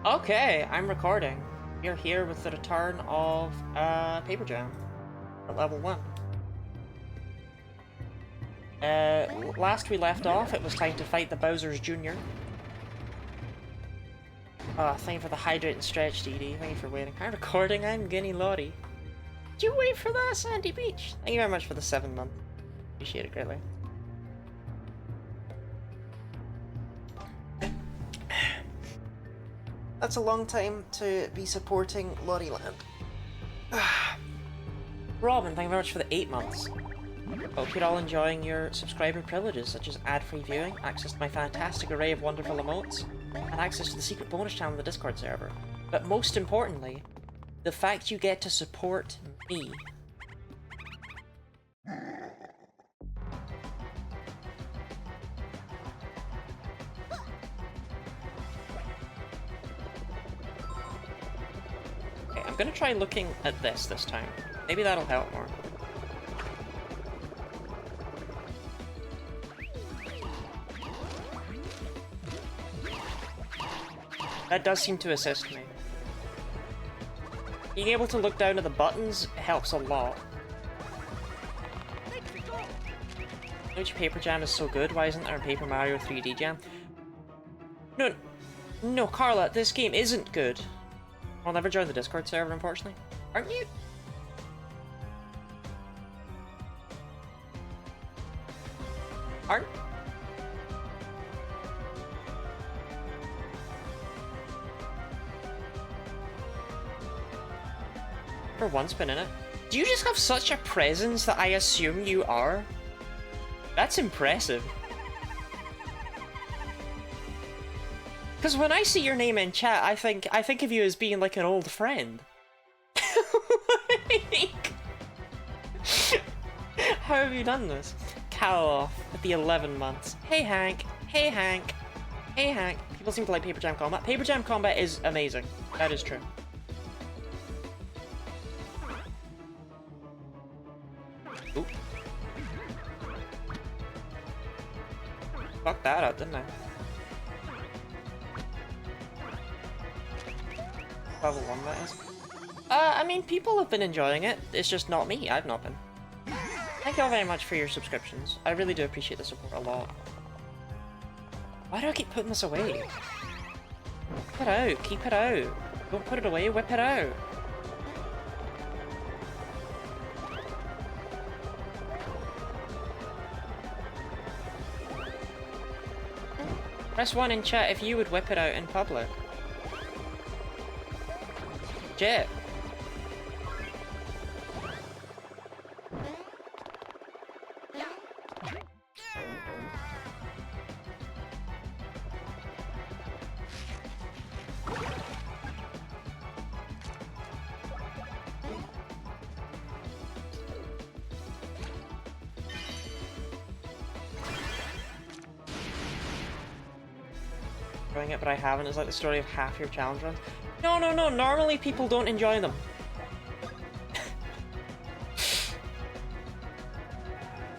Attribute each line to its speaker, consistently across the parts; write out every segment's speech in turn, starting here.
Speaker 1: Okay, I'm recording. We're here with the return of Paper Jam at level 1. Last we left off, it was time to fight the Bowser's Jr. Thank you for the hydrate and stretch, DD. Thank you for waiting. I'm recording, I'm Guinea Lottie. Did you wait for that, Sandy Beach? Thank you very much for the 7 month. Appreciate it greatly. That's a long time to be supporting Lottie Land. Robin, thank you very much for the 8 months. Hope you're all enjoying your subscriber privileges, such as ad-free viewing, access to my fantastic array of wonderful emotes, and access to the secret bonus channel in the Discord server. But most importantly, the fact you get to support me. Okay, I'm gonna try looking at this time. Maybe that'll help more. That does seem to assist me. Being able to look down at the buttons helps a lot. Luigi Paper Jam is so good, why isn't there a Paper Mario 3D Jam? No, Carla, this game isn't good. I'll never join the Discord server, unfortunately. Aren't you? Aren't? For once been in it. Do you just have such a presence that I assume you are? That's impressive. Because when I see your name in chat, I think of you as being like an old friend. Like, how have you done this? Cow off at the 11 months. Hey Hank. Hey Hank. Hey Hank. People seem to like Paper Jam Combat. Paper Jam Combat is amazing. That is true. Oop. Fucked that up, didn't I? Level 1, that is. I mean, people have been enjoying it. It's just not me. I've not been. Thank you all very much for your subscriptions. I really do appreciate the support a lot. Why do I keep putting this away? Keep it out. Keep it out. Don't put it away. Whip it out. Press 1 in chat if you would whip it out in public. Jet. Enjoying it, but I haven't. It's like the story of half your challenge runs. No. Normally people don't enjoy them. It's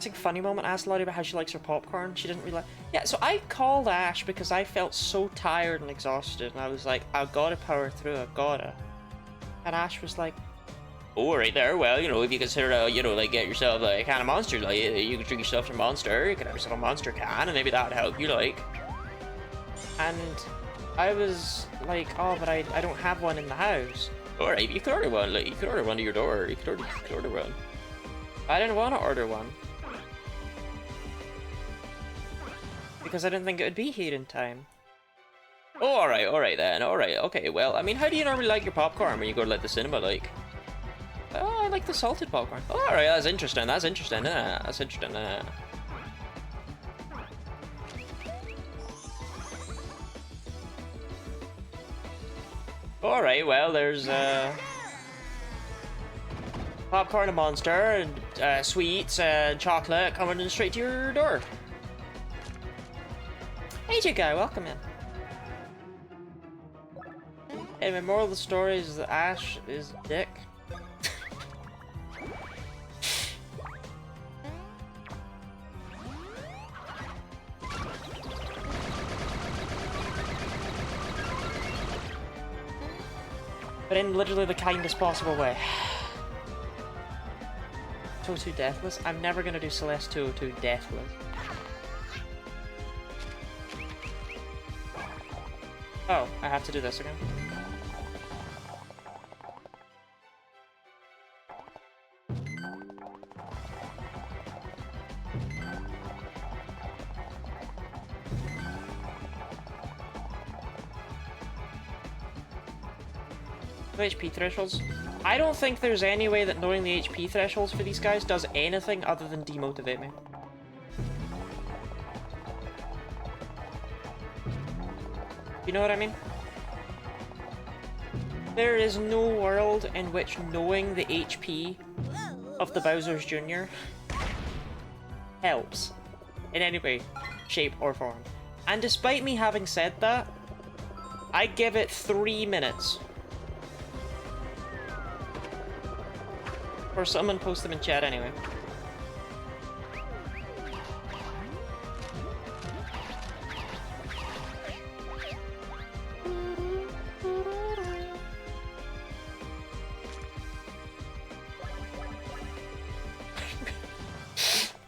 Speaker 1: a funny moment. I asked Lottie about how she likes her popcorn. She didn't really. Yeah, so I called Ash because I felt so tired and exhausted, and I was like, I've got to power through. I've gotta. And Ash was like, "Oh, right there. Well, you know, if you consider, you know, like get yourself a can of Monster, like you can drink yourself some Monster. You can have yourself a Monster can, and maybe that'd help you, like." And I was like, oh, but I don't have one in the house. Alright, you could order one. Like, you could order one to your door. You could order one. I didn't want to order one. Because I didn't think it would be here in time. Oh, alright then. Alright, okay. Well, I mean, how do you normally like your popcorn when you go to, like, the cinema, like? Oh, I like the salted popcorn. Oh, alright, that's interesting. That's interesting. That's interesting. Alright, well, there's, popcorn and Monster, and, sweets, and chocolate coming straight to your door. Hey, you guy, welcome in. Hey, my moral of the story is that Ash is a dick. But in literally the kindest possible way. 202 Deathless? I'm never gonna do Celeste 202 Deathless. Oh, I have to do this again. HP thresholds? I don't think there's any way that knowing the HP thresholds for these guys does anything other than demotivate me. You know what I mean? There is no world in which knowing the HP of the Bowser's Jr. helps in any way, shape, or form. And despite me having said that, I give it 3 minutes. Or someone post them in chat anyway.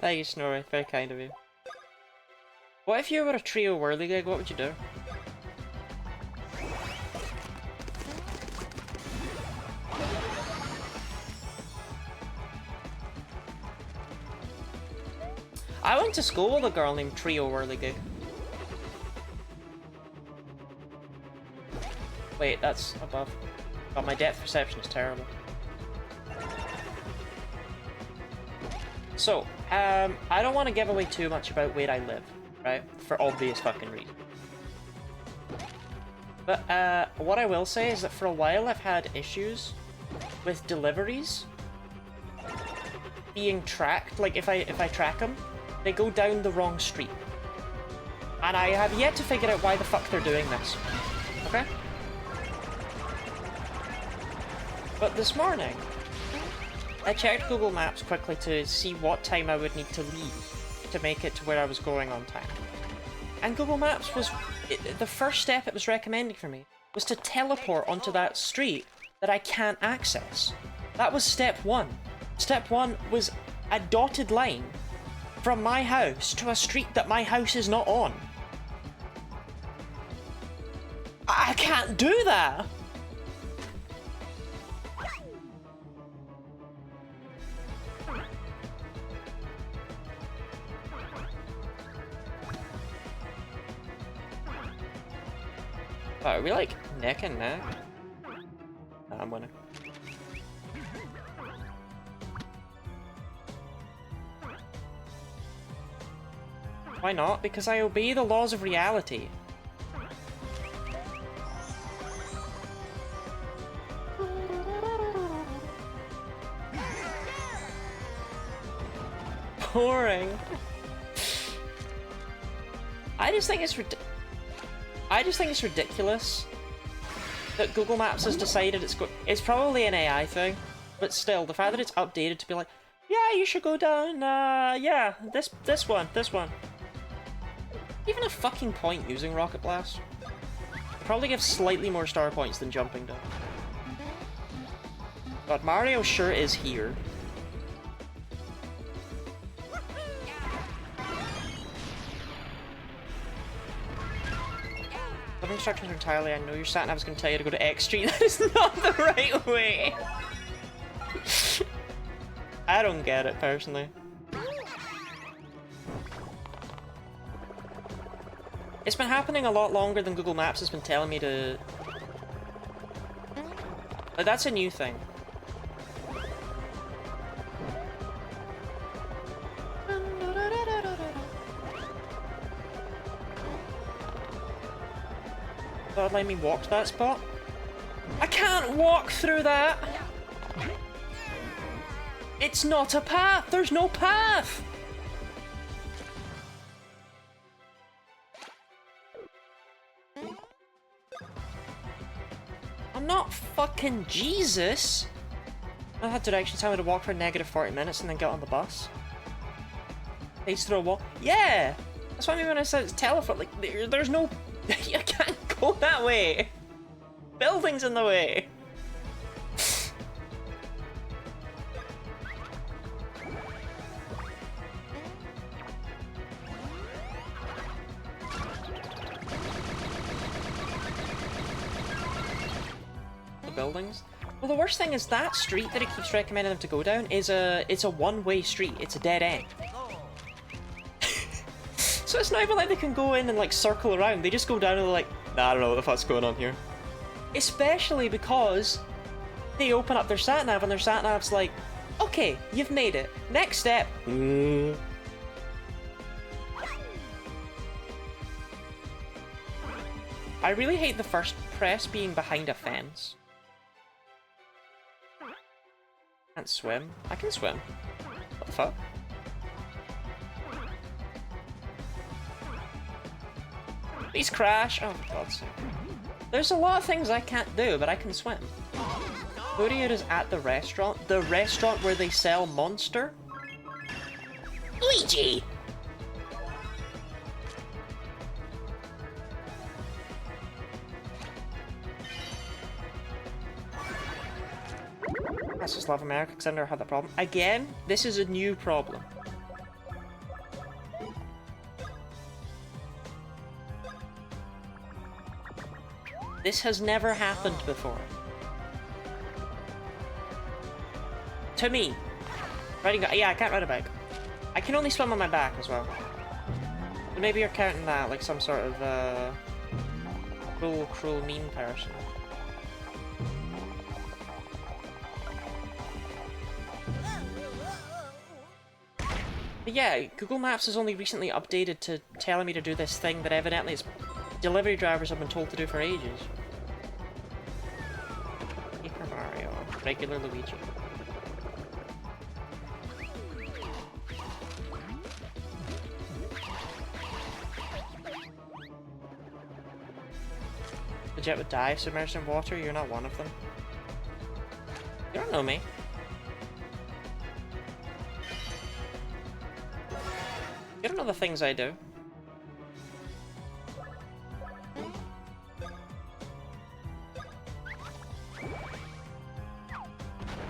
Speaker 1: Thank you, Snorri. Very kind of you. What if you were a trio whirligig? What would you do? I went to school with a girl named Trio Whirligig. Wait, that's above. God, my depth perception is terrible. So, I don't want to give away too much about where I live, right? For obvious fucking reasons. But, what I will say is that for a while I've had issues with deliveries being tracked. Like, if I track them, they go down the wrong street. And I have yet to figure out why the fuck they're doing this. Okay? But this morning, I checked Google Maps quickly to see what time I would need to leave to make it to where I was going on time. And Google Maps was... the first step it was recommending for me was to teleport onto that street that I can't access. That was step 1. Step 1 was a dotted line from my house to a street that my house is not on. I can't do that! Oh, are we like neck and neck? No, I'm winning. Why not? Because I obey the laws of reality. Boring. I just think it's ridiculous that Google Maps has decided it's probably an AI thing, but still, the fact that it's updated to be like, yeah, you should go down, yeah, this one. Even a fucking point using Rocket Blast. Probably gives slightly more star points than jumping down. God, Mario sure is here. Some instructions are entirely, I know your sat nav's gonna tell you to go to X Street. That is not the right way! I don't get it, personally. It's been happening a lot longer than Google Maps has been telling me to... Like, that's a new thing. God, let me walk to that spot. I can't walk through that! It's not a path! There's no path! I'm not fucking Jesus! I had directions telling me to walk for a -40 minutes and then get on the bus. Face through a wall. Yeah! That's what I mean when I said it's teleport. Like, there's no... I can't go that way! Buildings in the way! buildings. Well, the worst thing is that street that it keeps recommending them to go down is it's a one-way street. It's a dead end. So it's not even like they can go in and like circle around. They just go down and they're like, nah, I don't know what the fuck's going on here. Especially because they open up their sat-nav and their sat-nav's like, okay, you've made it. Next step. I really hate the first press being behind a fence. Can't swim. I can swim. What the fuck? Please crash! Oh, for God's sake. There's a lot of things I can't do, but I can swim. Fourier is at the restaurant where they sell Monster. Luigi! I just love America because I've never had that problem. Again, this is a new problem. This has never happened before. To me. Yeah, I can't ride a bike. I can only swim on my back as well. But maybe you're counting that like some sort of cruel, mean person. But yeah, Google Maps has only recently updated to telling me to do this thing that evidently its delivery drivers have been told to do for ages. Paper Mario, regular Luigi. The jet would die submerged in water, you're not one of them. You don't know me. You don't know the things I do.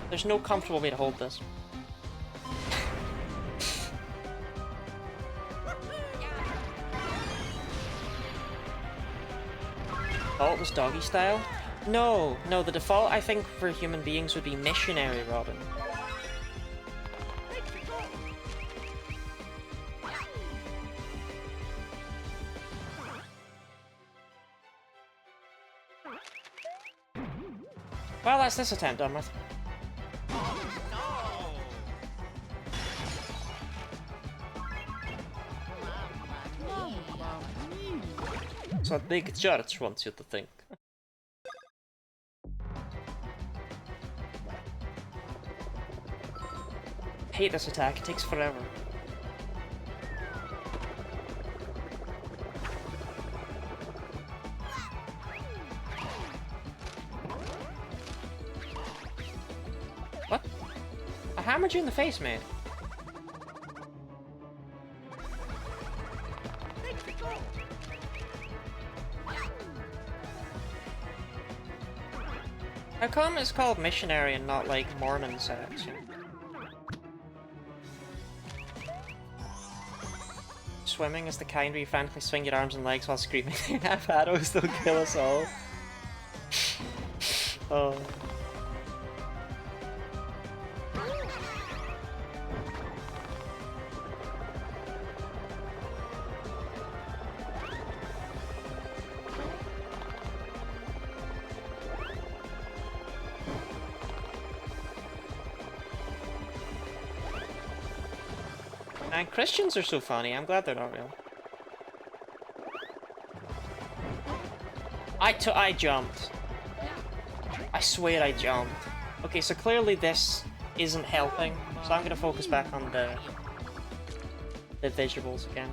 Speaker 1: There's no comfortable way to hold this. Default was doggy style? No, the default I think for human beings would be missionary Robin. Well, that's this attempt done with. So big church wants you to think. Hate this attack, it takes forever. What? I hammered you in the face, mate. How come it's called missionary and not like Mormon sex? You know? Swimming is the kind where you frantically swing your arms and legs while screaming. Arrows don't kill us all. Oh. And Christians are so funny, I'm glad they're not real. I jumped. I swear I jumped. Okay, so clearly this isn't helping, so I'm gonna focus back on the visuals again.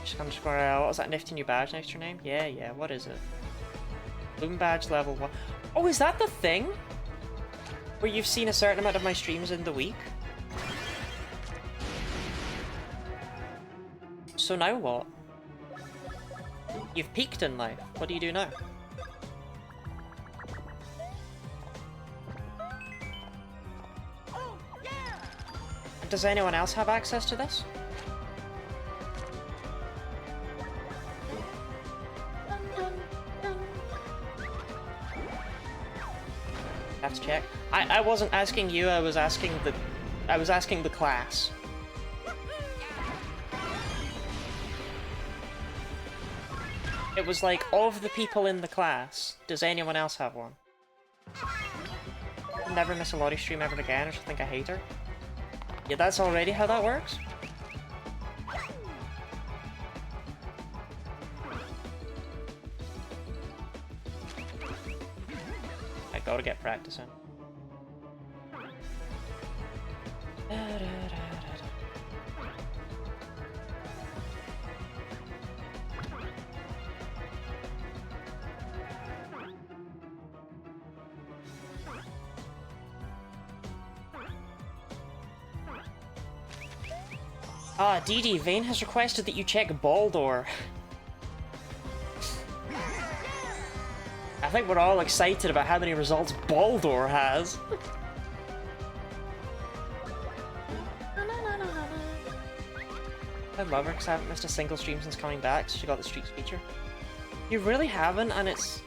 Speaker 1: Just underscore what was that nifty new badge next to your name? Yeah, what is it? Bloom badge level 1. Oh, is that the thing? Where you've seen a certain amount of my streams in the week? So now what? You've peaked in life. What do you do now? Does anyone else have access to this? Have to check. I wasn't asking you, I was asking the class. It was like, of the people in the class, does anyone else have one? Never miss a Lottie stream ever again, or she'll think I hate her. Yeah, that's already how that works. I gotta get practicing. Ah, Dee Vane has requested that you check Baldor. I think we're all excited about how many results Baldor has. I love her because I haven't missed a single stream since coming back, so she got the Streaks feature. You really haven't, and it's...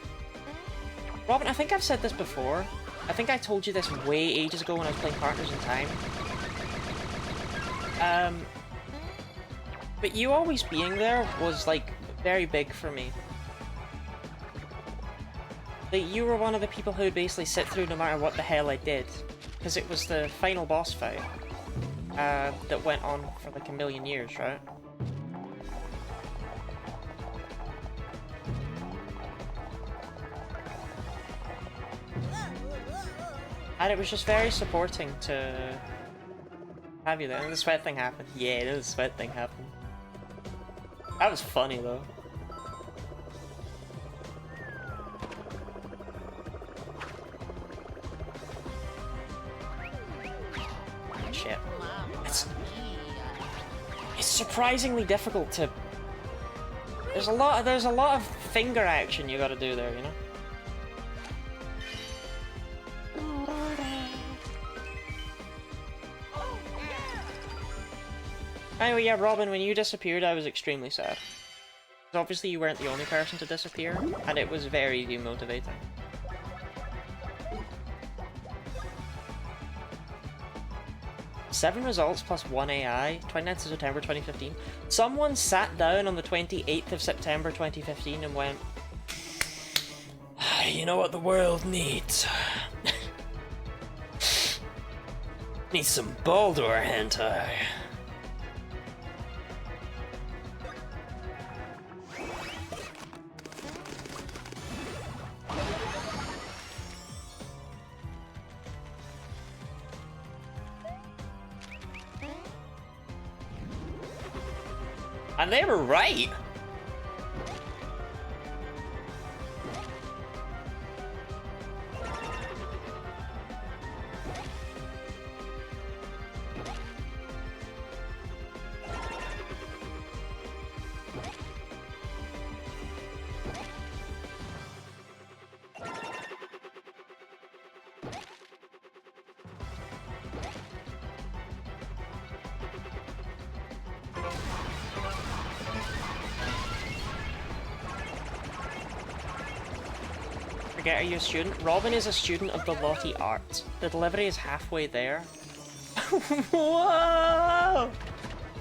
Speaker 1: Robin, I think I've said this before. I think I told you this way ages ago when I was playing Partners in Time. But you always being there was, like, very big for me. Like, you were one of the people who would basically sit through no matter what the hell I did. Because it was the final boss fight. That went on for like a million years, right? And it was just very supporting to have you there. And the sweat thing happened. Yeah, the sweat thing happened. That was funny though. Shit. It's surprisingly difficult to... There's a lot of finger action you gotta do there, you know? Anyway, yeah, Robin, when you disappeared, I was extremely sad. Because obviously you weren't the only person to disappear, and it was very demotivating. Seven results plus 1 AI, 29th of September 2015. Someone sat down on the 28th of September 2015 and went, you know what the world needs? Needs some Baldor hentai. And they were right! Forget, are you a student? Robin is a student of the Lottie Arts. The delivery is halfway there. Whoa!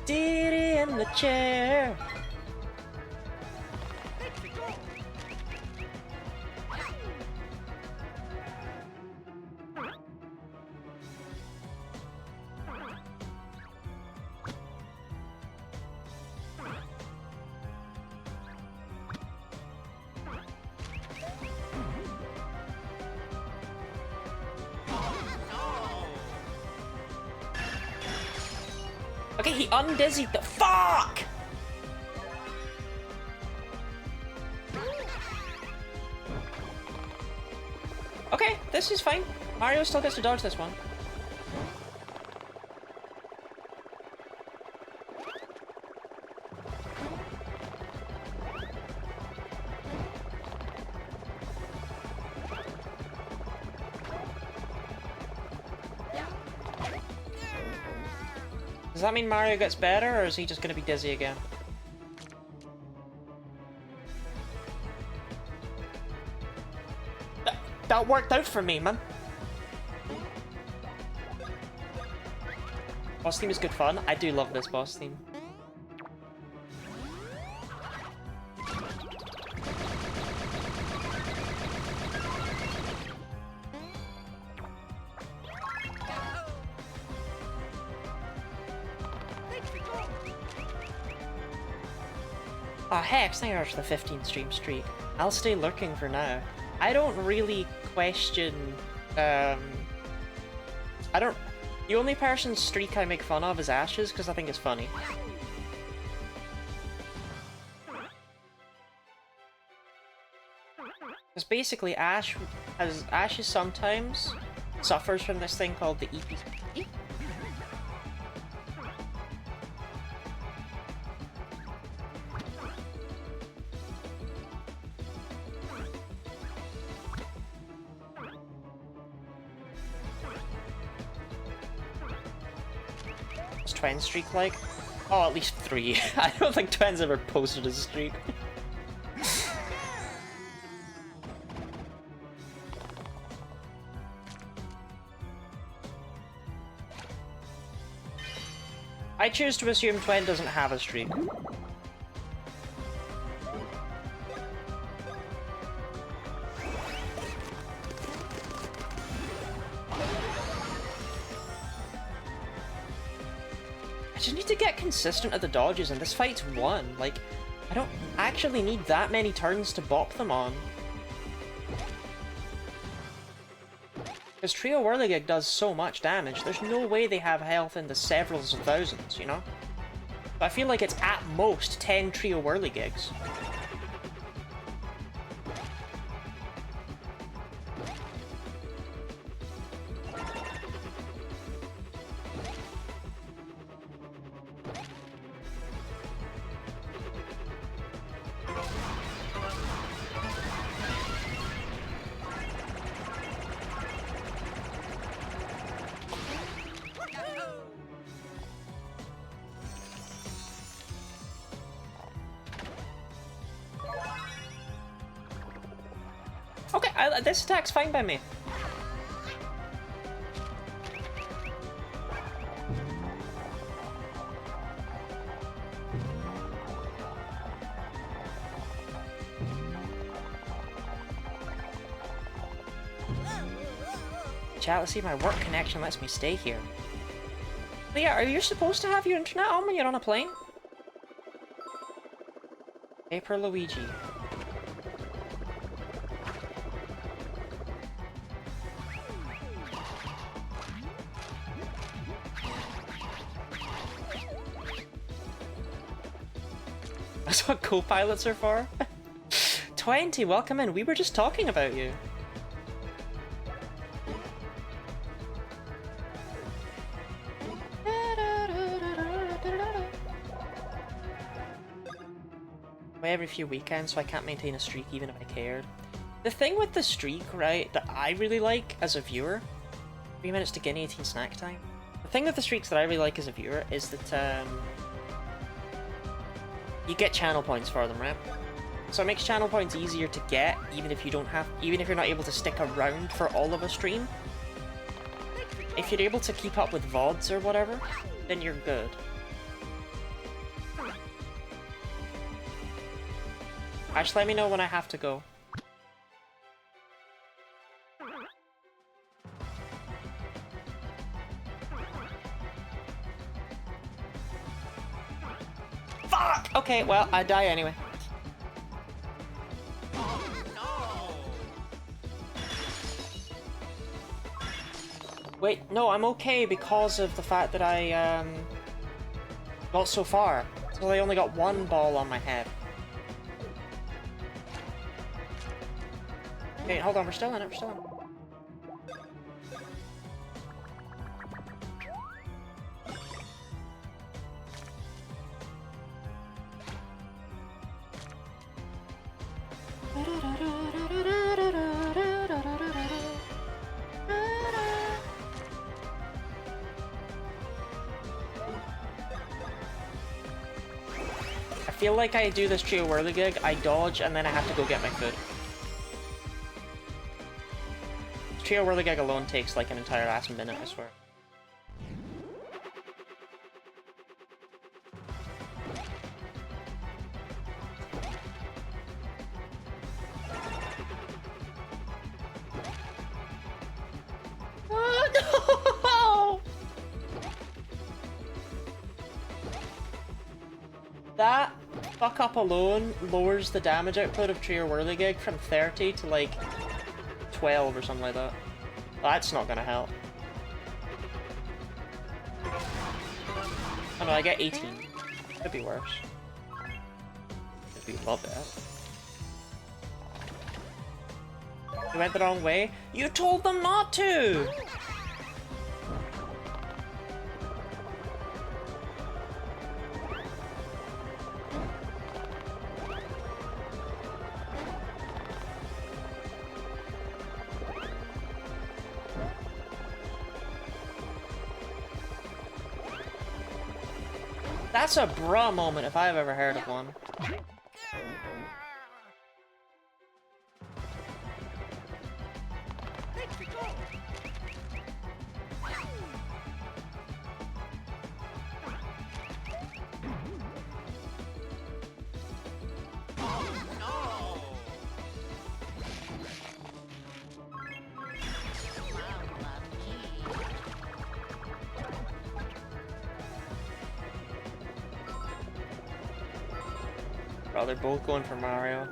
Speaker 1: Diddy in the chair! Okay, he undizzied the fuck! Okay, this is fine. Mario still gets to dodge this one. Does that mean Mario gets better, or is he just gonna be dizzy again? That worked out for me, man. Boss theme is good fun. I do love this boss theme. Oh heck, thank you for the 15 stream streak. I'll stay lurking for now. I don't really question, I don't... The only person's streak I make fun of is Ash's, because I think it's funny. Because basically Ash sometimes suffers from this thing called the EPP. What's Twen's streak like? Oh, at least 3. I don't think Twen's ever posted a streak. I choose to assume Twen doesn't have a streak. I just need to get consistent at the dodges, and this fight's won. Like, I don't actually need that many turns to bop them on. Because Trio Whirligig does so much damage, there's no way they have health in the severals of thousands, you know? But I feel like it's at most 10 Trio Whirligigs. Okay, this attack's fine by me. Chat, let's see if my work connection lets me stay here. But yeah, are you supposed to have your internet on when you're on a plane? Paper Luigi. That's what co-pilots are for? 20, welcome in. We were just talking about you. Every few weekends, so I can't maintain a streak even if I cared. The thing with the streak, right, that I really like as a viewer, 3 minutes to Guinea 18 snack time. The thing with the streaks that I really like as a viewer is that you get channel points for them, right? So it makes channel points easier to get, even if you're not able to stick around for all of a stream. If you're able to keep up with VODs or whatever, then you're good. Ash, let me know when I have to go. Fuck! Okay, well, I die anyway. Wait, no, I'm okay because of the fact that I, got so far. So I only got one ball on my head. Okay, hold on, we're still in it, we're still in it. I feel like I do this Trio Whirligig, I dodge, and then I have to go get my food. Trio Whirligig alone takes like an entire last minute, I swear. Fuck Up alone lowers the damage output of Trier Whirligig from 30 to like 12 or something like that. Well, that's not gonna help. Oh no, I get 18. Could be worse. Could be a lot better. You went the wrong way? You told them not to! That's a bra moment if I've ever heard of one. Oh, they're both going for Mario.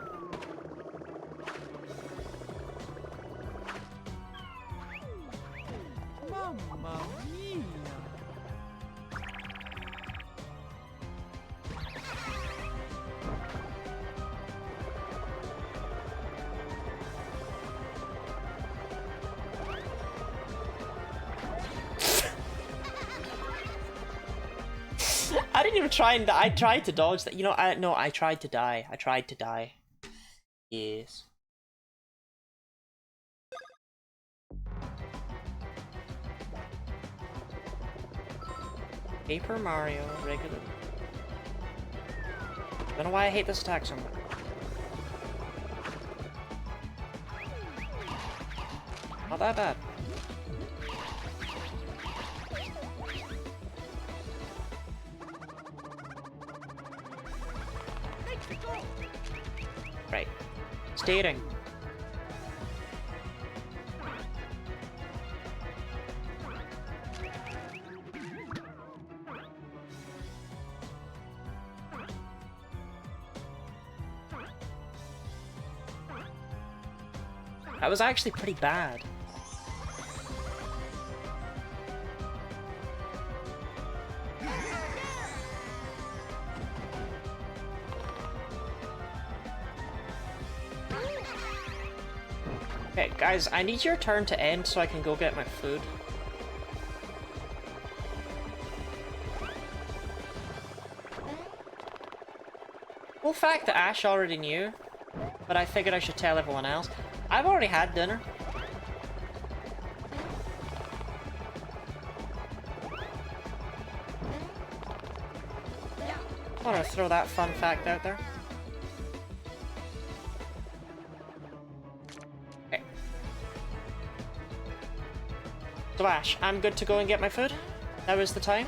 Speaker 2: Mamma mia!
Speaker 1: I didn't even try and I tried to dodge that. You know, I tried to die. I tried to die. Yes. Paper Mario, regular. Don't know why I hate this attack so much. Not that bad. Right. Stating. That was actually pretty bad. Okay, guys, I need your turn to end so I can go get my food. Well, fact that Ash already knew, but I figured I should tell everyone else. I've already had dinner. I want to throw that fun fact out there. Okay. So Ash, I'm good to go and get my food? Now is the time?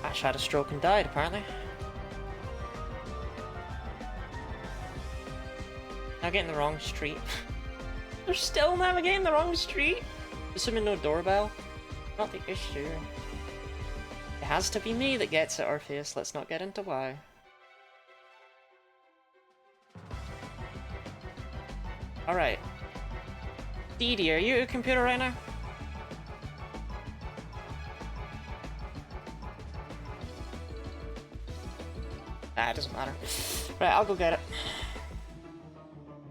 Speaker 1: Ash had a stroke and died, apparently. Navigating the wrong street. They're still navigating the wrong street? Assuming no doorbell? Not the issue. It has to be me that gets it, Orpheus. Let's not get into why. Alright. Dee Dee, are you at a computer right now? Nah, it doesn't matter. Right, I'll go get it.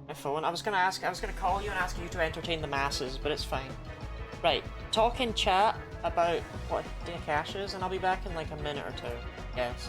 Speaker 1: My phone. I was gonna call you and ask you to entertain the masses, but it's fine. Right, talk in chat about what Dick Ash is, and I'll be back in like a minute or two. Yes.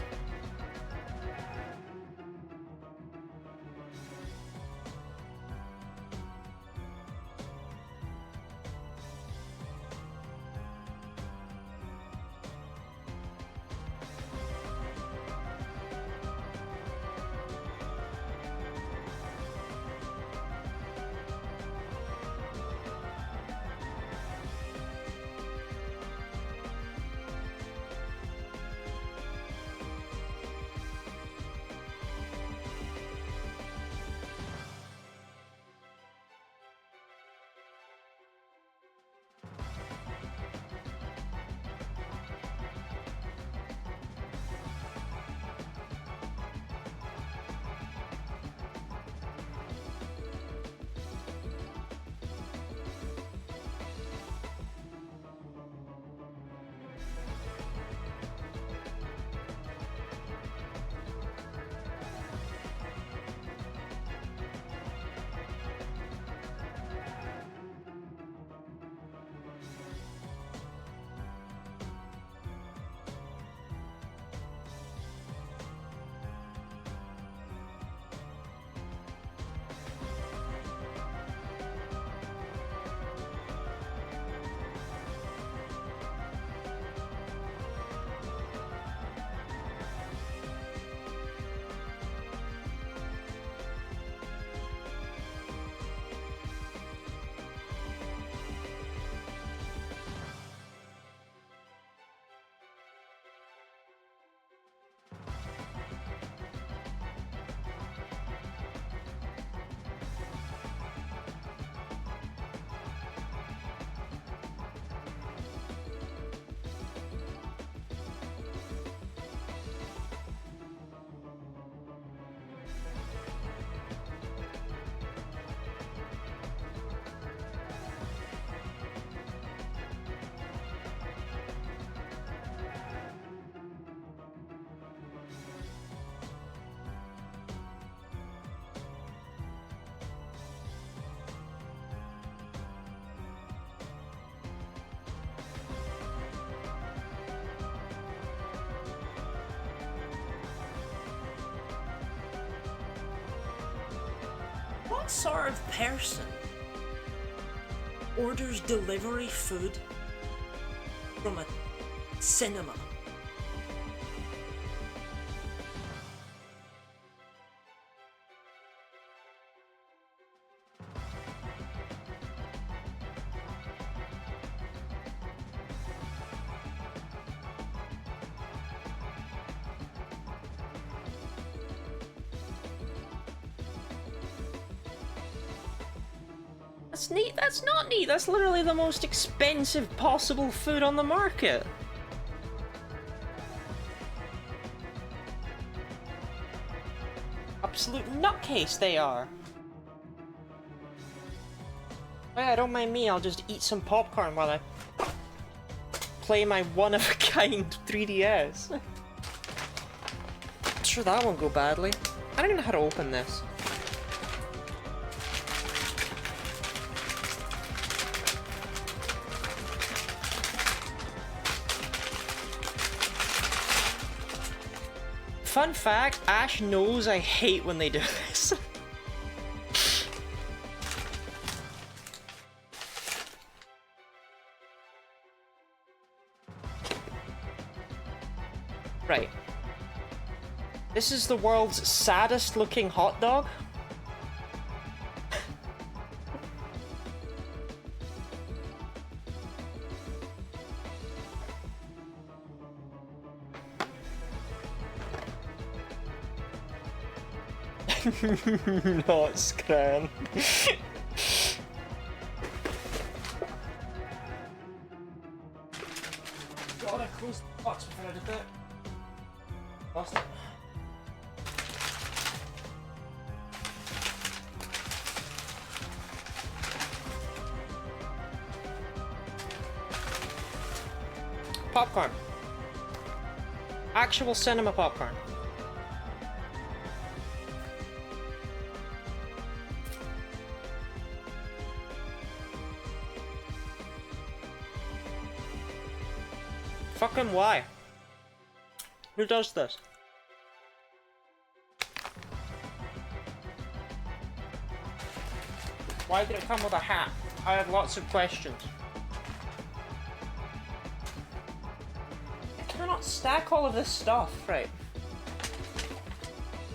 Speaker 3: What sort of person orders delivery food from a cinema?
Speaker 1: That's neat. That's not neat. That's literally the most expensive possible food on the market. Absolute nutcase they are. Oh yeah, don't mind me. I'll just eat some popcorn while I play my one-of-a-kind 3DS. I'm sure that won't go badly. I don't even know how to open this. Fun fact, Ash knows I hate when they do this. Right. This is the world's saddest looking hot dog. Not Scran. God, I closed the box before I did that. Lost it. Popcorn. Actual cinema popcorn. Fucking why? Who does this? Why did it come with a hat? I have lots of questions. I cannot stack all of this stuff, right?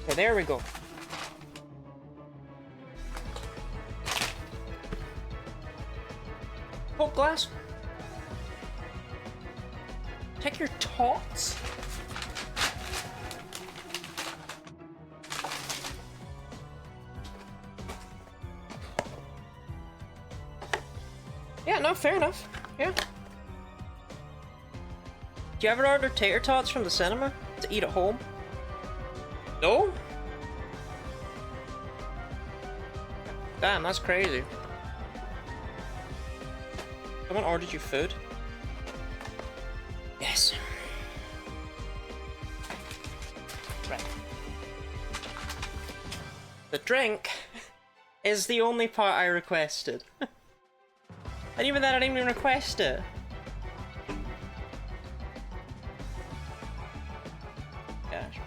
Speaker 1: Okay, there we go. Coke glass? Take your tots. Yeah, no, fair enough. Yeah. Do you ever order tater tots from the cinema to eat at home? No? Damn, that's crazy. Someone ordered you food? Yes. Right. The drink is the only part I requested. And even then I didn't even request it. Gosh.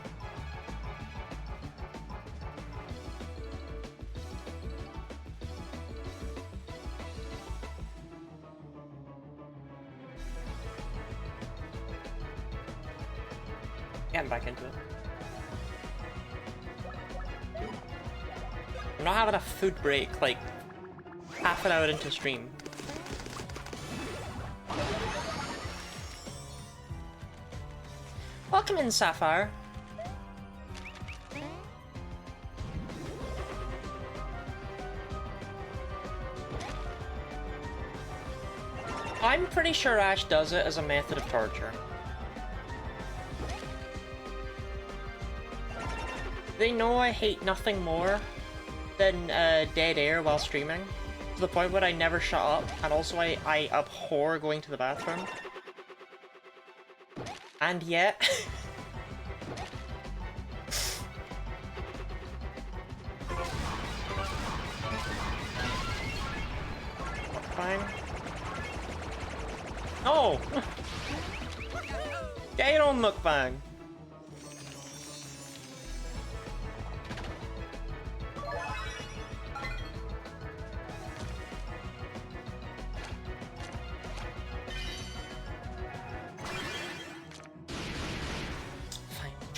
Speaker 1: Getting back into it. I'm not having a food break like half an hour into stream. Welcome in, Sapphire. I'm pretty sure Ash does it as a method of torture. They know I hate nothing more than dead air while streaming, to the point where I never shut up, and also I abhor going to the bathroom. And yet... Fine. No! Get your own mukbang!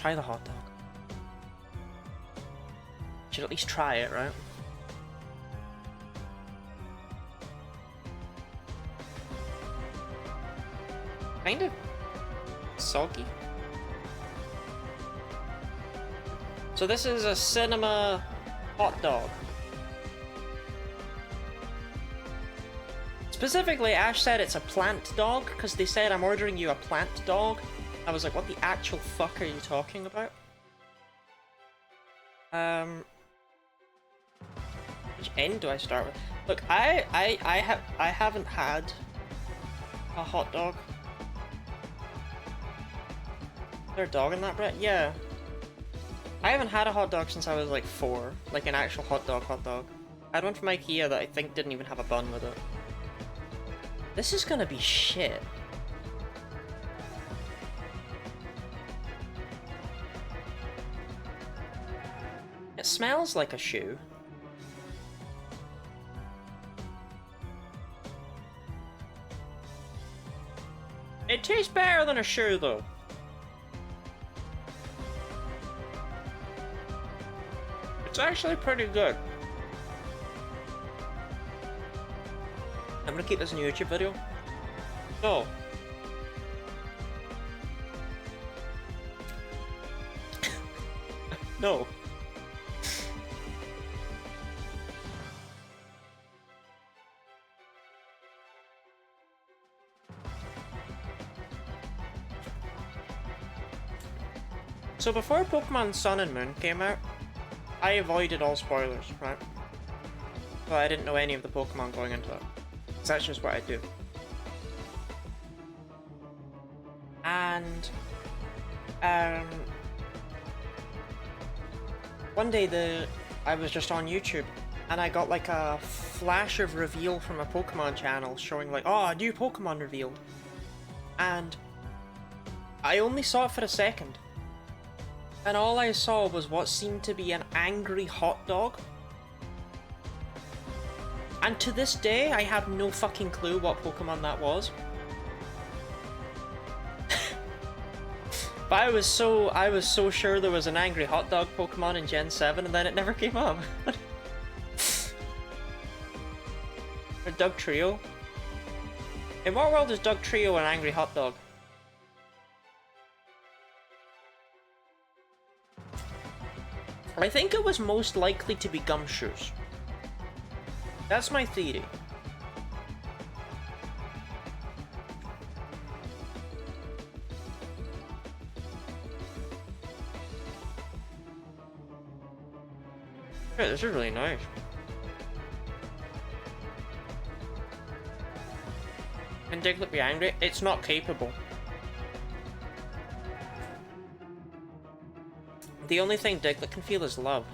Speaker 1: try the hot dog. Should at least try it, right? Kind of soggy. So this is a cinema hot dog. Specifically, Ash said it's a plant dog because they said I'm ordering you a plant dog. I was like, what the actual fuck are you talking about? Which end do I start with? Look, I haven't had a hot dog. Is there a dog in that bread? Yeah. I haven't had a hot dog since I was like 4. Like an actual hot dog. I had one from IKEA that I think didn't even have a bun with it. This is gonna be shit. It smells like a shoe. It tastes better than a shoe though. It's actually pretty good. I'm gonna keep this in a YouTube video. No. No. So before Pokemon Sun and Moon came out, I avoided all spoilers, right? But I didn't know any of the Pokemon going into it. So that's just what I do. And one day I was just on YouTube and I got like a flash of reveal from a Pokemon channel showing like, oh, a new Pokemon revealed. And I only saw it for a second. And all I saw was what seemed to be an angry hot dog. And to this day, I have no fucking clue what Pokemon that was. But I was so sure there was an angry hot dog Pokemon in Gen 7 and then it never came up. Or Doug Trio. In what world is Doug Trio an angry hot dog? I think it was most likely to be Gumshoes. That's my theory. Yeah, this is really nice. Can Diglett be angry? It's not capable. The only thing Diglett can feel is love.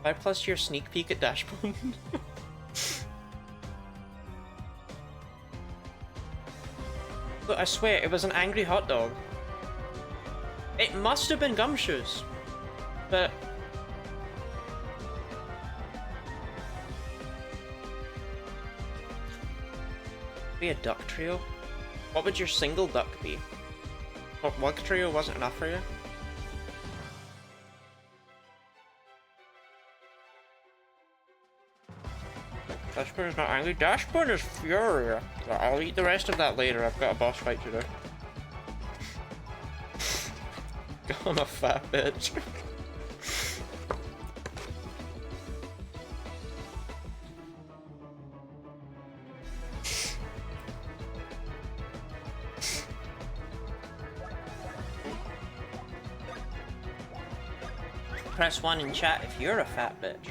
Speaker 1: 5+ your sneak peek at Dashbone. Look, I swear, it was an angry hot dog. It must have been Gumshoes. But... be a duck trio? What would your single duck be? What, Wug trio wasn't enough for you? Dashbone is not angry. Dashbone is furious. I'll eat the rest of that later. I've got a boss fight to do. I'm a fat bitch. Press 1 in chat if you're a fat bitch.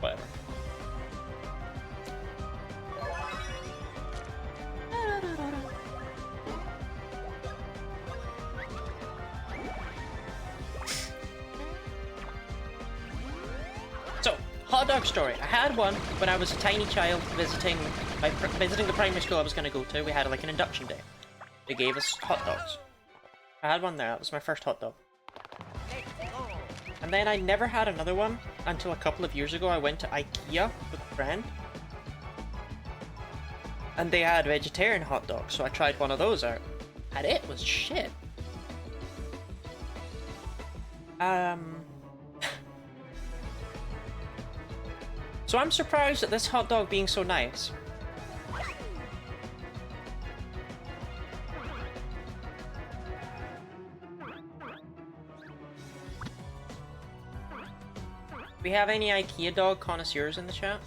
Speaker 1: Whatever. So, hot dog story. I had one when I was a tiny child visiting the primary school I was going to go to. We had like an induction day. They gave us hot dogs. I had one there. That was my first hot dog. And then I never had another one until a couple of years ago. I went to IKEA with a friend. And they had vegetarian hot dogs, so I tried one of those out. And it was shit. So I'm surprised at this hot dog being so nice. Do we have any IKEA dog connoisseurs in the chat?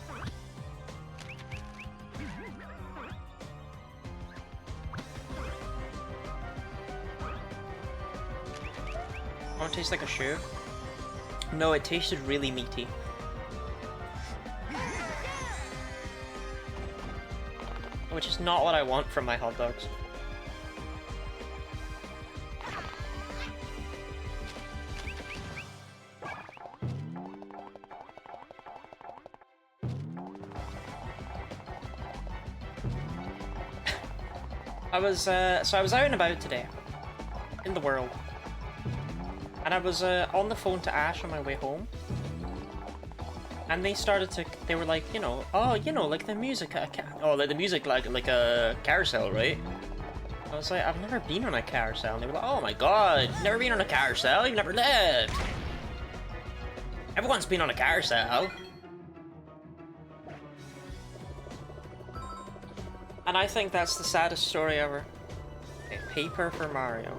Speaker 1: Oh, it tastes like a shoe? No, it tasted really meaty. Which is not what I want from my hot dogs. So I was out and about today, in the world, and I was on the phone to Ash on my way home, and they were like, you know, oh, you know, like the music, like the music, like a carousel, right? I was like, I've never been on a carousel, and they were like, oh my god, you've never been on a carousel, you've never lived. Everyone's been on a carousel. And I think that's the saddest story ever. Okay, paper for Mario.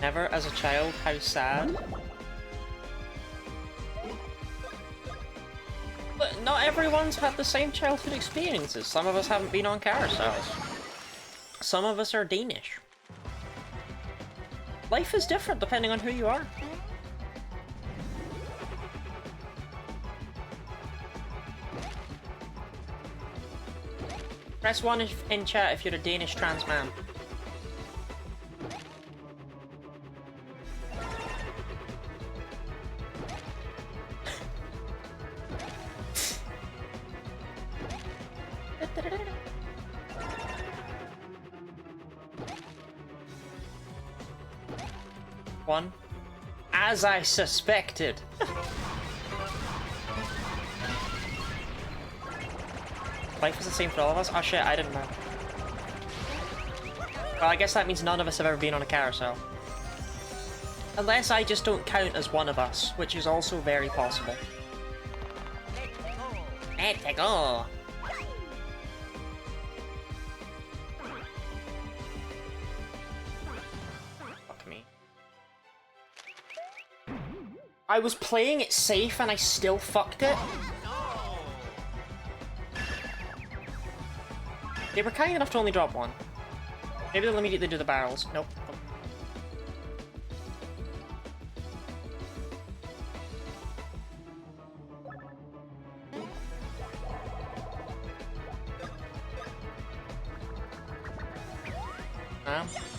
Speaker 1: Never as a child, how sad. But not everyone's had the same childhood experiences. Some of us haven't been on carousels. Some of us are Danish. Life is different depending on who you are. Press 1 in chat if you're a Danish trans man. One. As I suspected. Life is the same for all of us? Oh shit, I didn't know. Well, I guess that means none of us have ever been on a carousel. Unless I just don't count as one of us, which is also very possible. Let's go! Fuck me. I was playing it safe and I still fucked it. They were kind enough to only drop one. Maybe they'll immediately do the barrels. Nope.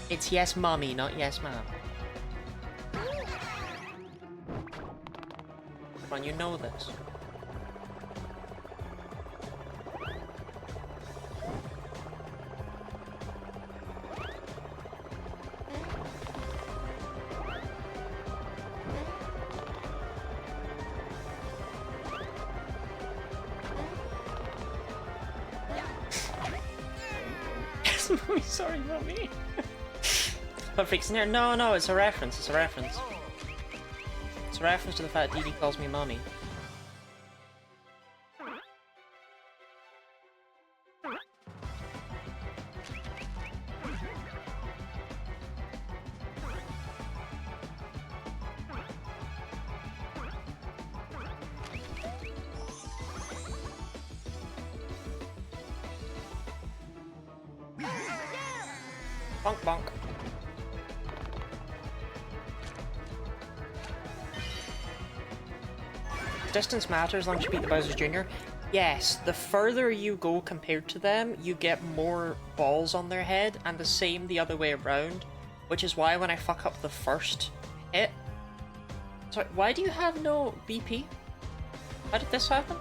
Speaker 1: It's yes mommy, not yes ma'am. Come on, you know this. Yes, mommy, sorry, mommy. But fixing there? No, no, it's a reference, it's a reference. It's a reference to the fact Dee Dee calls me mommy. Bonk bonk. Distance matters as long as you beat the Bowser's Jr. Yes, the further you go compared to them, you get more balls on their head, and the same the other way around. Which is why when I fuck up the first hit, Sorry, why do you have no BP? How did this happen?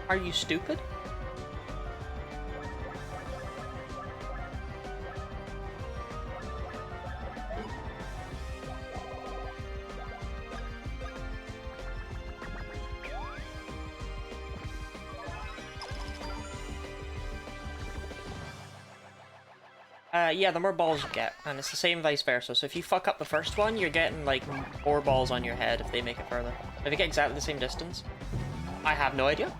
Speaker 1: Are you stupid? Yeah, the more balls you get, and it's the same vice versa. So if you fuck up the first one, you're getting, like, more balls on your head if they make it further. If you get exactly the same distance. I have no idea.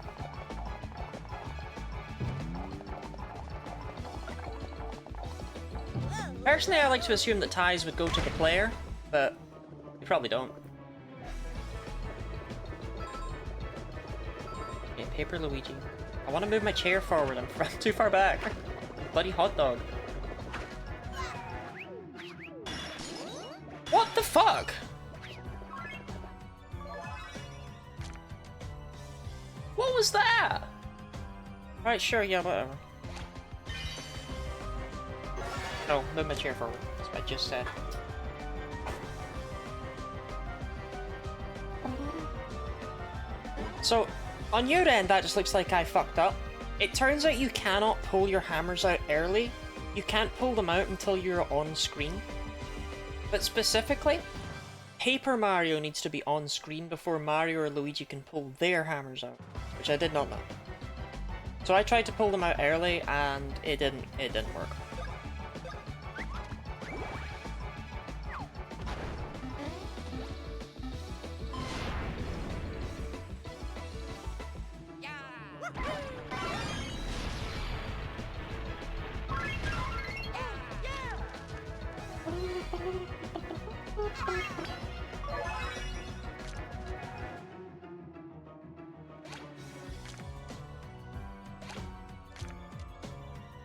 Speaker 1: Personally, I like to assume that ties would go to the player, but you probably don't. Okay, paper Luigi. I want to move my chair forward, I'm too far back. Bloody hot dog. What the fuck? What was that? Right, sure, yeah, whatever. Oh, move my chair forward. That's what I just said. So, on your end, that just looks like I fucked up. It turns out you cannot pull your hammers out early. You can't pull them out until you're on screen. But specifically, Paper Mario needs to be on screen before Mario or Luigi can pull their hammers out, which I did not know. So I tried to pull them out early, and it didn't work.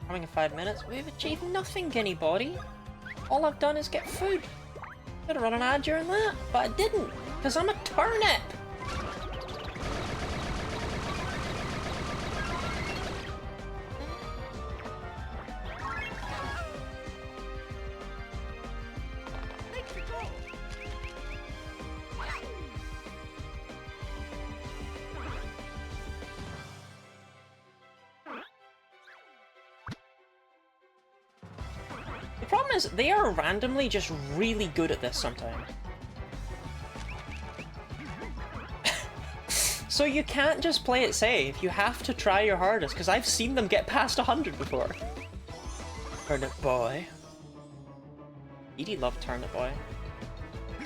Speaker 1: Coming in 5 minutes. We've achieved nothing, Guinea Body. All I've done is get food. Could have run an ad during that, but I didn't, because I'm a turnip. The problem is, they are randomly just really good at this sometimes. So you can't just play it safe, you have to try your hardest, because I've seen them get past 100 before. Turnip Boy. Edie loved Turnip Boy.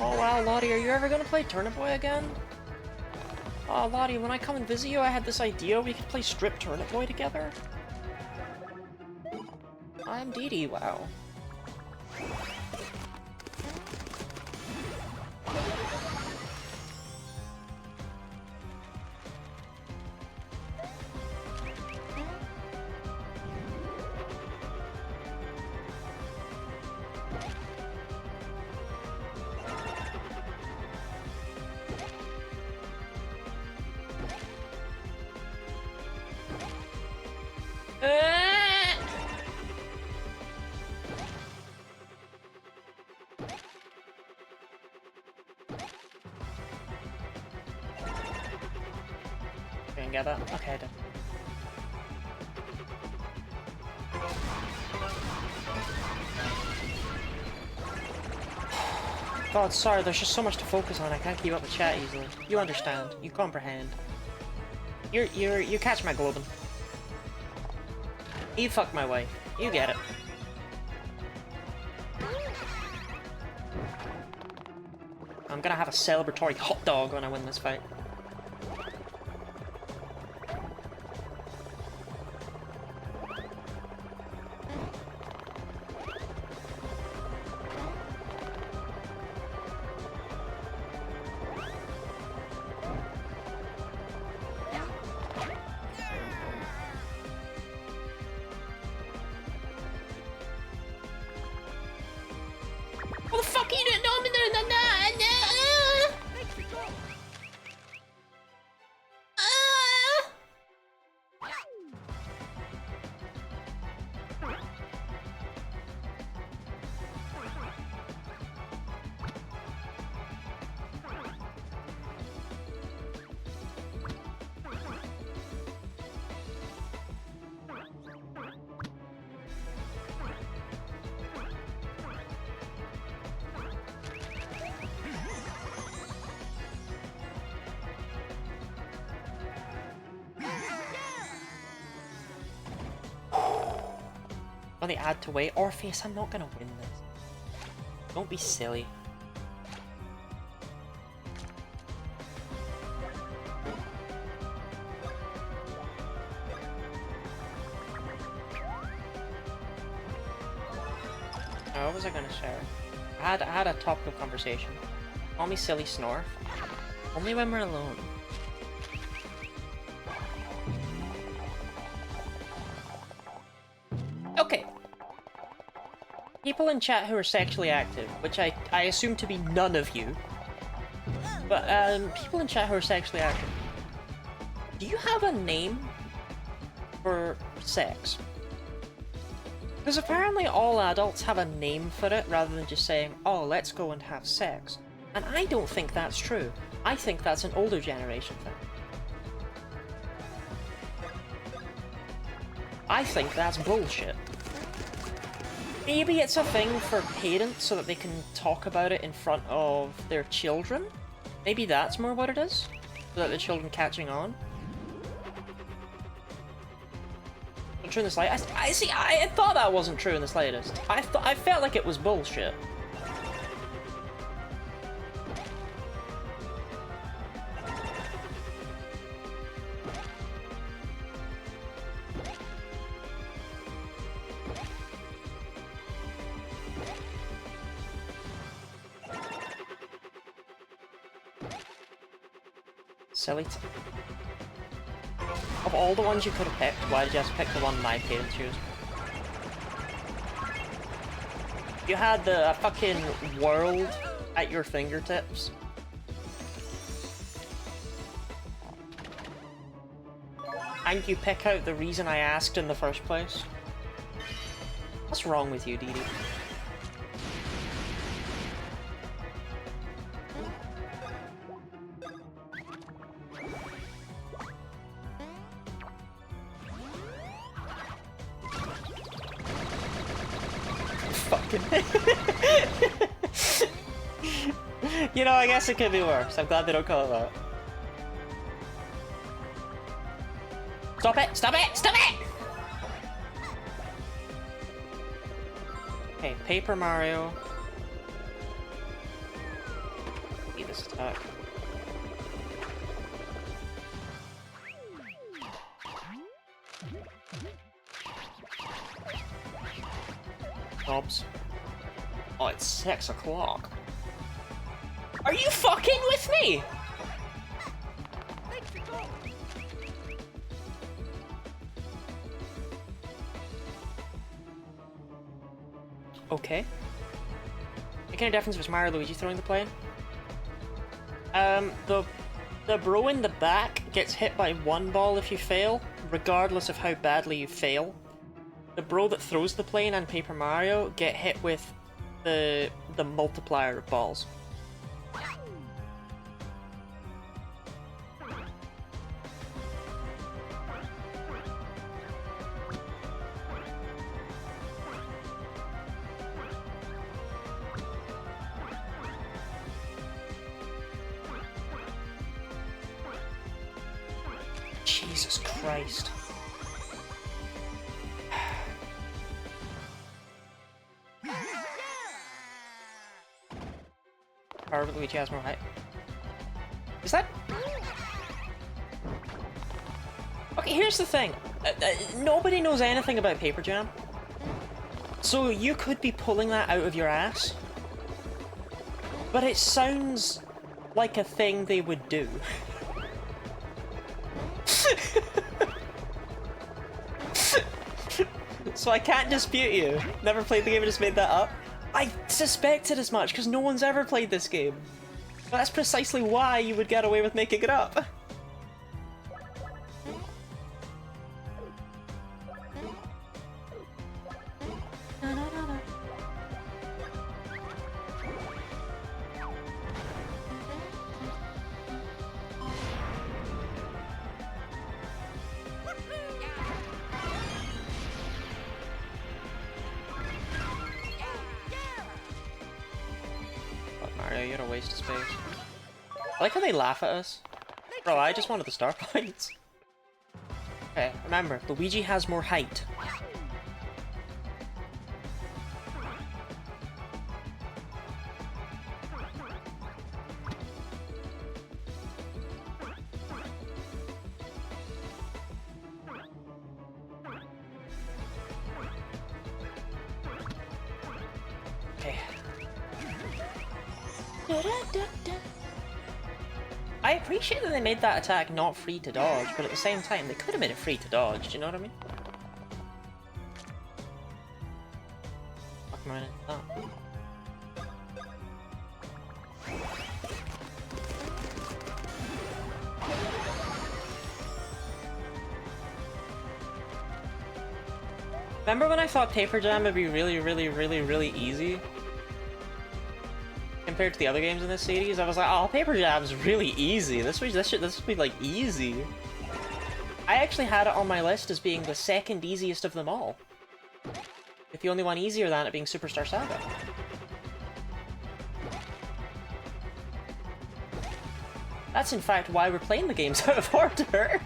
Speaker 1: Oh wow, Lottie, are you ever gonna play Turnip Boy again? Oh Lottie, when I come and visit you, I had this idea we could play Strip Turnip Boy together. I'm Dee Dee, wow. Didn't get that? Okay, I did. God, sorry, there's just so much to focus on, I can't keep up with chat easily. You understand. You comprehend. You catch my globin. You fuck my wife. You get it. I'm gonna have a celebratory hot dog when I win this fight. What the fuck are you doing? No, On the add to weight. Orpheus, I'm not gonna win this. Don't be silly. Oh, what was I gonna share? I had a topical conversation. Call me silly Snorf. Only when we're alone. Okay. People in chat who are sexually active, which I assume to be none of you. But, people in chat who are sexually active. Do you have a name for sex? Because apparently all adults have a name for it rather than just saying, oh, let's go and have sex. And I don't think that's true. I think that's an older generation thing. I think that's bullshit. Maybe it's a thing for parents so that they can talk about it in front of their children? Maybe that's more what it is? So that the children catching on? True in the slightest. I see. I thought that wasn't true in the slightest. I felt like it was bullshit. Silly. Of all the ones you could have picked, why did you have to pick the one my parents used? You had the fucking world at your fingertips. And you pick out the reason I asked in the first place. What's wrong with you, Dee Dee? You know, I guess it could be worse. I'm glad they don't call it that. Stop it! Stop it! Stop it! Okay, Paper Mario. Need this attack. Knobs. Oh, it's 6 o'clock. Are you fucking with me? Okay. Making a difference if it's Mario or Luigi throwing the plane. The bro in the back gets hit by one ball if you fail, regardless of how badly you fail. The bro that throws the plane and Paper Mario get hit with the multiplier of balls. Jesus Christ. However, Luigi has more height. Is that... Okay, here's the thing. Nobody knows anything about Paper Jam. So you could be pulling that out of your ass. But it sounds like a thing they would do. So I can't dispute you. Never played the game and just made that up. I suspected as much, because no one's ever played this game. But that's precisely why you would get away with making it up. Mario, you're a waste of space. I like how they laugh at us. Bro, I just wanted the star points. Okay, remember, Luigi has more height. I appreciate that they made that attack not free to dodge, but at the same time, they could have made it free to dodge, do you know what I mean? Fuck my that. Remember when I thought Paper Jam would be really easy? Compared to the other games in this series, I was like, oh, Paper Jam's really easy. This would be like easy. I actually had it on my list as being the second easiest of them all. With the only one easier than it being Superstar Saga. That's in fact why we're playing the games out of order.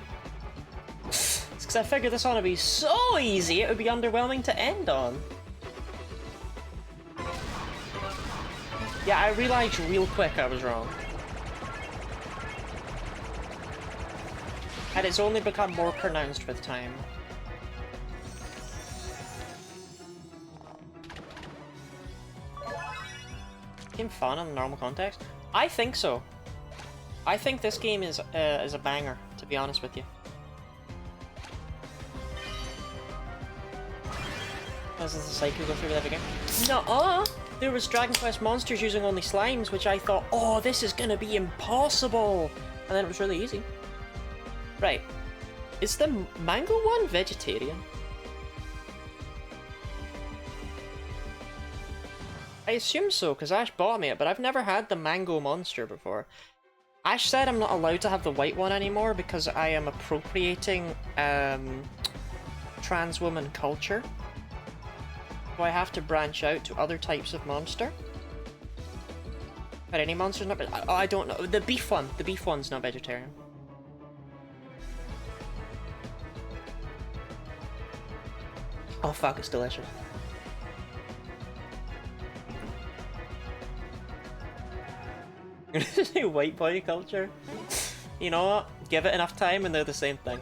Speaker 1: It's because I figured this ought to be so easy it would be underwhelming to end on. Yeah, I realized real quick I was wrong. And it's only become more pronounced with time. Game fun in the normal context? I think so. I think this game is a banger, to be honest with you. Does the cycle go through with every game? Nuh-uh! There was Dragon Quest monsters using only slimes, which I thought, oh, this is gonna be impossible! And then it was really easy. Right. Is the mango one vegetarian? I assume so, because Ash bought me it, but I've never had the mango monster before. Ash said I'm not allowed to have the white one anymore because I am appropriating trans woman culture. So I have to branch out to other types of monster. But any monster's not... I don't know. The beef one's not vegetarian. Oh fuck, it's delicious. White boy culture? You know what? Give it enough time and they're the same thing.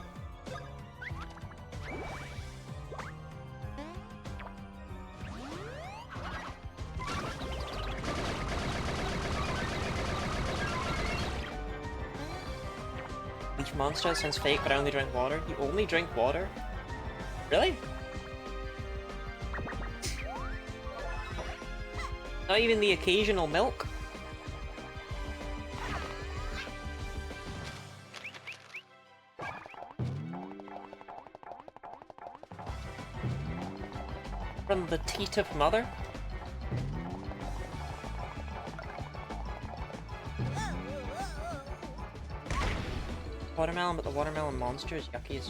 Speaker 1: Leech monster sounds fake, but I only drink water. You only drink water? Really? Not even the occasional milk? From the teat of mother? Watermelon, but the watermelon monster is yucky.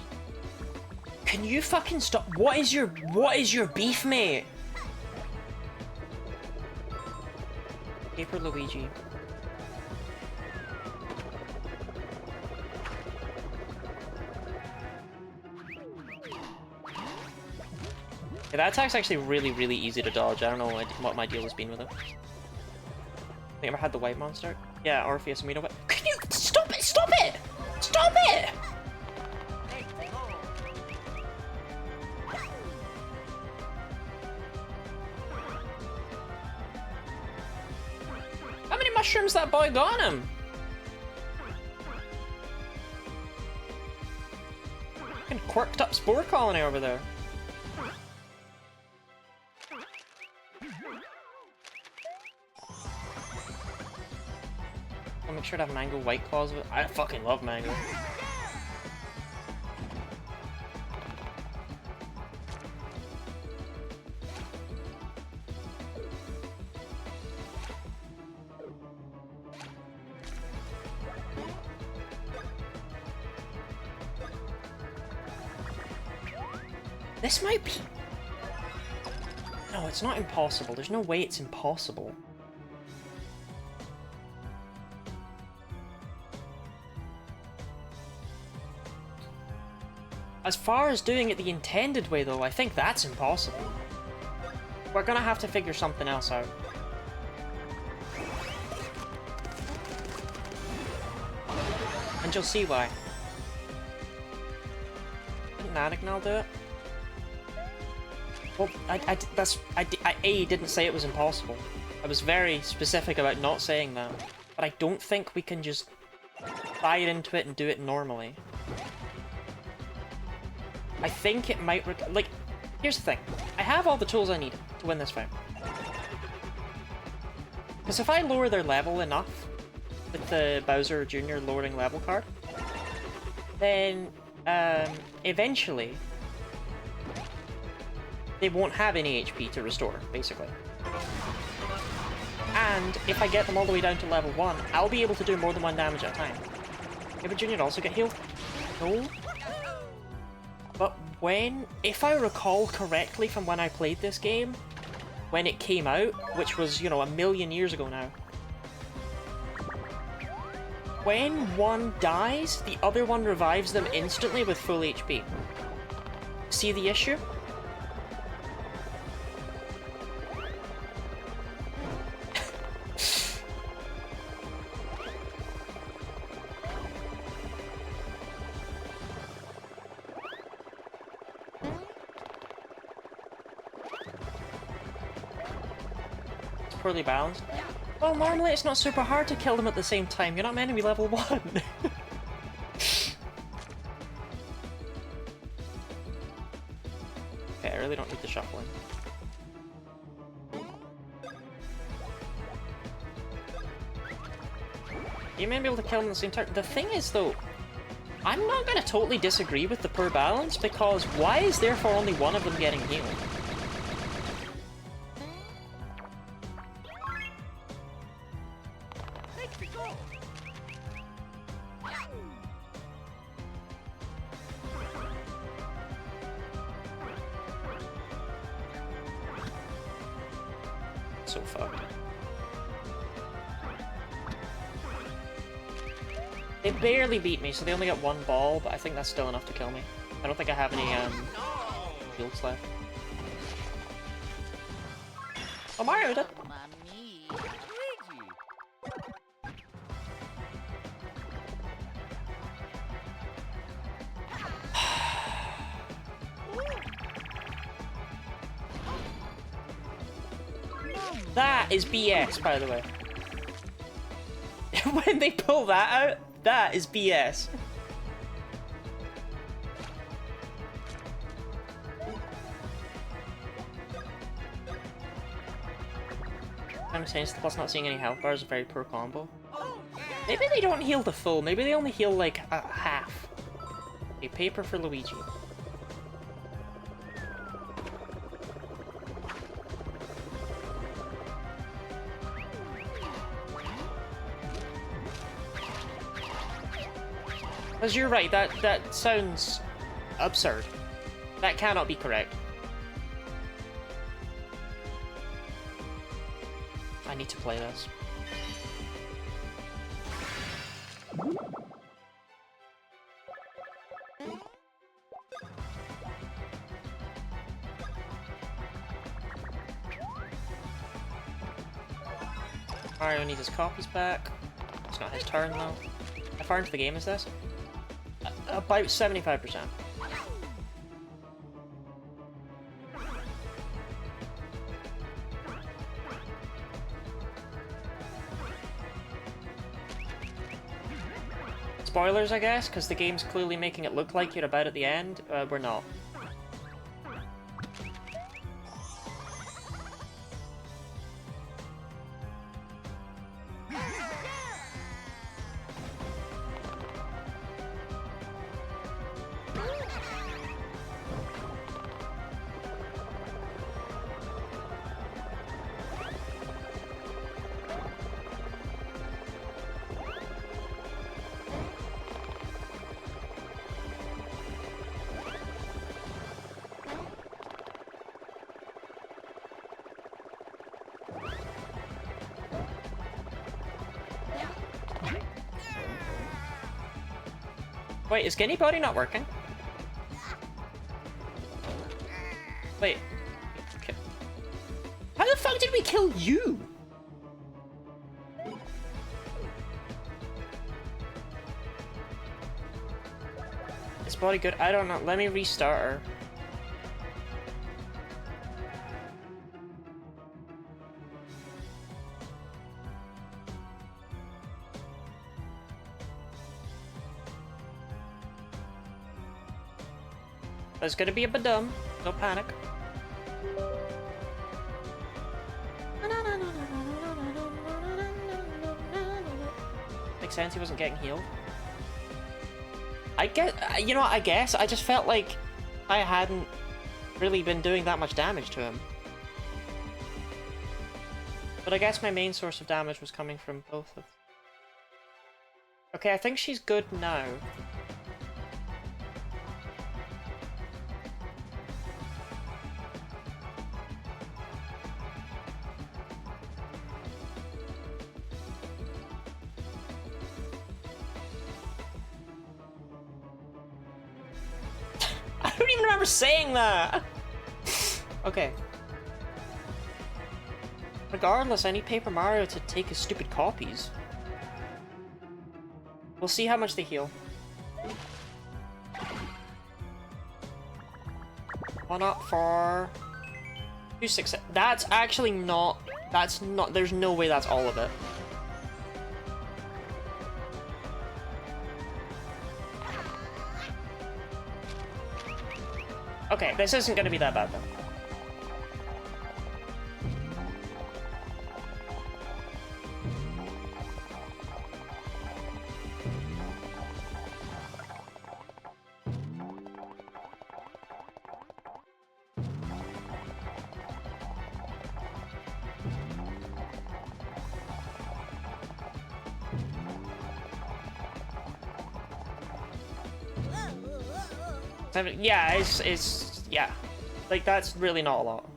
Speaker 1: Can you fucking stop? What is your beef, mate? Paper Luigi. Yeah, that attack's actually really easy to dodge. I don't know what my deal has been with it. I think I ever had the white monster. Yeah, Orpheus and Mino. Can you stop it? Stop it! Stop it! How many mushrooms that boy got on him? Fucking quirked up spore colony over there. I'll make sure to have mango white claws. I fucking love mango. This might be... No, it's not impossible. There's no way it's impossible. As far as doing it the intended way, though, I think that's impossible. We're gonna have to figure something else out. And you'll see why. Didn't Nanignal do it? Well, A didn't say it was impossible. I was very specific about not saying that. But I don't think we can just fire into it and do it normally. I think it might... Like, here's the thing. I have all the tools I need to win this fight. Because if I lower their level enough, with the Bowser Jr. lowering level card, then eventually they won't have any HP to restore, basically. And if I get them all the way down to level 1, I'll be able to do more than 1 damage at a time. Maybe Junior also get healed? No? But if I recall correctly from when I played this game, when it came out, which was, you know, a million years ago now, when one dies, the other one revives them instantly with full HP. See the issue? Poorly balanced. Well, normally it's not super hard to kill them at the same time. You're not meant to be level 1. Okay, I really don't need the shuffling. You may be able to kill them at the same time. The thing is, though, I'm not going to totally disagree with the poor balance, because why is therefore only one of them getting healed? So fucked. They barely beat me, so they only got 1 ball, but I think that's still enough to kill me. I don't think I have any shields left. Oh, Mario did! That is BS, by the way. When they pull that out, that is BS. I'm saying plus not seeing any health bars is a very poor combo. Maybe they don't heal the full, maybe they only heal like a half. A paper for Luigi. Because you're right, that sounds absurd. That cannot be correct. I need to play this. Mario needs his copies back. It's not his turn though. How far into the game is this? About 75%. Spoilers, I guess, because the game's clearly making it look like you're about at the end. We're not. Wait, is Skinny Body not working? Wait. Okay. How the fuck did we kill you? Is Body good? I don't know. Let me restart her. There's gonna be a badum. Don't panic. Makes sense he wasn't getting healed. I guess, you know what, I guess I just felt like I hadn't really been doing that much damage to him. But I guess my main source of damage was coming from both of them. Okay, I think she's good now. I don't even remember saying that! Okay. Regardless, I need Paper Mario to take his stupid copies. We'll see how much they heal. 1 up for 2, 6. That's actually not. That's not. There's no way that's all of it. Okay, this isn't going to be that bad then. Yeah, it's yeah. Like, that's really not a lot.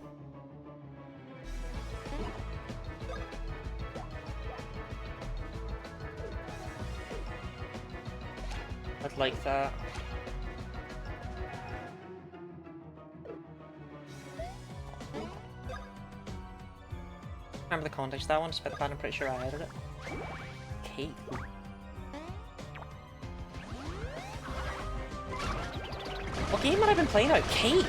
Speaker 1: I'd like that. Remember the context of that one, despite the fact I'm pretty sure I edited it. Kate. What game have I been playing about cake?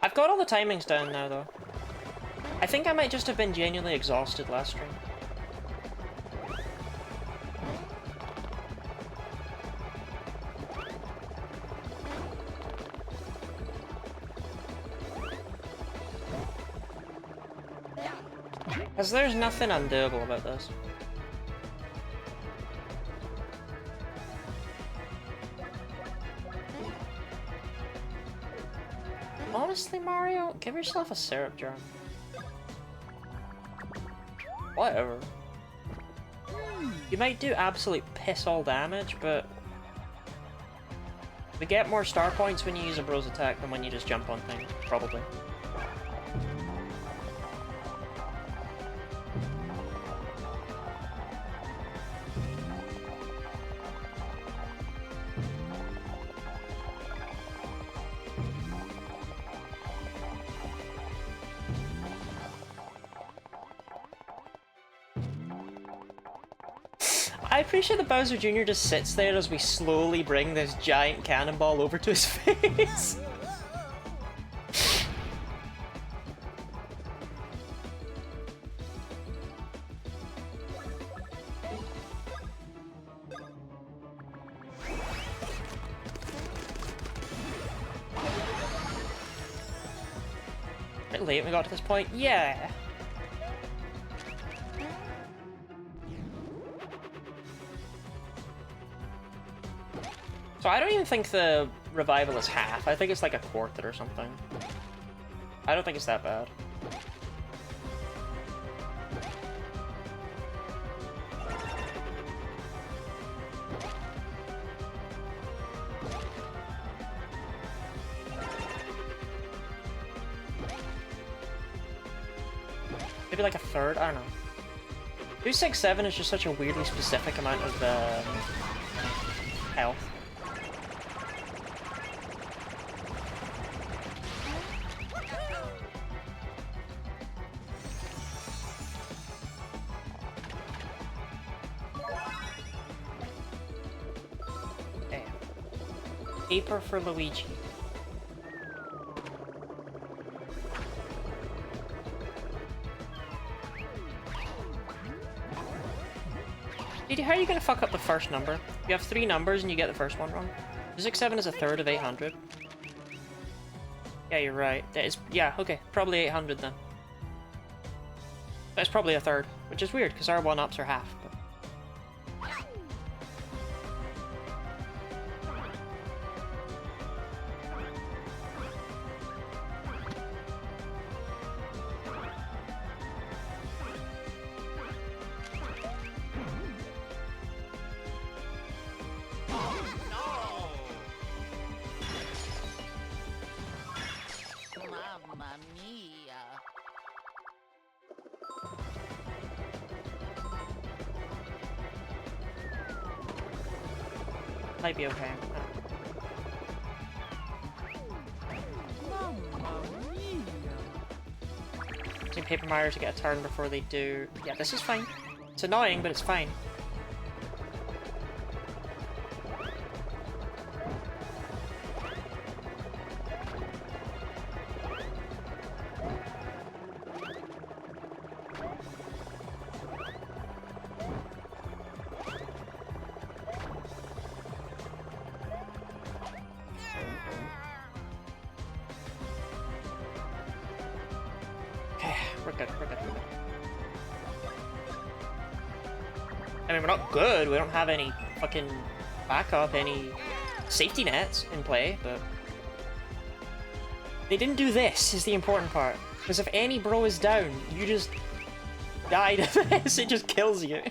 Speaker 1: I've got all the timings down now, though. I think I might just have been genuinely exhausted last stream. Because there's nothing undoable about this. Honestly, Mario, give yourself a syrup jar. Whatever. You might do absolute piss all damage, but we get more star points when you use a bro's attack than when you just jump on things, probably. I appreciate that Bowser Jr. just sits there as we slowly bring this giant cannonball over to his face. Bit late we got to this point, yeah. So I don't even think the revival is half. I think it's like a quarter or something. I don't think it's that bad. Maybe like a third? I don't know. 267 is just such a weirdly specific amount of health. Paper for Luigi. Didi, how are you gonna fuck up the first number? You have 3 numbers and you get the first one wrong. 267 is a third of 800. Yeah, you're right. That is, yeah, okay. Probably 800 then. That's probably a third, which is weird because our 1-ups are half. But...
Speaker 2: Mamma mia.
Speaker 1: Might be okay.
Speaker 2: Mamma mia.
Speaker 1: Using Paper Mario to get a turn before they do. Yeah, this is fine. It's annoying, but it's fine. We're good, we're good, we're good. I mean, we're not good, we don't have any fucking backup, any safety nets in play, but... They didn't do this, is the important part. Because if any bro is down, you just die to this, it just kills you.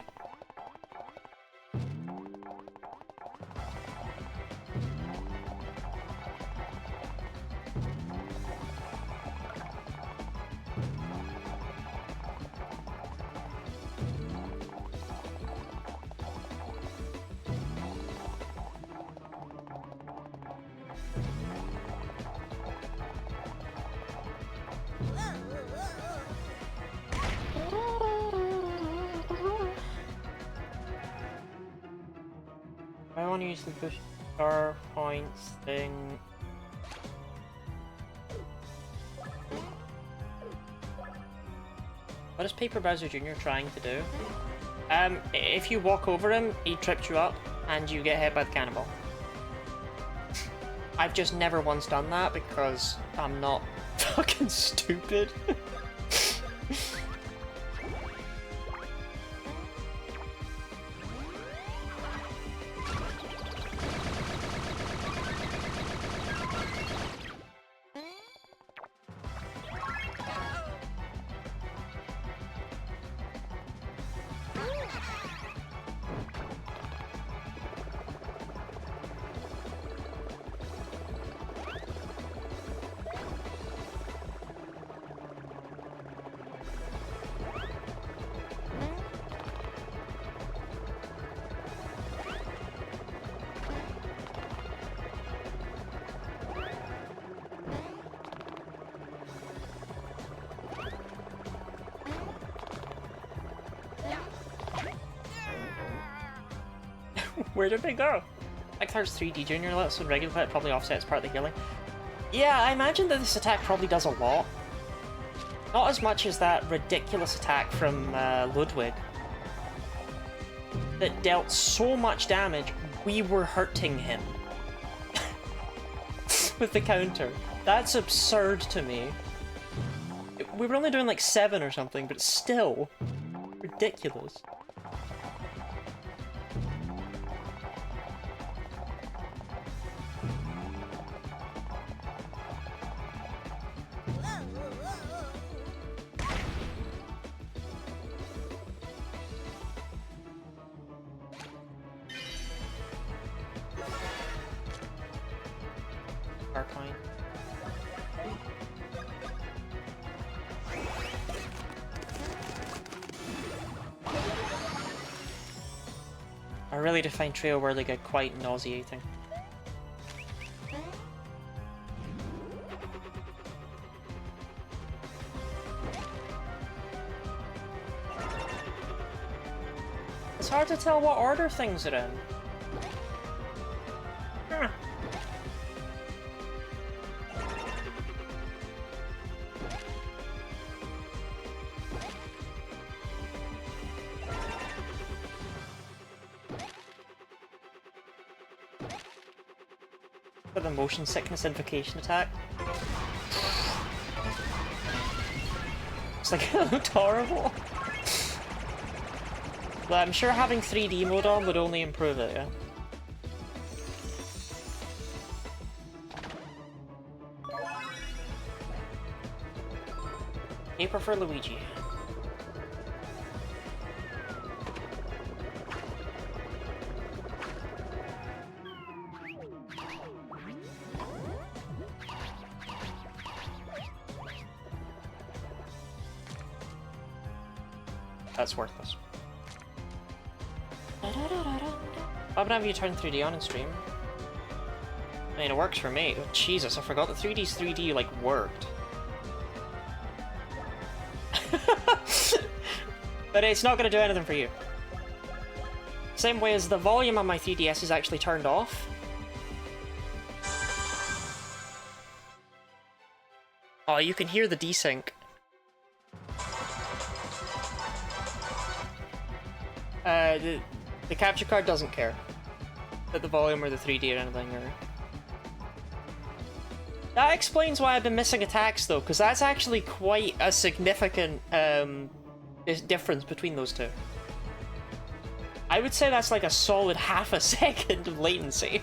Speaker 1: I want to use the push star points thing. What is Paper Bowser Jr. trying to do? If you walk over him, he trips you up, and you get hit by the cannonball. I've just never once done that because I'm not fucking stupid. Where did they go? Like there's 3D Junior lets and regular play probably offsets part of the healing. Yeah, I imagine that this attack probably does a lot. Not as much as that ridiculous attack from Ludwig. That dealt so much damage, we were hurting him. With the counter. That's absurd to me. We were only doing like 7 or something, but it's still ridiculous. Point. A really defined trio where they get quite nauseating. It's hard to tell what order things are in. For the motion sickness invocation attack. It's like, it looked horrible. But I'm sure having 3D mode on would only improve it, yeah? Paper for Luigi. That's worthless. Why would have you turn 3D on in stream? I mean, it works for me. Oh, Jesus, I forgot that 3D's 3D, like, worked. But it's not going to do anything for you. Same way as the volume on my 3DS is actually turned off. Oh, you can hear the desync. The capture card doesn't care that the volume or the 3D or anything. Or... That explains why I've been missing attacks though, because that's actually quite a significant difference between those two. I would say that's like a solid half a second of latency.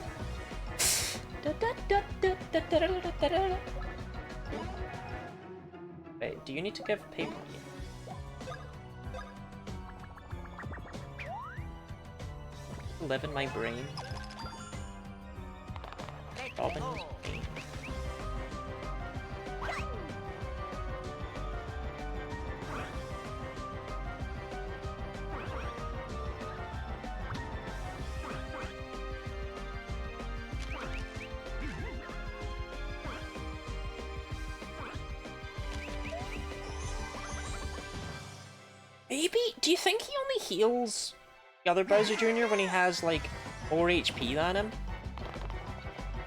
Speaker 1: Wait, do you need to give paper? Live in my brain. Robin's brain. Maybe? Do you think he only heals the other Bowser Jr. when he has, like, more HP than him?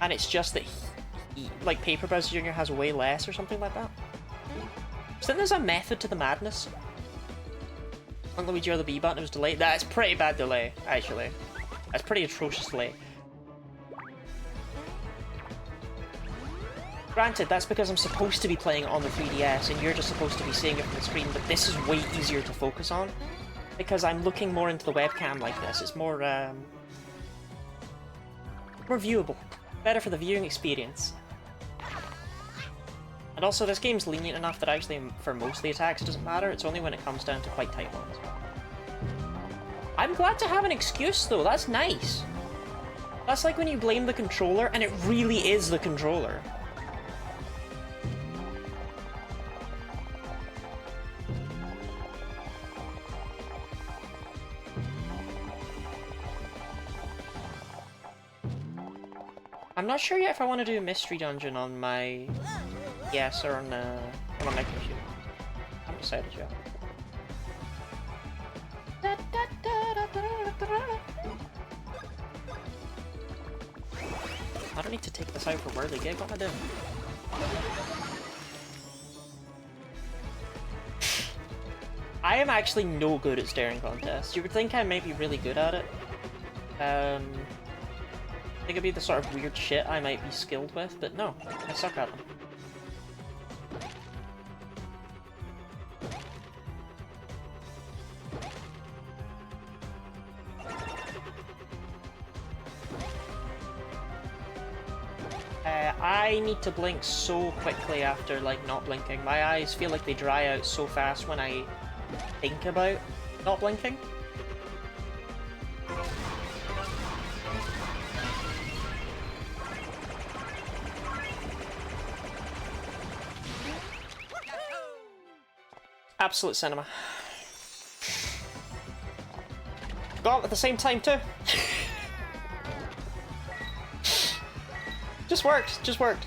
Speaker 1: And it's just that he like, Paper Bowser Jr. has way less or something like that? So then there's a method to the madness. On Luigi or the B button, it was delayed. That's pretty bad delay, actually. That's pretty atrocious delay. Granted, that's because I'm supposed to be playing it on the 3DS and you're just supposed to be seeing it from the screen, but this is way easier to focus on. Because I'm looking more into the webcam like this. It's more, more viewable. Better for the viewing experience. And also, this game's lenient enough that actually, for most of the attacks, it doesn't matter. It's only when it comes down to quite tight ones. I'm glad to have an excuse, though. That's nice. That's like when you blame the controller, and it really is the controller. I'm not sure yet if I want to do a mystery dungeon on my DS or on my computer. I haven't decided yet. I don't need to take this out for Worthy Gig. What am I doing? I am actually no good at staring contests. You would think I might be really good at it. I think it'd be the sort of weird shit I might be skilled with, but no, I suck at them. I need to blink so quickly after, like, not blinking. My eyes feel like they dry out so fast when I think about not blinking. Absolute cinema. Got at the same time too. Just worked, just worked.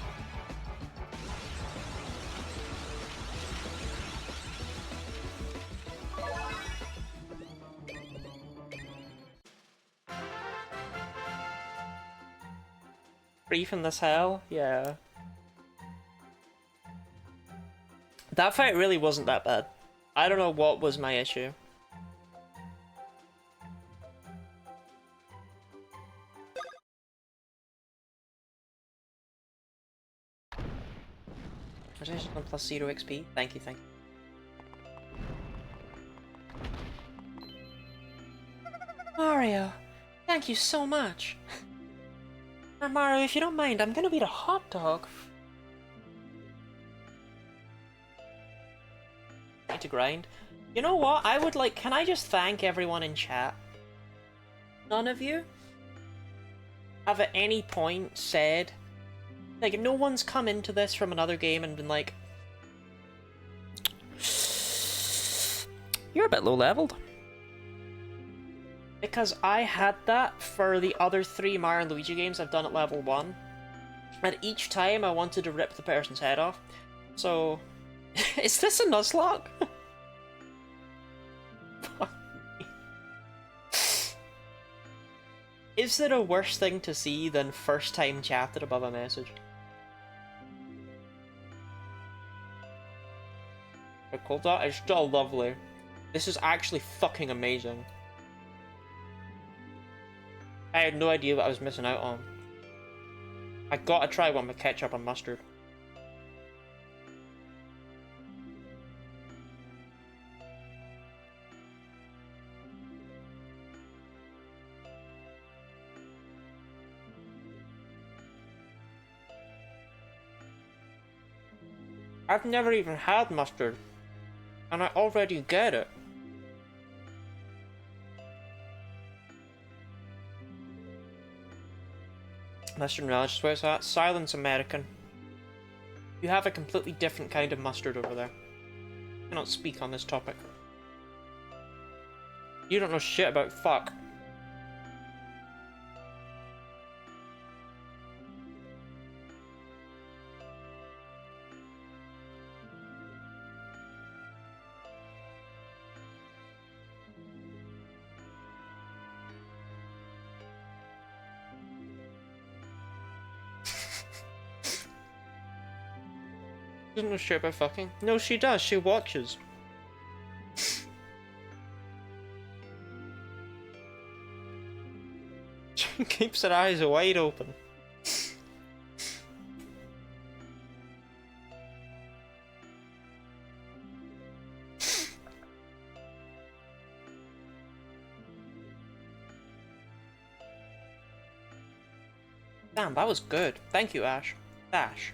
Speaker 1: Free from this hell? Yeah. That fight really wasn't that bad. I don't know what was my issue. Resistance plus 0 XP. Thank you, thank you. Mario, thank you so much. Mario, if you don't mind, I'm gonna eat a hot dog. Need to grind. You know what? I would like. Can I just thank everyone in chat? None of you have at any point said, like, no one's come into this from another game and been like, you're a bit low leveled. Because I had that for the other 3 Mario and Luigi games I've done at level 1. And each time I wanted to rip the person's head off. So, is this a Nuzlocke? Is there a worse thing to see than first time chatted above a message? Dakota is still lovely. This is actually fucking amazing. I had no idea what I was missing out on. I gotta try one with ketchup and mustard. I've never even had mustard, and I already get it. Mustard relish, where's that? Silence, American. You have a completely different kind of mustard over there. I cannot speak on this topic. You don't know shit about fuck. Doesn't know shit about fucking. No, she does. She watches. She keeps her eyes wide open. Damn, that was good. Thank you, Ash. Ash.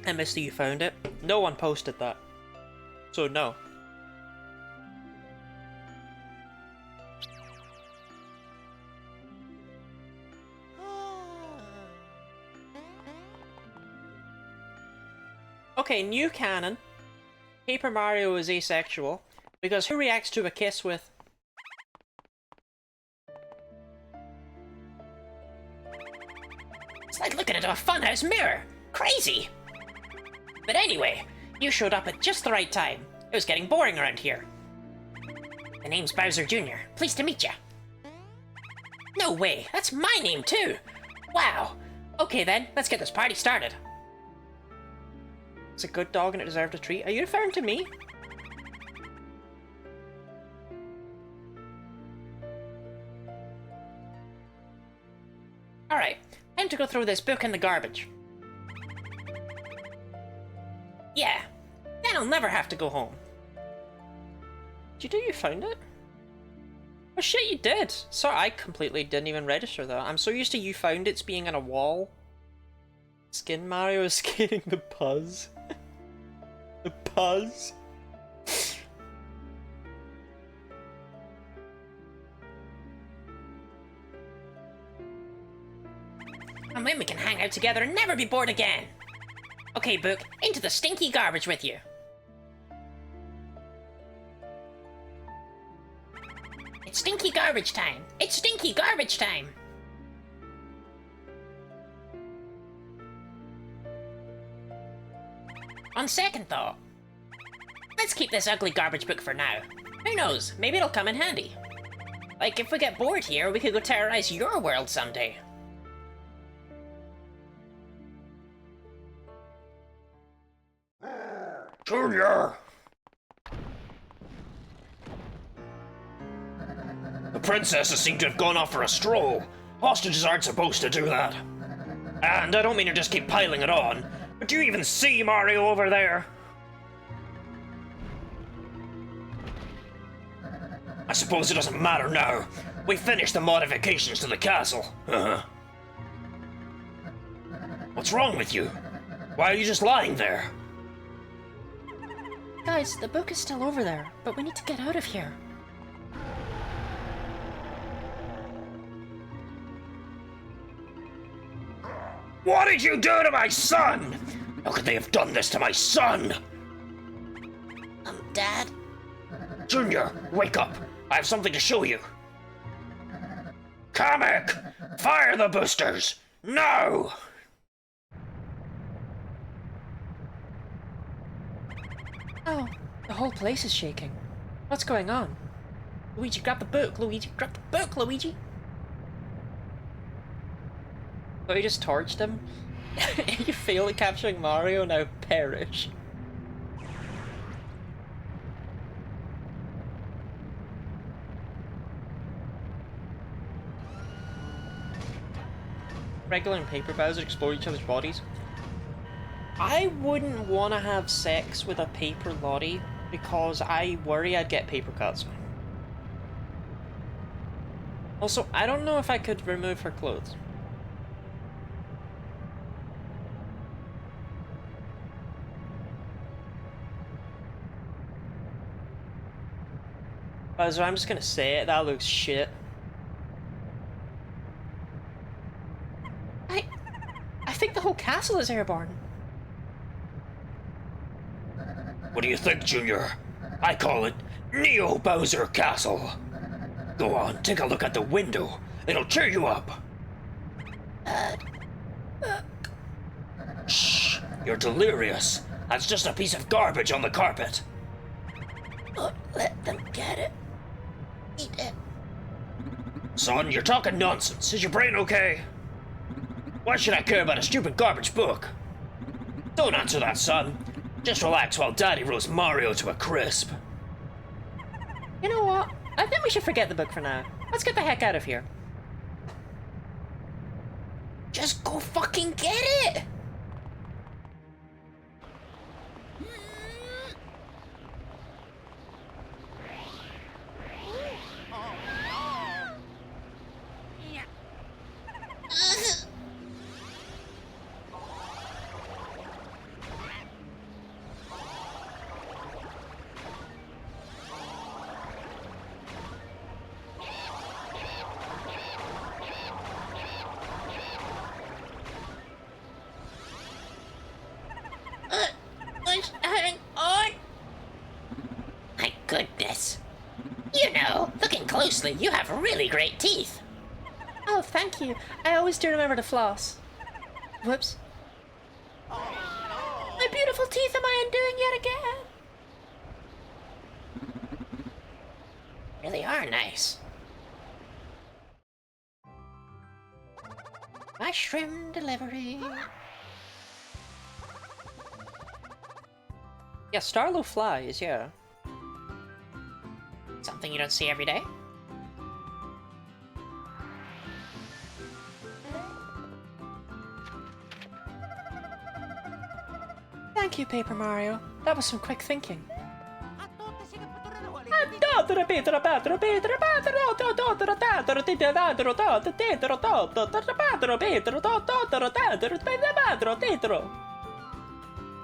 Speaker 1: I missed that you found it. No one posted that. So no. Okay, new canon. Paper Mario is asexual. Because who reacts to a kiss with...
Speaker 4: It's like looking into a funhouse mirror. Crazy! But anyway, you showed up at just the right time. It was getting boring around here. The name's Bowser Jr. Pleased to meet ya. No way, that's my name too! Wow! Okay then, let's get this party started.
Speaker 1: It's a good dog and it deserved a treat. Are you referring to me?
Speaker 4: Alright, time to go throw this book in the garbage. Yeah, then I'll never have to go home.
Speaker 1: Did you do you found it? Oh shit, you did! Sorry, I completely didn't even register that. I'm so used to you found it's being on a wall. Skin Mario is skating the Puzz. The Puzz.
Speaker 4: And then we can hang out together and never be bored again. Okay, Book, into the stinky garbage with you. It's stinky garbage time. It's stinky garbage time. On second thought, let's keep this ugly garbage book for now. Who knows, maybe it'll come in handy. Like, if we get bored here, we could go terrorize your world someday.
Speaker 5: Junior! The princesses seem to have gone off for a stroll. Hostages aren't supposed to do that. And I don't mean to just keep piling it on, but do you even see Mario over there? I suppose it doesn't matter now. We finished the modifications to the castle. What's wrong with you? Why are you just lying there?
Speaker 6: Guys, the book is still over there, but we need to get out of here.
Speaker 5: What did you do to my son? How could they have done this to my son?
Speaker 2: Dad?
Speaker 5: Junior, wake up. I have something to show you. Comic! Fire the boosters! No!
Speaker 6: Oh, the whole place is shaking. What's going on?
Speaker 1: Luigi, grab the book, Luigi. Grab the book, Luigi. So he just torched him. You fail at capturing Mario, now perish. Regular and Paper Bowser explore each other's bodies. I wouldn't want to have sex with a paper Lottie because I worry I'd get paper cuts. Also, I don't know if I could remove her clothes. So I'm just gonna say it, that looks shit.
Speaker 6: I think the whole castle is airborne.
Speaker 5: What do you think, Junior? I call it Neo Bowser Castle. Go on, take a look at the window. It'll cheer you up. Shh, you're delirious. That's just a piece of garbage on the carpet.
Speaker 2: Let them get it. Eat it.
Speaker 5: Son, you're talking nonsense. Is your brain okay? Why should I care about a stupid garbage book? Don't answer that, son. Just relax while Daddy roasts Mario to a crisp.
Speaker 1: You know what? I think we should forget the book for now. Let's get the heck out of here.
Speaker 2: Just go fucking get it! Hang on!
Speaker 4: My goodness. You know, looking closely, you have really great teeth.
Speaker 6: Oh, thank you. I always do remember to floss. Whoops. My beautiful teeth am I undoing yet again?
Speaker 4: Really are nice. Mushroom delivery.
Speaker 1: Yeah, Starlo flies, yeah.
Speaker 4: Something you don't see every day.
Speaker 6: Thank you, Paper Mario. That was some quick thinking.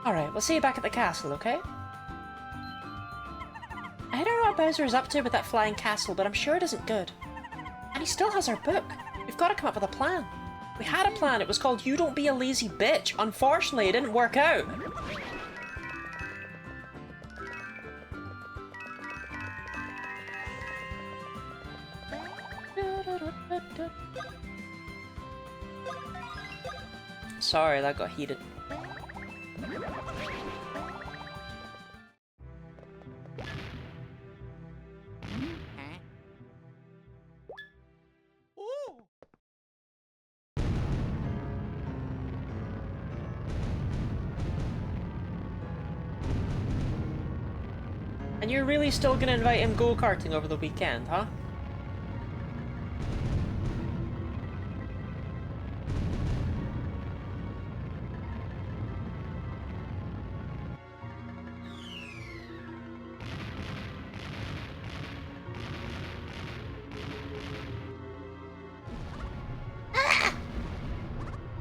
Speaker 6: Alright, we'll see you back at the castle, okay? I don't know what Bowser is up to with that flying castle, but I'm sure it isn't good. And he still has our book. We've got to come up with a plan.
Speaker 1: We had a plan, it was called You Don't Be a Lazy Bitch. Unfortunately, it didn't work out. Sorry, that got heated. And you're really still gonna invite him go-karting over the weekend, huh?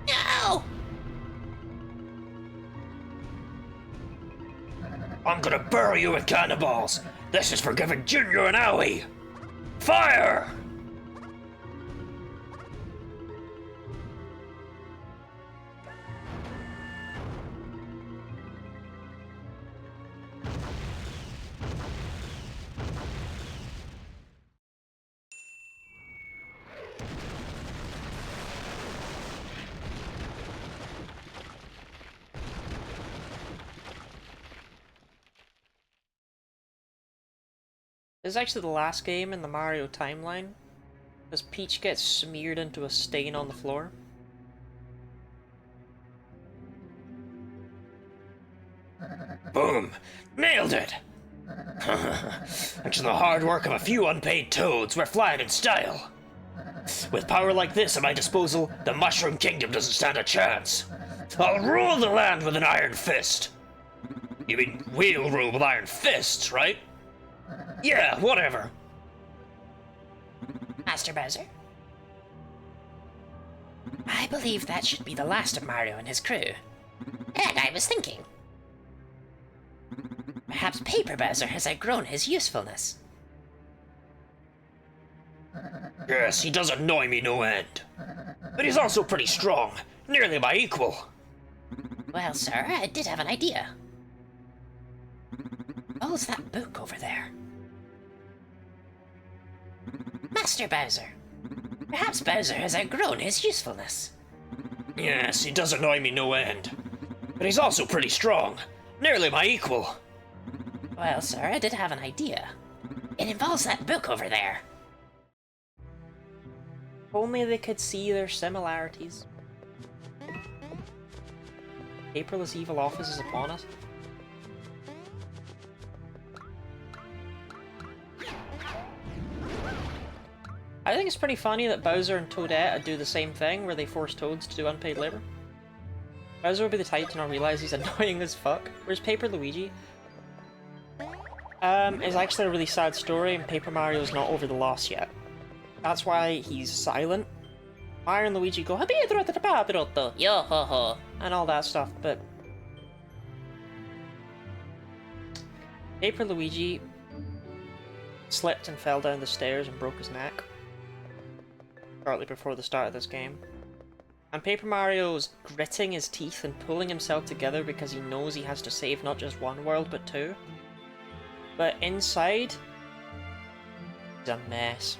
Speaker 2: No!
Speaker 5: I'm gonna bury you with cannonballs. This is for giving Junior an owie. Fire!
Speaker 1: This is actually the last game in the Mario timeline, because Peach gets smeared into a stain on the floor.
Speaker 5: Boom! Nailed it! Thanks to the hard work of a few unpaid toads, we're flying in style. With power like this at my disposal, the Mushroom Kingdom doesn't stand a chance. I'll rule the land with an iron fist. You mean we'll rule with iron fists, right? Yeah, whatever.
Speaker 4: Master Bowser? I believe that should be the last of Mario and his crew. And I was thinking, perhaps Paper Bowser has outgrown his usefulness.
Speaker 5: Yes, he does annoy me no end. But he's also pretty strong, nearly my equal.
Speaker 4: Well, sir, I did have an idea. What's that book over there? Master Bowser. Perhaps Bowser has outgrown his usefulness.
Speaker 5: Yes, he does annoy me no end. But he's also pretty strong, nearly my equal.
Speaker 4: Well, sir, I did have an idea. It involves that book over there.
Speaker 1: If only they could see their similarities. Paperless evil office is upon us. I think it's pretty funny that Bowser and Toadette do the same thing, where they force Toads to do unpaid labor. Bowser will be the type to not realize he's annoying as fuck. Whereas Paper Luigi is actually a really sad story, and Paper Mario's not over the loss yet. That's why he's silent. Mario and Luigi go
Speaker 4: Yo ho ho.
Speaker 1: and all that stuff, but Paper Luigi slipped and fell down the stairs and broke his neck shortly before the start of this game. And Paper Mario's gritting his teeth and pulling himself together because he knows he has to save not just one world but two. But inside, he's a mess.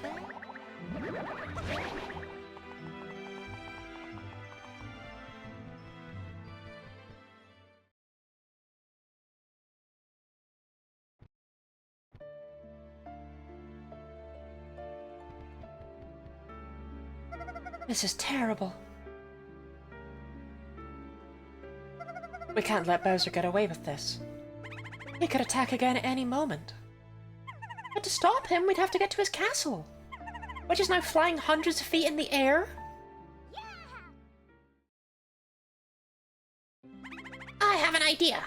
Speaker 6: This is terrible. We can't let Bowser get away with this. He could attack again at any moment. But to stop him, we'd have to get to his castle, which is now flying hundreds of feet in the air.
Speaker 4: I have an idea.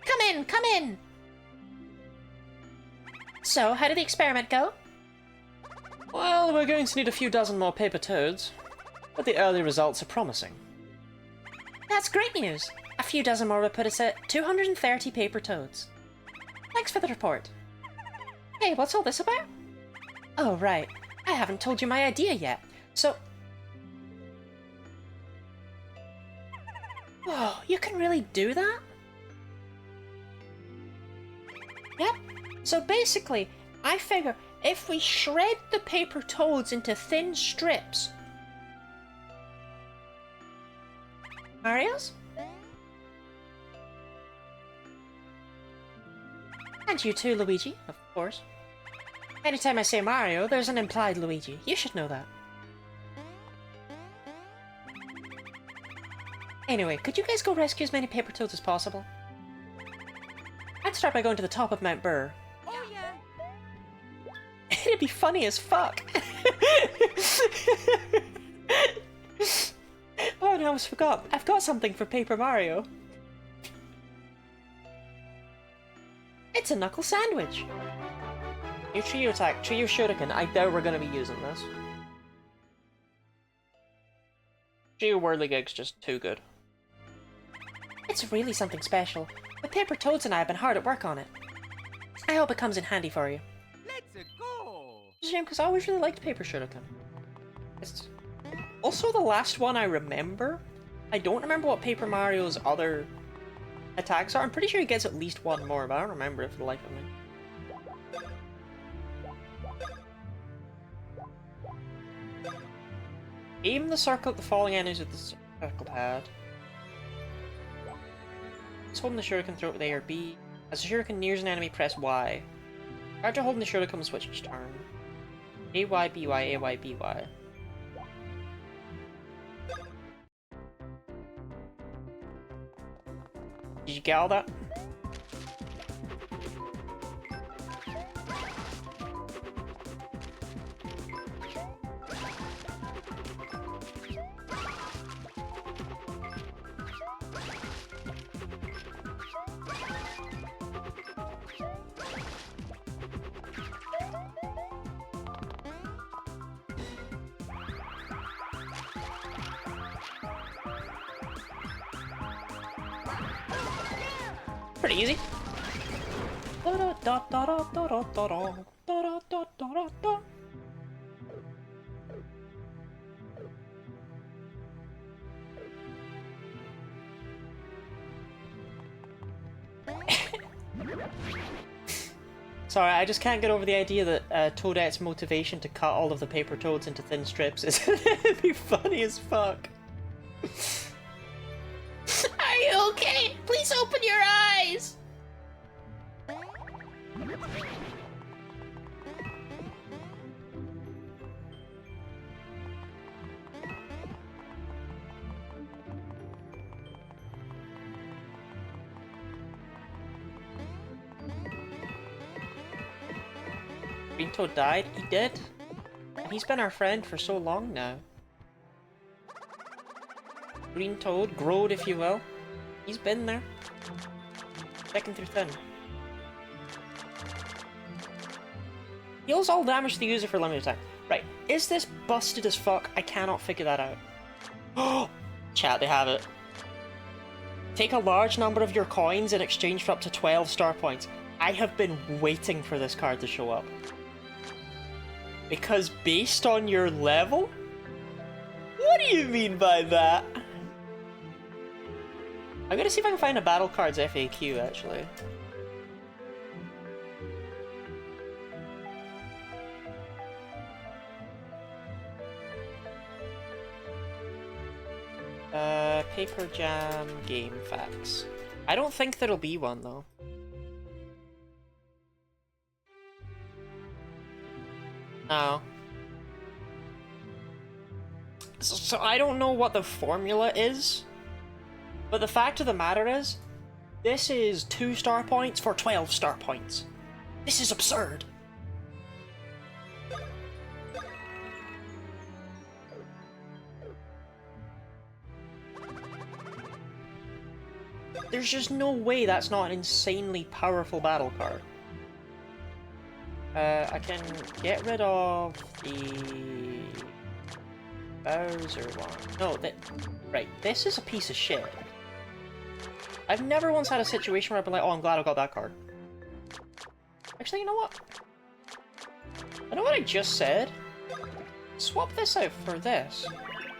Speaker 4: Come in, come in.
Speaker 6: So, how did the experiment go?
Speaker 1: Well, we're going to need a few dozen more paper toads, but the early results are promising.
Speaker 6: That's great news. A few dozen more would put us at 230 paper toads. Thanks for the report. Hey, what's all this about? Oh, right. I haven't told you my idea yet. So... Whoa, you can really do that? Yep. So basically, I figure if we shred the paper toads into thin strips... Mario's? And you too, Luigi, of course. Anytime I say Mario, there's an implied Luigi. You should know that. Anyway, could you guys go rescue as many paper toads as possible? I I'd start by going to the top of Mount Burr. Oh yeah. It'd be funny as fuck. Oh no, I almost forgot. I've got something for Paper Mario. It's a knuckle sandwich. New trio attack, trio shuriken. I doubt we're gonna be using this. Trio whirligig's just too good. It's really something special. The Paper Toads and I have been hard at work on it. I hope it comes in handy for you.
Speaker 7: Let's go!
Speaker 6: It's a shame because I always really liked Paper Shuriken. It's also the last one I remember. I don't remember what Paper Mario's other attacks are. I'm pretty sure he gets at least one more, but I don't remember it for the life of me. Aim the circle at the falling enemies with the circle pad. Just holding the shuriken, throw it with A or B. As the shuriken nears an enemy, press Y. After holding the shuriken, will switch each turn. A Y B Y A Y B Y. Did you get all that? Pretty easy. Sorry, I just can't get over the idea that Toadette's motivation to cut all of the paper toads into thin strips is it'd be funny as fuck.
Speaker 2: Are you okay? Please open your eyes!
Speaker 6: Green Toad died? He did? And he's been our friend for so long now. Green Toad, growed if you will. He's been there. Checking through thin. Heals all damage to the user for limited time. Right, is this busted as fuck? I cannot figure that out. Oh, chat, they have it. Take a large number of your coins in exchange for up to 12 star points. I have been waiting for this card to show up. Because based on your level? What do you mean by that? I'm gonna see if I can find a battle cards FAQ actually. Paper Jam game facts. I don't think there'll be one though. No. So I don't know what the formula is, but the fact of the matter is, this is 2 star points for 12 star points. This is absurd. There's just no way that's not an insanely powerful battle card. I can get rid of the Bowser one. No, right, this is a piece of shit. I've never once had a situation where I've been like, oh, I'm glad I got that card. Actually, you know what? I know what I just said? Swap this out for this.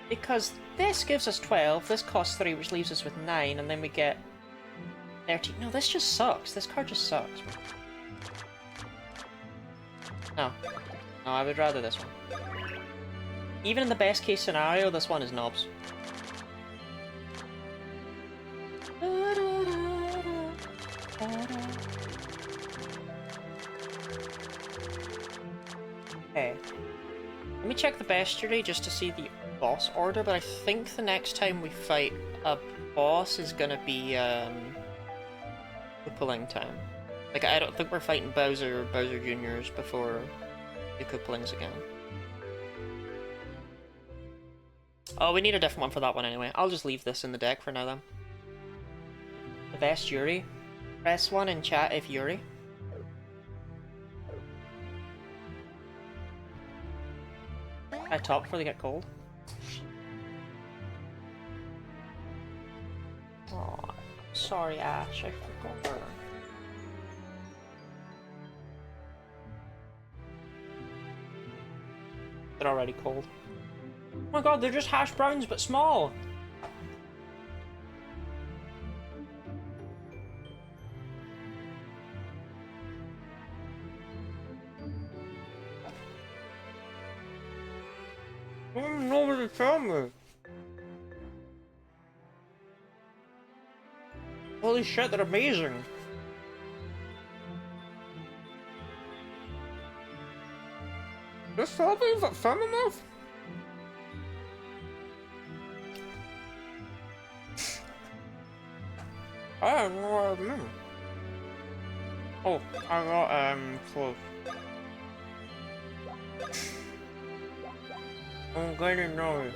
Speaker 6: Because this gives us 12, this costs 3, which leaves us with 9, and then we get 13. No, this just sucks. This card just sucks. No. No, I would rather this one. Even in the best case scenario, this one is knobs. Okay. Let me check the bestiary just to see the boss order, but I think the next time we fight a boss is gonna be, the pulling time.
Speaker 1: Like, I don't think we're fighting Bowser or Bowser Juniors before the Kooplings again. Oh, we need a different one for that one anyway. I'll just leave this in the deck for now then. The best Yuri. Press 1 in chat if Yuri. I top before they get cold. Oh, sorry Ash, I forgot her. They're already cold. Oh my god, they're just hash browns but small! Nobody tell me! Holy shit, they're amazing! This strawberries at fun enough? I don't know what I mean. Oh, I got, close. I'm gonna know.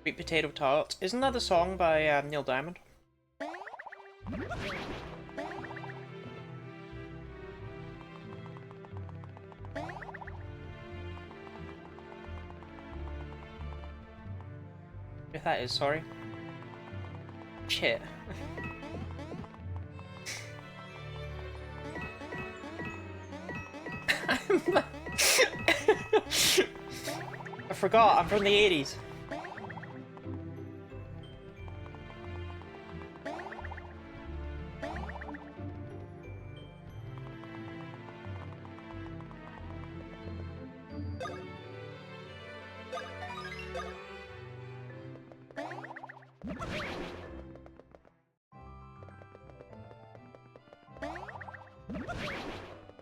Speaker 1: Sweet Potato Tart. Isn't that the song by Neil Diamond? If that is, sorry. Shit. I forgot, I'm from the 80s.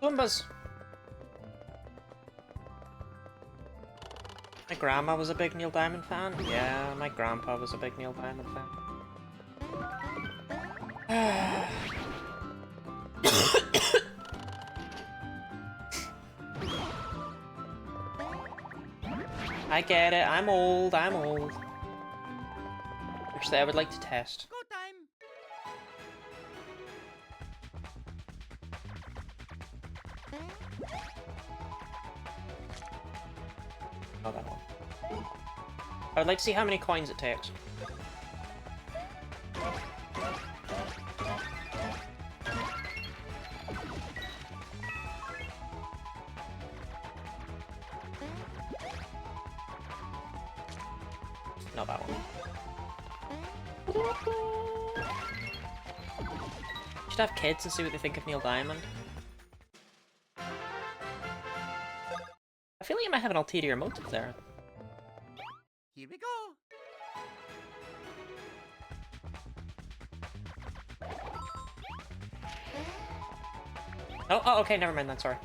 Speaker 1: Goombas! My grandma was a big Neil Diamond fan. Yeah, my grandpa was a big Neil Diamond fan. I get it, I'm old, I'm old. Actually, I would like to test.
Speaker 7: Go time.
Speaker 1: Oh, that one. I would like to see how many coins it takes. Not that one. Should have kids and see what they think of Neil Diamond. I feel like you might have an ulterior motive there.
Speaker 7: Here we go.
Speaker 1: Oh, okay, never mind then, sorry.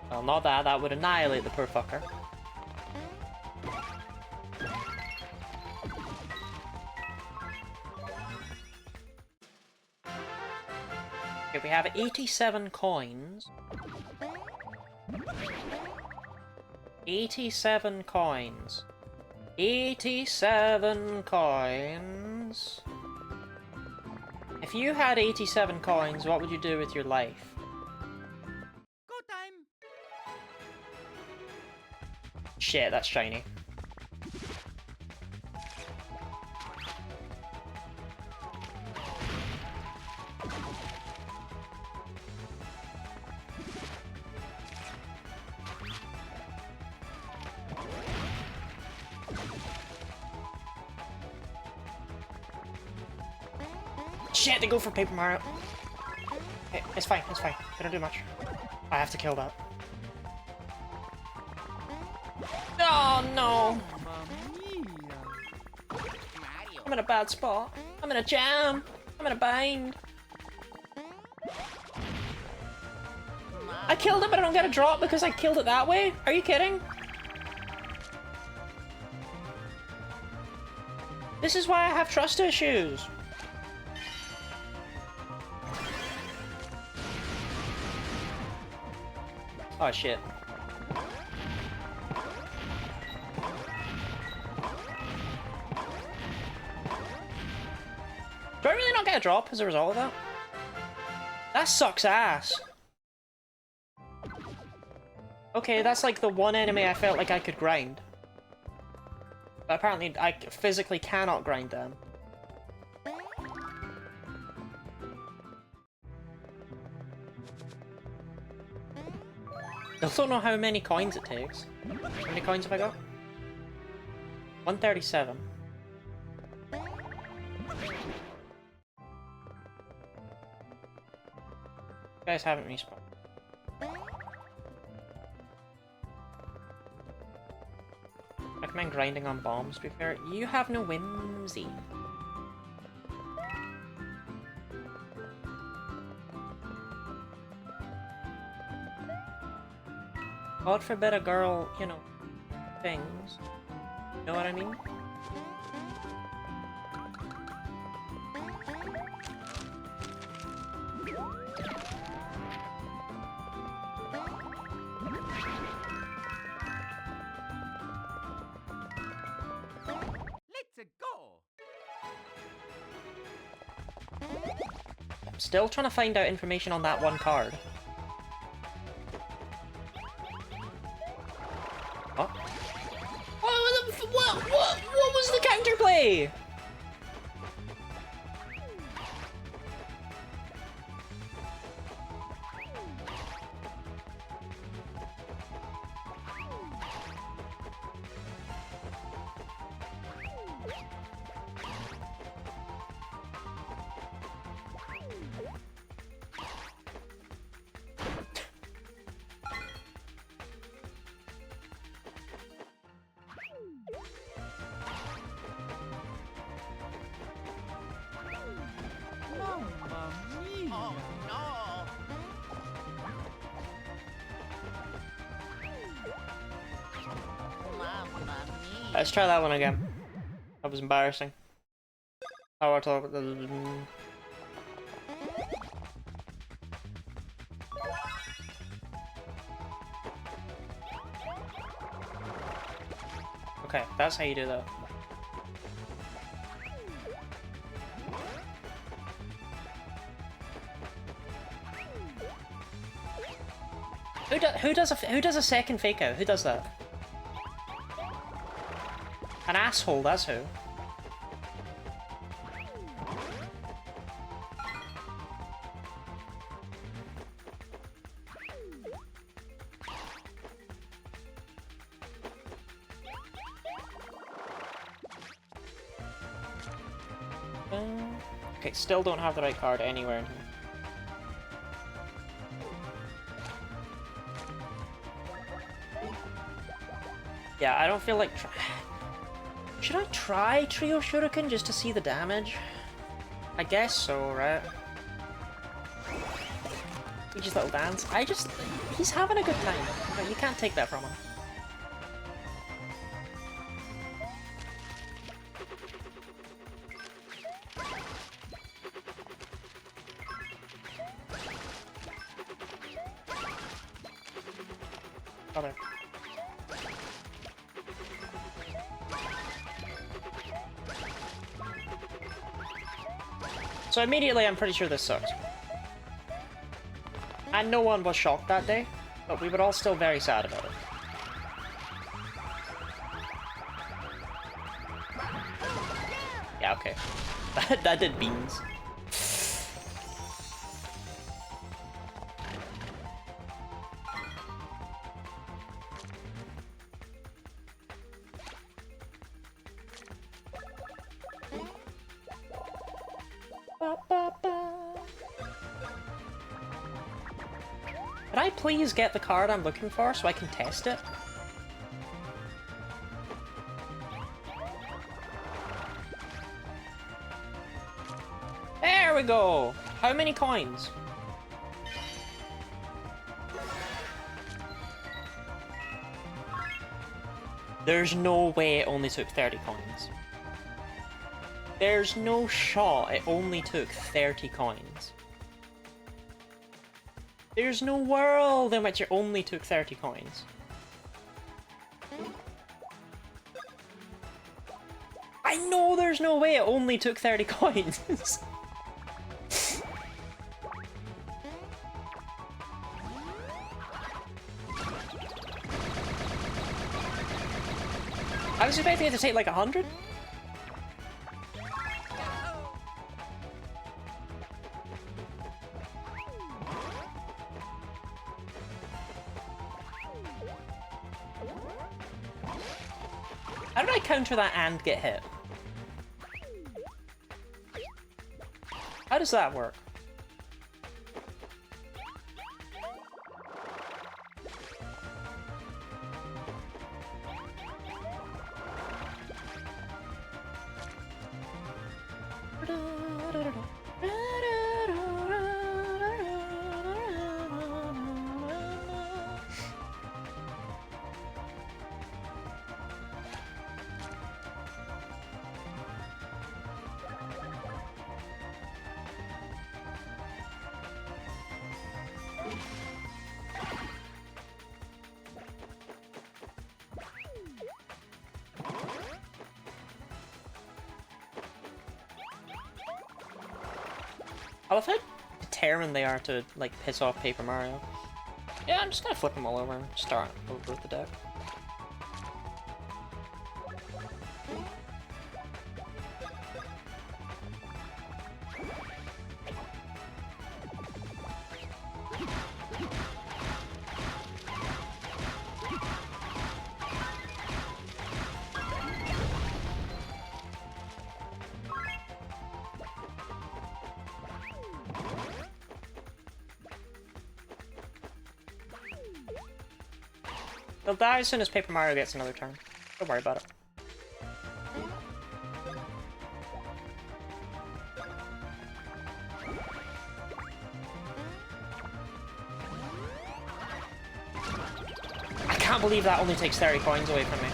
Speaker 1: Well, not that, that would annihilate the poor fucker. Okay, we have 87 coins. 87 coins. 87 coins. If you had 87 coins, what would you do with your life?
Speaker 7: Go time.
Speaker 1: Shit, that's shiny. shit, they go for Paper Mario. Okay, it's fine, it's fine. They don't do much. I have to kill that. Oh no! I'm in a bad spot. I'm in a jam. I'm in a bind. I killed it, but I don't get a drop because I killed it that way? Are you kidding? This is why I have trust issues. Oh shit. Do I really not get a drop as a result of that? That sucks ass. Okay, that's like the one enemy I felt like I could grind. But apparently I physically cannot grind them. I don't know how many coins it takes. How many coins have I got? 137. You guys haven't respawned. Recommend grinding on bombs, to be fair. You have no whimsy. God forbid a girl, you know, things. You know what I mean?
Speaker 7: Let's go.
Speaker 1: I'm still trying to find out information on that one card. What? What was the counterplay?
Speaker 7: Mamma mia. Oh no. Mamma mia.
Speaker 1: Let's try that one again. That was embarrassing. Oh, I thought. Okay, that's how you do that. Who does a second fake out? Who does that? An asshole, that's who. Okay, still don't have the right card anywhere in here. Yeah, I don't feel like... Should I try Trio Shuriken just to see the damage? I guess so, right? Luigi's little dance. He's having a good time. But you can't take that from him. Other. So immediately I'm pretty sure this sucks. And no one was shocked that day, but we were all still very sad about it. Yeah, okay. That did beans. Can I please get the card I'm looking for so I can test it? There we go! How many coins? There's no way it only took 30 coins. There's no shot it only took 30 coins. There's no world in which it only took 30 coins. I know there's no way it only took 30 coins. I was expecting it to take like 100. How did I counter that and get hit? How does that work? I love how determined they are to, like, piss off Paper Mario. Yeah, I'm just gonna flip them all over and start over with the deck. They'll die as soon as Paper Mario gets another turn. Don't worry about it. I can't believe that only takes 30 coins away from me.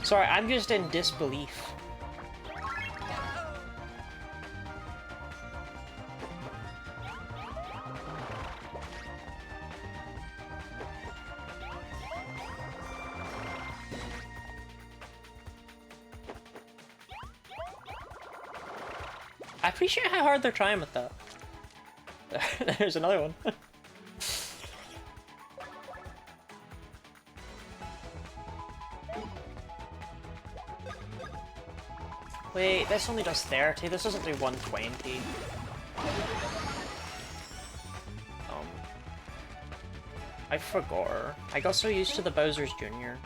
Speaker 1: Sorry, I'm just in disbelief. I appreciate how hard they're trying with that. There's another one. Wait, this only does 30. This doesn't do 120. I forgot. I got so used to the Bowser's Jr.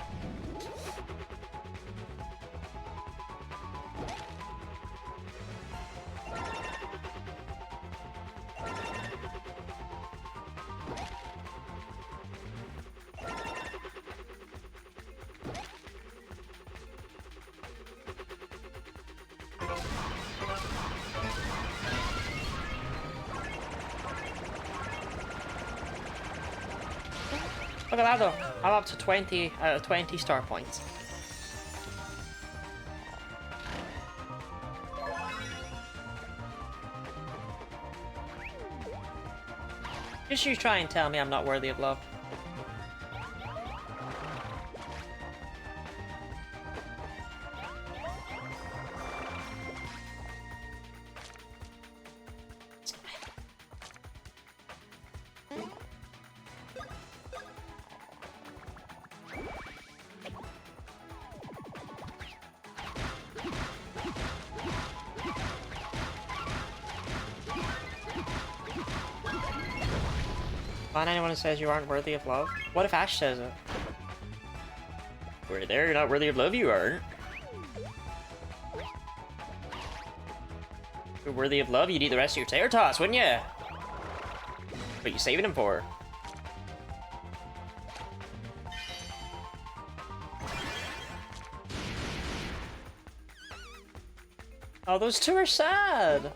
Speaker 1: Look at that though, I'm up to 20 out of 20 star points. Just you try and tell me I'm not worthy of love. Find anyone who says you aren't worthy of love? What if Ash says it? We're there, you're not worthy of love, you aren't. you're worthy of love, you'd eat the rest of your tater tots, wouldn't you? What you saving him for? Oh, those two are sad!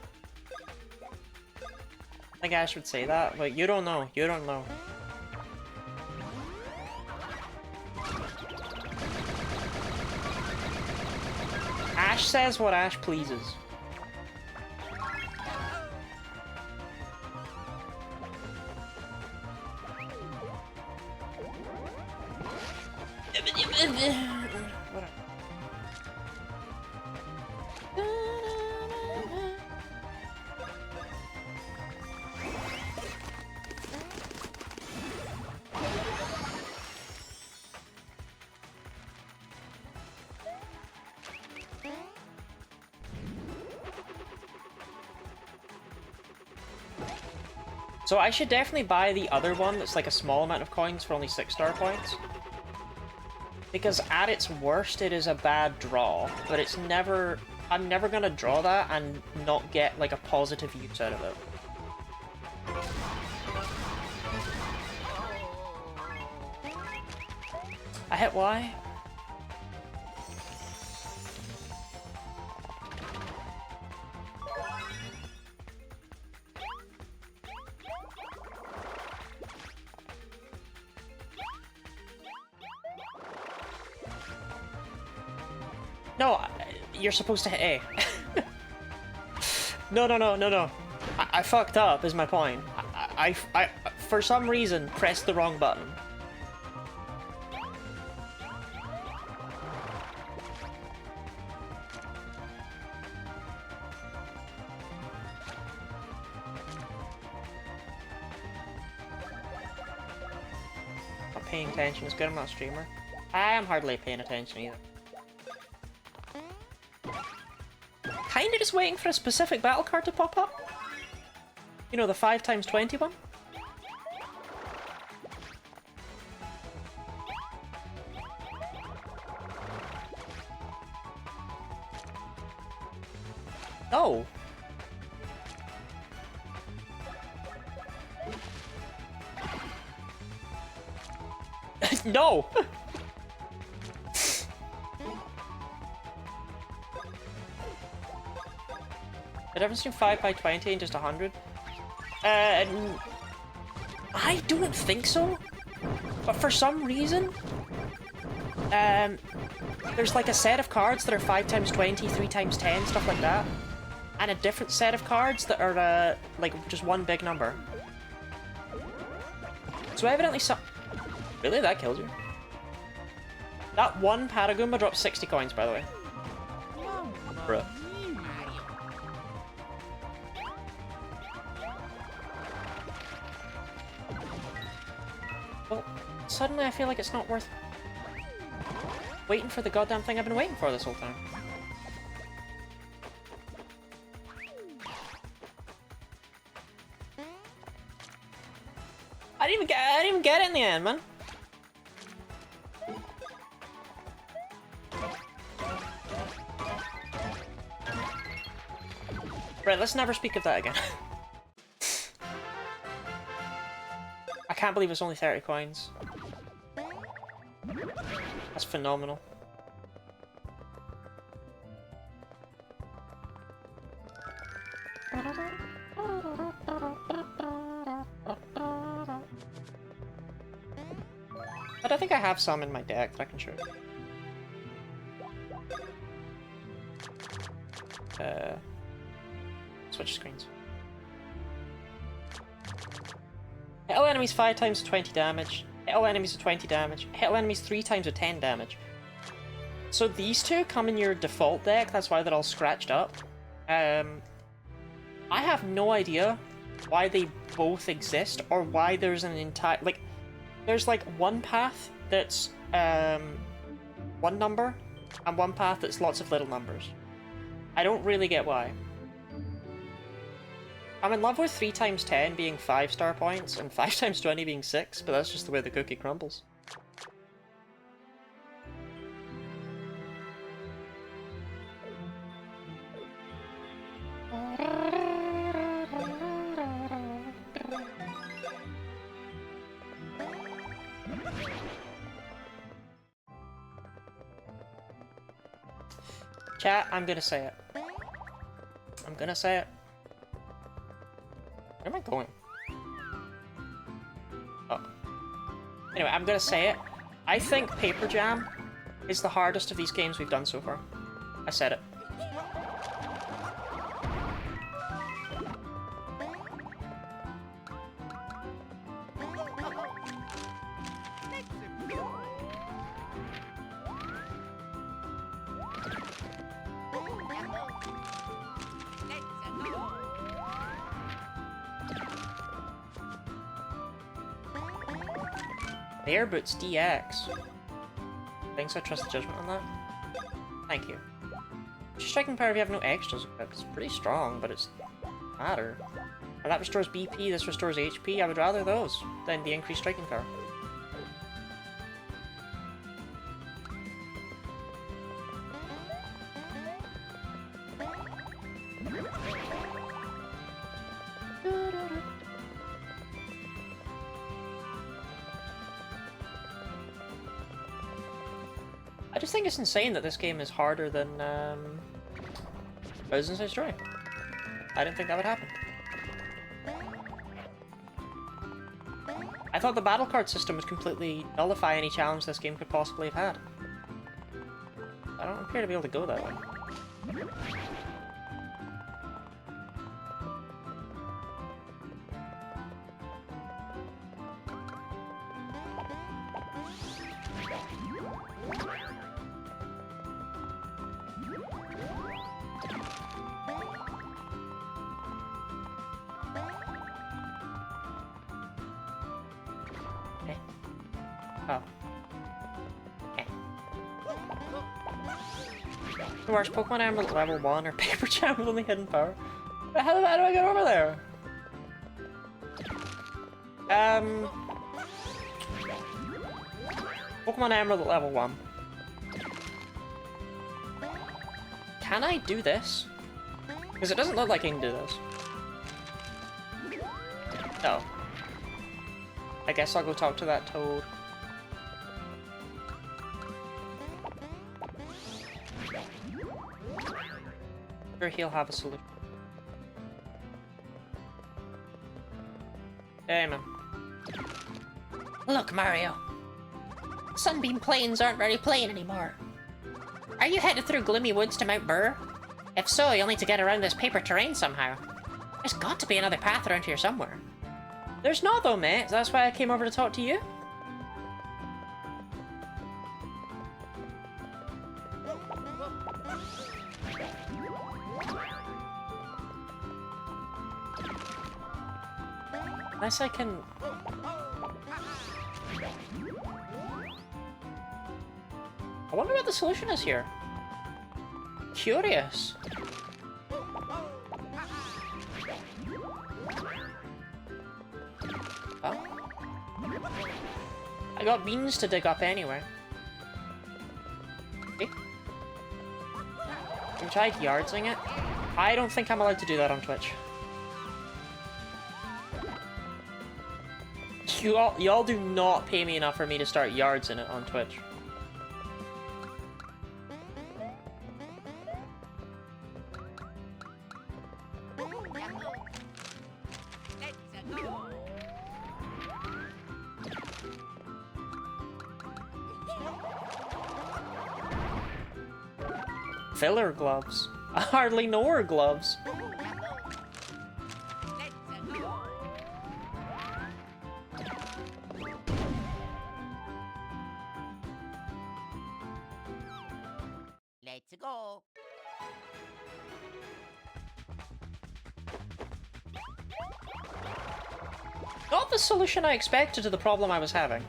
Speaker 1: I think Ash would say that, but you don't know. You don't know. Ash says what Ash pleases. So I should definitely buy the other one that's like a small amount of coins for only 6-star points. Because at its worst, it is a bad draw, but it's never... I'm never gonna draw that and not get like a positive use out of it. I hit Y. No, you're supposed to hit A. No. I fucked up, is my point. I, for some reason, pressed the wrong button. Not paying attention is good, I'm not a streamer. I am hardly paying attention either. Kinda just waiting for a specific battle card to pop up. You know, the 5x20 one? No! No! The difference between 5x20 and just 100? I don't think so. But for some reason, there's like a set of cards that are 5x20, 3x10, stuff like that. And a different set of cards that are, like, just one big number. So evidently Really? That kills you? That one Paragoomba drops 60 coins, by the way. Bruh. Well, suddenly I feel like it's not worth waiting for the goddamn thing I've been waiting for this whole time. I didn't even get it in the end, man. Right, let's never speak of that again. I can't believe it's only 30 coins. That's phenomenal. But I think I have some in my deck that I can show you. Switch screens. Hit all enemies 5 times with 20 damage. Hit all enemies with 20 damage. Hit all enemies 3 times with 10 damage. So these two come in your default deck, that's why they're all scratched up. I have no idea why they both exist, or why there's an entire... like, there's like one path that's one number, and one path that's lots of little numbers. I don't really get why. I'm in love with 3 times 10 being 5-star points, and 5 times 20 being 6, but that's just the way the cookie crumbles. Chat, I'm gonna say it. I'm gonna say it. Where am I going? Oh. Anyway, I'm gonna say it. I think Paper Jam is the hardest of these games we've done so far. I said it. Air Boots DX. Thanks, I trust the judgment on that. Thank you. Just striking power if you have no extras equipped. It's pretty strong, but it's matter. And that restores BP, this restores HP. I would rather those than the increased striking power. I just think it's insane that this game is harder than Bowser's Destroy. I didn't think that would happen. I thought the battle card system would completely nullify any challenge this game could possibly have had. I don't appear to be able to go that way. Oh. Okay. The worst Pokemon Emerald at level 1 or Paper Jam with only hidden power. How do I get over there? Pokemon Emerald at level 1. Can I do this? Because it doesn't look like I can do this. No. I guess I'll go talk to that toad. Sure, he'll have a solution. Hey, man.
Speaker 4: Look, Mario. Sunbeam Plains aren't very plain anymore. Are you headed through Gloomy Woods to Mount Burr? If so, you'll need to get around this paper terrain somehow. There's got to be another path around here somewhere.
Speaker 1: There's not though, mate. That's why I came over to talk to you. Unless I can... I wonder what the solution is here. Curious. Oh. I got beans to dig up anyway. Okay. Have you tried yardsing it? I don't think I'm allowed to do that on Twitch. Y'all do not pay me enough for me to start yards in it on Twitch. Filler gloves. I hardly know her gloves.
Speaker 2: Let's go.
Speaker 1: Not the solution I expected to the problem I was having.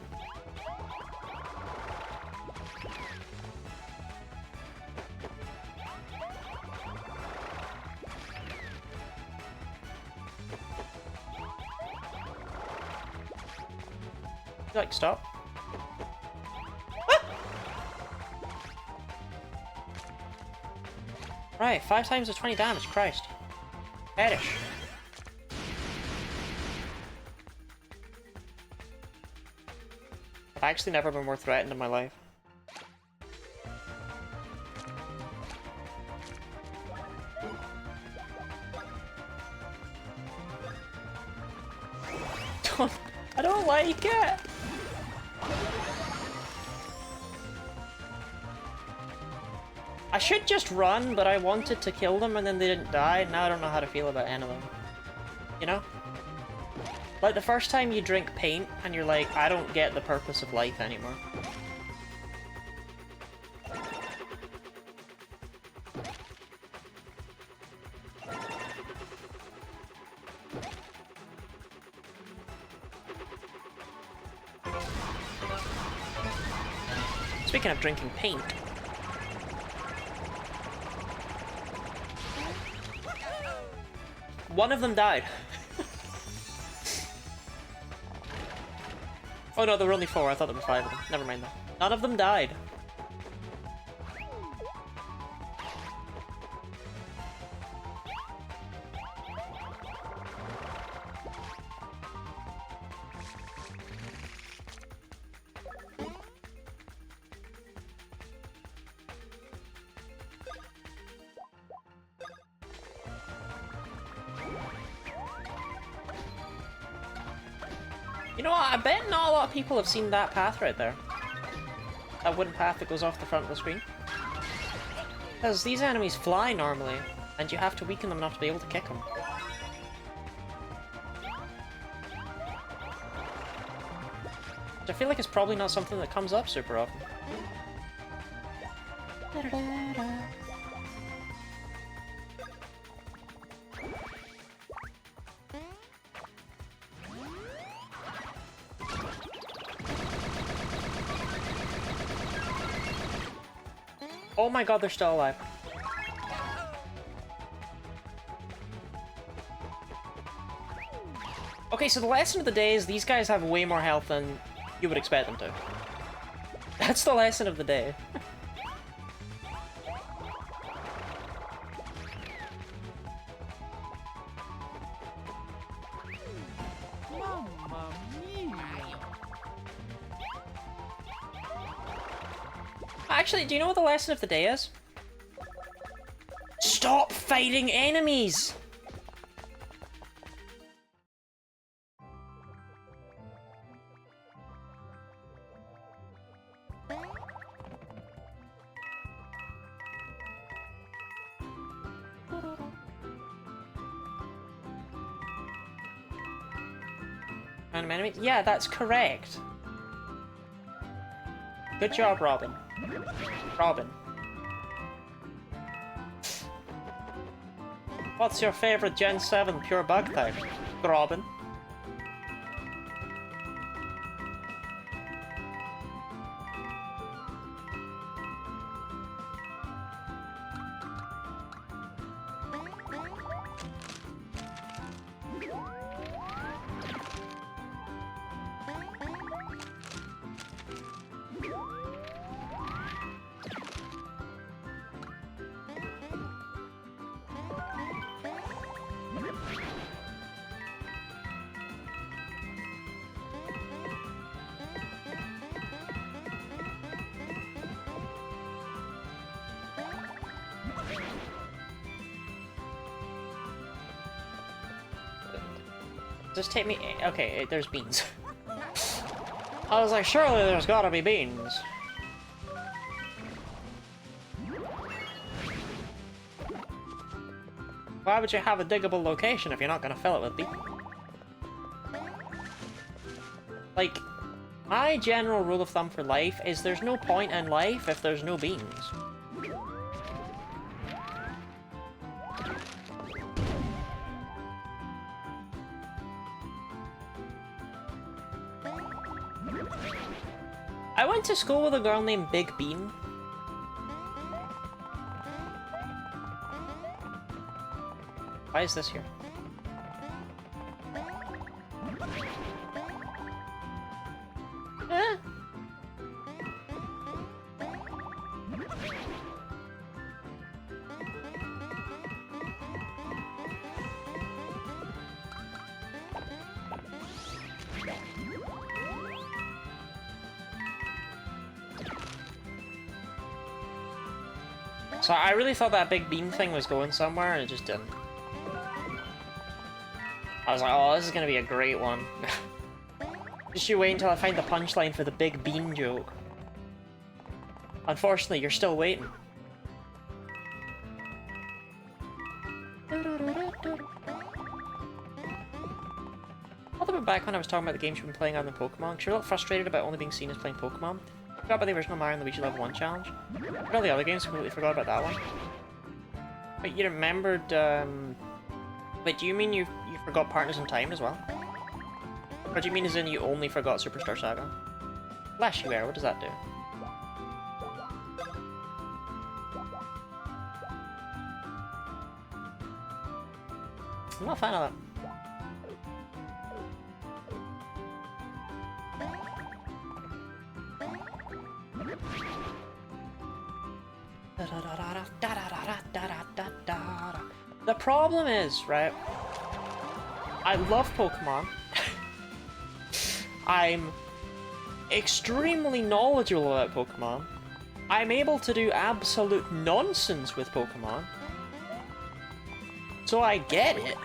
Speaker 1: Like, stop. Ah! Right, 5 times the 20 damage, Christ. Perish. I've actually never been more threatened in my life. I don't like it! I should just run, but I wanted to kill them and then they didn't die, and now I don't know how to feel about any of them. You know? Like the first time you drink paint and you're like, I don't get the purpose of life anymore. Speaking of drinking paint. One of them died. Oh no, there were only 4. I thought there were 5 of them. Never mind though. None of them died. You know what, I bet not a lot of people have seen that path right there. That wooden path that goes off the front of the screen. Because these enemies fly normally, and you have to weaken them enough to be able to kick them. I feel like it's probably not something that comes up super often. Oh my god, they're still alive. Okay, so the lesson of the day is these guys have way more health than you would expect them to. That's the lesson of the day.
Speaker 7: Mamma mia!
Speaker 1: Actually, do you know what the lesson of the day is? Stop fighting enemies! Random enemies? Yeah, that's correct. Good job, Robin. Robin. What's your favorite Gen 7 pure bug type? Robin. Just take me. Okay, there's beans. I was like, surely there's gotta be beans. Why would you have a diggable location if you're not gonna fill it with beans? Like, my general rule of thumb for life is there's no point in life if there's no beans. I went to school with a girl named Big Bean. Why is this here? Eh? So I really thought that big beam thing was going somewhere, and it just didn't. I was like, oh, this is gonna be a great one. Just you wait until I find the punchline for the big beam joke. Unfortunately, you're still waiting. All the way back when I was talking about the games you've been playing other than Pokemon, 'cause you're a little frustrated about only being seen as playing Pokemon. Forgot about the original Mario and Luigi Level 1 challenge. And all the other games, completely forgot about that one. But you remembered, Wait, do you mean you forgot Partners in Time as well? Or do you mean as in you only forgot Superstar Saga? Flash you air, what does that do? I'm not a fan of that. The problem is, right, I love Pokemon. I'm extremely knowledgeable about Pokemon. I'm able to do absolute nonsense with Pokemon. So I get it.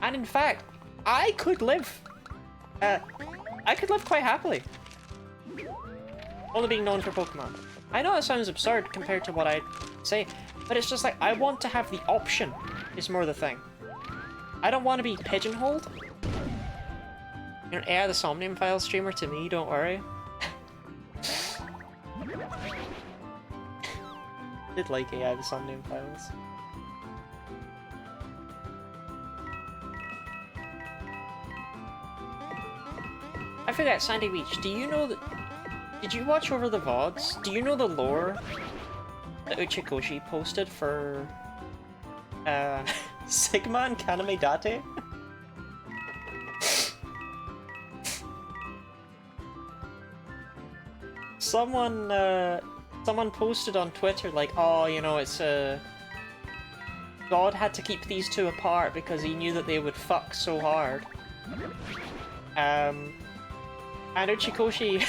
Speaker 1: And in fact, I could live quite happily. Only being known for Pokemon. I know that sounds absurd compared to what I say, but it's just like, I want to have the option, is more the thing. I don't want to be pigeonholed. You're an AI the Somnium Files streamer to me, don't worry. Did like AI the Somnium Files. I forget, Sandy Beach, do you know that... Did you watch over the VODs? Do you know the lore that Uchikoshi posted for... Sigma and Kaname Date? Someone posted on Twitter like, oh, you know, it's God had to keep these two apart because he knew that they would fuck so hard. And Uchikoshi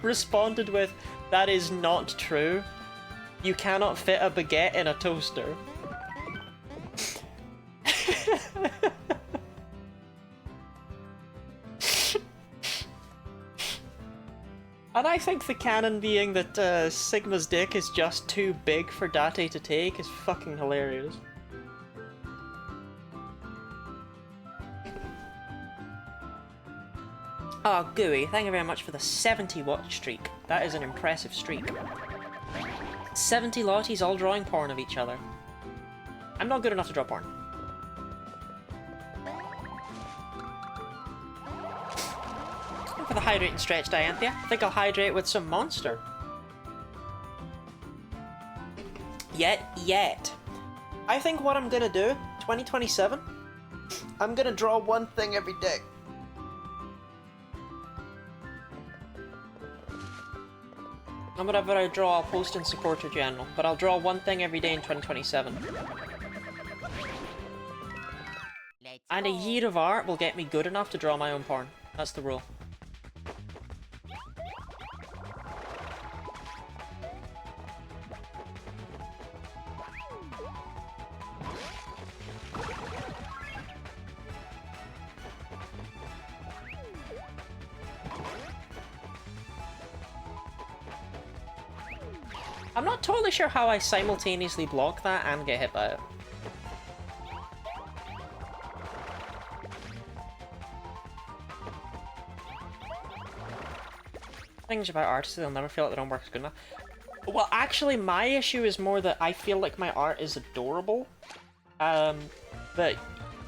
Speaker 1: responded with, that is not true. You cannot fit a baguette in a toaster. And I think the canon being that Sigma's dick is just too big for Date to take is fucking hilarious. Oh, Gooey, thank you very much for the 70 watch streak. That is an impressive streak. 70 lotties all drawing porn of each other. I'm not good enough to draw porn. For the hydrate and stretch, Dianthia. I think I'll hydrate with some Monster. Yet. I think what I'm gonna do, 2027, I'm gonna draw one thing every day. And whatever I draw, I'll post in Supporter General, but I'll draw one thing every day in 2027. And a year of art will get me good enough to draw my own porn. That's the rule. I'm not totally sure how I simultaneously block that and get hit by it. Things about artists, they'll never feel like their own work is good enough. Well, actually, my issue is more that I feel like my art is adorable. But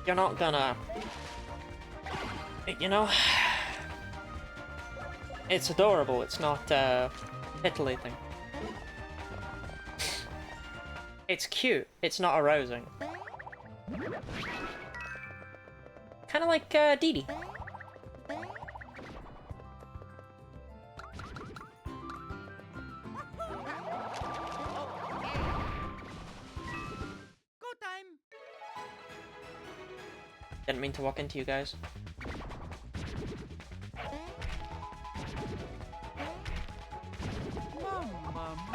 Speaker 1: you're not gonna... You know? It's adorable, it's not, titillating. It's cute, it's not arousing. Kinda like, Dee Dee.
Speaker 7: Go time.
Speaker 1: Didn't mean to walk into you guys.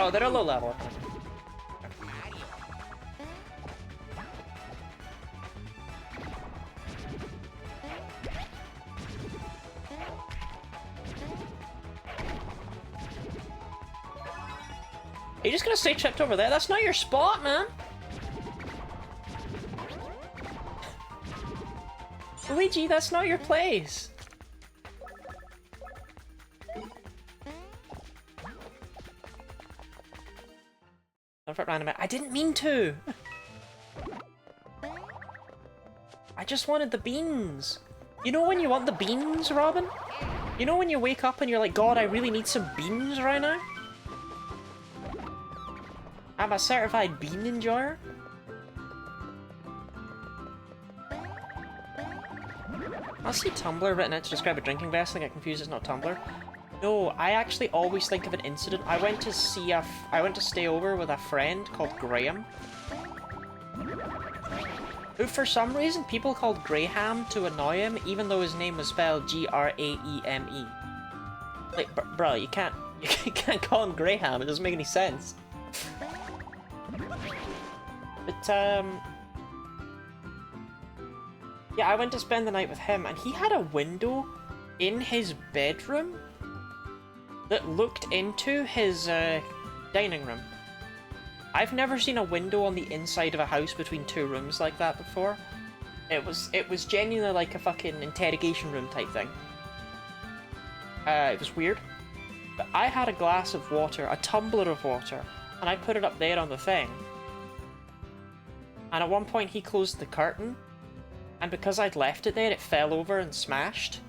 Speaker 1: Oh, they're a low level. Are you just gonna stay tripped over there? That's not your spot, man! Luigi, that's not your place! I didn't mean to! I just wanted the beans! You know when you want the beans, Robin? You know when you wake up and you're like, God, I really need some beans right now? I'm a certified bean enjoyer. I see Tumblr written out to describe a drinking vessel and get confused it's not Tumblr. No, I actually always think of an incident. I went to stay over with a friend called Graham, who for some reason people called Graham to annoy him, even though his name was spelled G-R-A-E-M-E. Like, bro, you can't call him Graham. It doesn't make any sense. But yeah, I went to spend the night with him, and he had a window in his bedroom that looked into his dining room. I've never seen a window on the inside of a house between two rooms like that before. It was genuinely like a fucking interrogation room type thing. It was weird. But I had a glass of water, a tumbler of water, and I put it up there on the thing. And at one point he closed the curtain, and because I'd left it there, it fell over and smashed.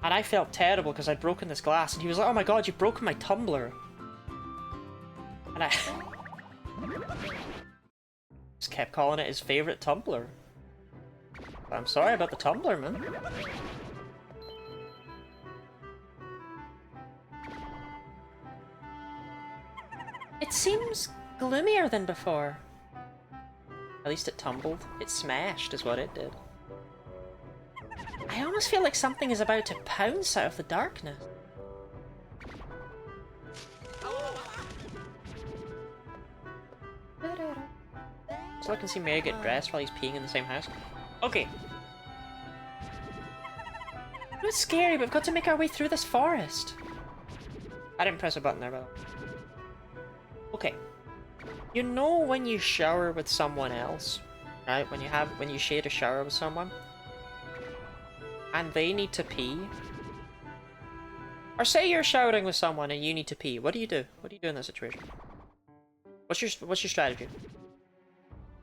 Speaker 1: And I felt terrible because I'd broken this glass, and he was like, oh my god, you've broken my tumbler. And I just kept calling it his favourite tumbler. I'm sorry about the tumbler, man. It seems gloomier than before. At least it tumbled. It smashed is what it did. I almost feel like something is about to pounce out of the darkness. So I can see Mary get dressed while he's peeing in the same house. Okay. It's scary, but we've got to make our way through this forest. I didn't press a button there, by the way. Okay. You know when you shower with someone else, right? When you share a shower with someone, and they need to pee. Or say you're showering with someone and you need to pee. What do you do? What do you do in that situation? What's your strategy?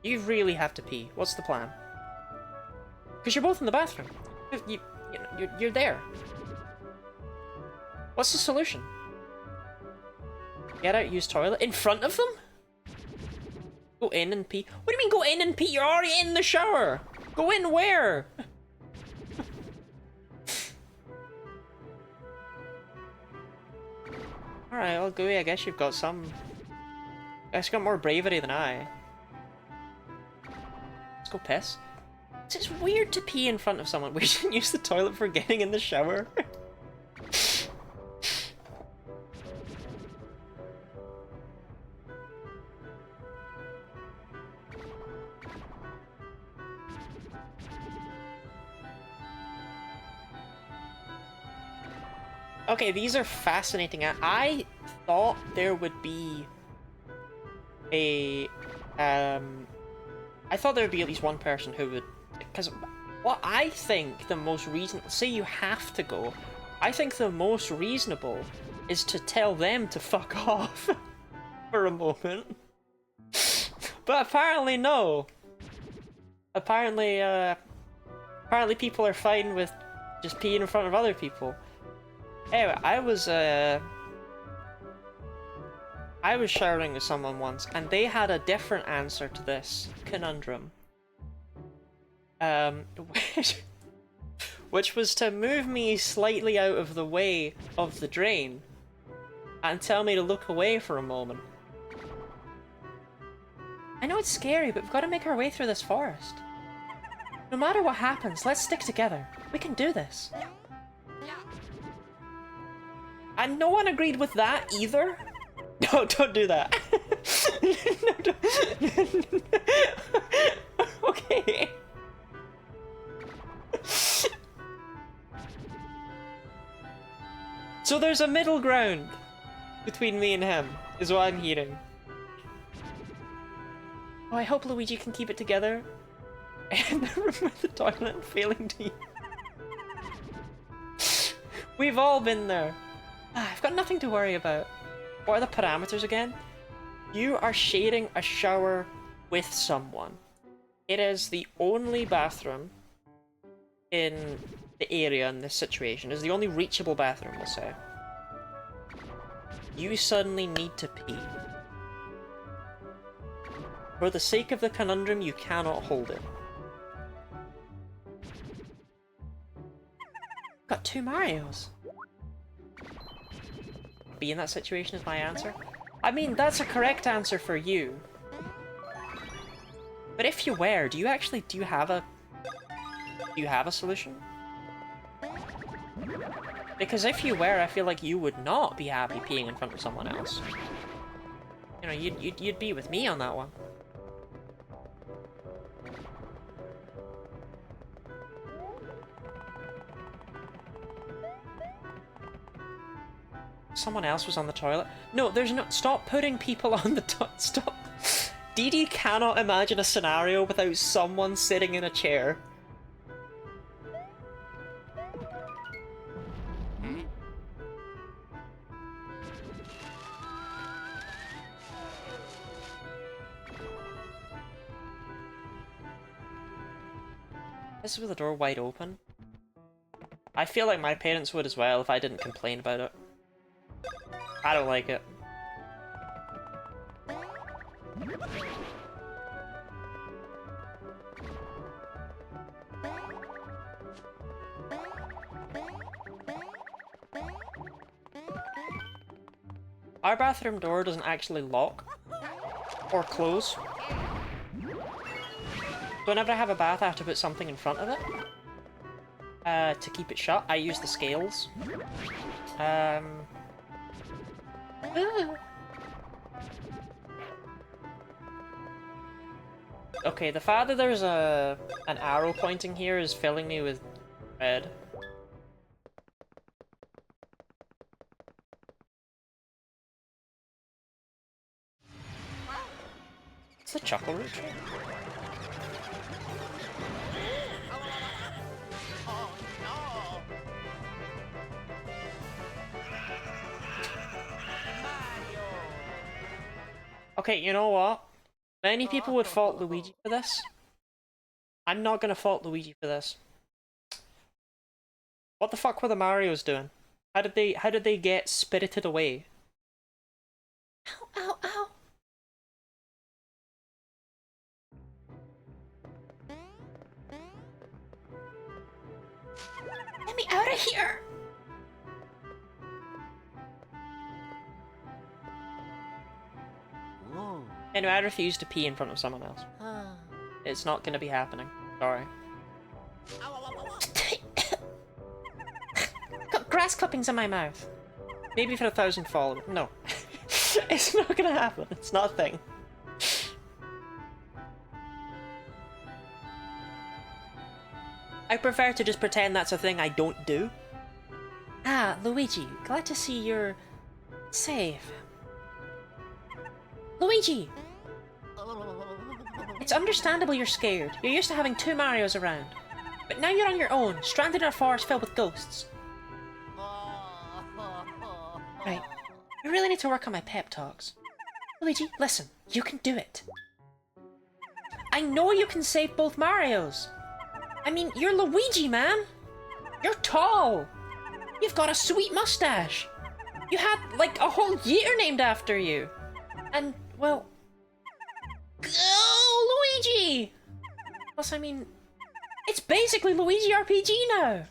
Speaker 1: You really have to pee. What's the plan? Because you're both in the bathroom. You're there. What's the solution? Get out, use toilet in front of them? Go in and pee? What do you mean go in and pee? You're already in the shower! Go in where? Alright, well, Gooey, I guess you've got some... I guess you got more bravery than I. Let's go piss. It's weird to pee in front of someone. We shouldn't use the toilet for getting in the shower. Okay, these are fascinating. I thought there would be a... I thought there would be at least one person who would... Because what I think the most reasonable... Say you have to go. I think the most reasonable is to tell them to fuck off for a moment. But apparently no. Apparently people are fine with just peeing in front of other people. Anyway, I was showering with someone once, and they had a different answer to this conundrum. Which was to move me slightly out of the way of the drain, and tell me to look away for a moment. I know it's scary, but we've got to make our way through this forest. No matter what happens, let's stick together. We can do this. And no one agreed with that either. don't do that. No, don't. Okay. So there's a middle ground between me and him, is what I'm hearing. Oh, I hope Luigi can keep it together. In the room with the toilet failing to use. We've all been there. I've got nothing to worry about. What are the parameters again? You are sharing a shower with someone. It is the only bathroom in the area in this situation. It's the only reachable bathroom, we'll say. You suddenly need to pee. For the sake of the conundrum, you cannot hold it. Got 2 Marios. Be in that situation is my answer. I mean, that's a correct answer for you. But if you were, do you have a solution? Because if you were, I feel like you would not be happy peeing in front of someone else. You know, you'd be with me on that one. Someone else was on the toilet. No, there's no. Stop putting people on the toilet. Stop. Dee Dee cannot imagine a scenario without someone sitting in a chair. This is with the door wide open. I feel like my parents would as well if I didn't complain about it. I don't like it. Our bathroom door doesn't actually lock or close. Whenever I have a bath, I have to put something in front of it to keep it shut. I use the scales. Okay, the fact that there's an arrow pointing here is filling me with red. It's the chuckle root. Okay, you know what? Many people would fault Luigi for this. I'm not gonna fault Luigi for this. What the fuck were the Marios doing? How did they get spirited away?
Speaker 6: Ow, ow, ow. Get me out of here!
Speaker 1: Anyway, I refuse to pee in front of someone else. It's not gonna be happening. Sorry.
Speaker 6: Got grass clippings in my mouth.
Speaker 1: Maybe for 1,000 followers. No. It's not gonna happen. It's not a thing. I prefer to just pretend that's a thing I don't do.
Speaker 6: Ah, Luigi, glad to see you're safe. Luigi! It's understandable you're scared. You're used to having 2 Marios around. But now you're on your own, stranded in a forest filled with ghosts. Right. I really need to work on my pep talks. Luigi, listen. You can do it. I know you can save both Marios. I mean, you're Luigi, man. You're tall. You've got a sweet mustache. You had, like, a whole year named after you. And, well... Oh, Luigi! Plus, I mean... It's basically Luigi RPG now!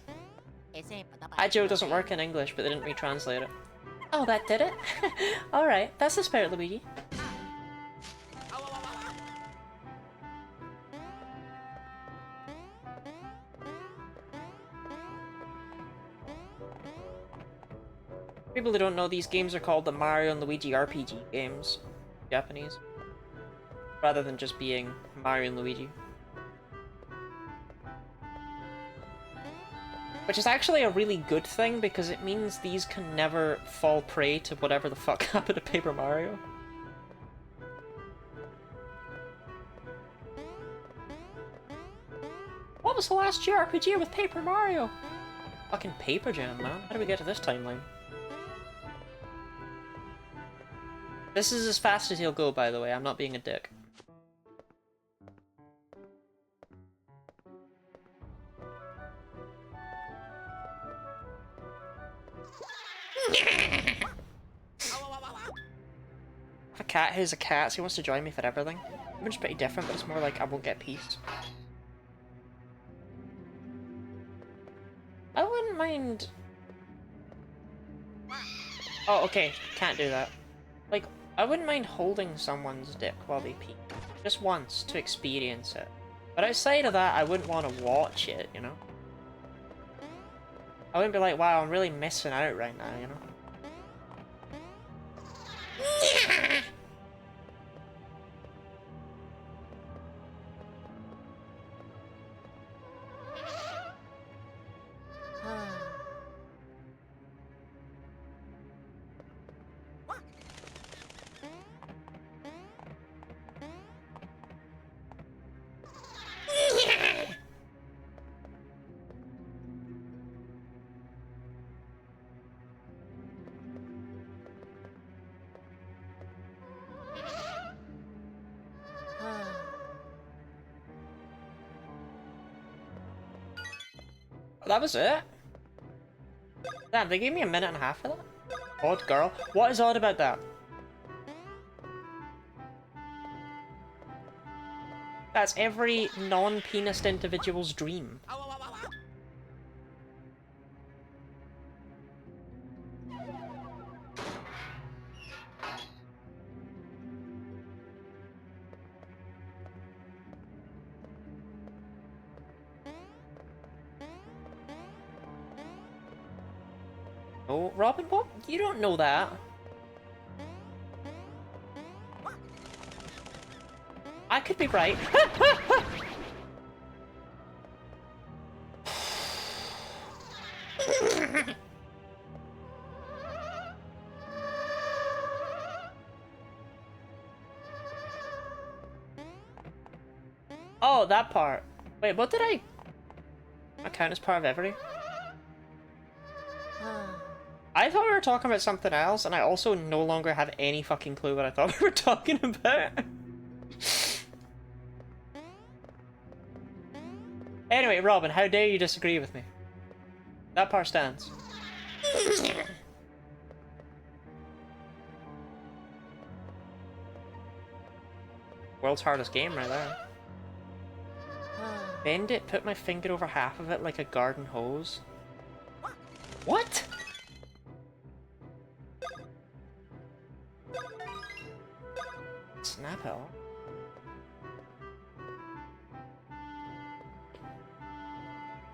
Speaker 1: That joke doesn't work in English, but they didn't retranslate it.
Speaker 6: Oh, that did it? Alright, that's the spirit, Luigi.
Speaker 1: People who don't know, these games are called the Mario and Luigi RPG games. Japanese. Rather than just being Mario and Luigi. Which is actually a really good thing, because it means these can never fall prey to whatever the fuck happened to Paper Mario. What was the last JRPG with Paper Mario? Fucking Paper Jam, man. How do we get to this timeline? This is as fast as he'll go, by the way. I'm not being a dick. A cat who's a cat, so he wants to join me for everything. Which is pretty different, but it's more like I won't get peace. I wouldn't mind... Oh, okay. Can't do that. Like, I wouldn't mind holding someone's dick while they pee. Just once, to experience it. But outside of that, I wouldn't want to watch it, you know? I wouldn't be like, wow, I'm really missing out right now, you know? That was it? Damn, they gave me a minute and a half for that? Odd girl. What is odd about that? That's every non-penised individual's dream. Oh, Robin, what? You don't know that. I could be right. Oh, that part. Wait, what did I count as part of every? I thought we were talking about something else, and I also no longer have any fucking clue what I thought we were talking about. Anyway, Robin, how dare you disagree with me? That part stands. World's hardest game right there. Bend it, put my finger over half of it like a garden hose. What? Snap it off.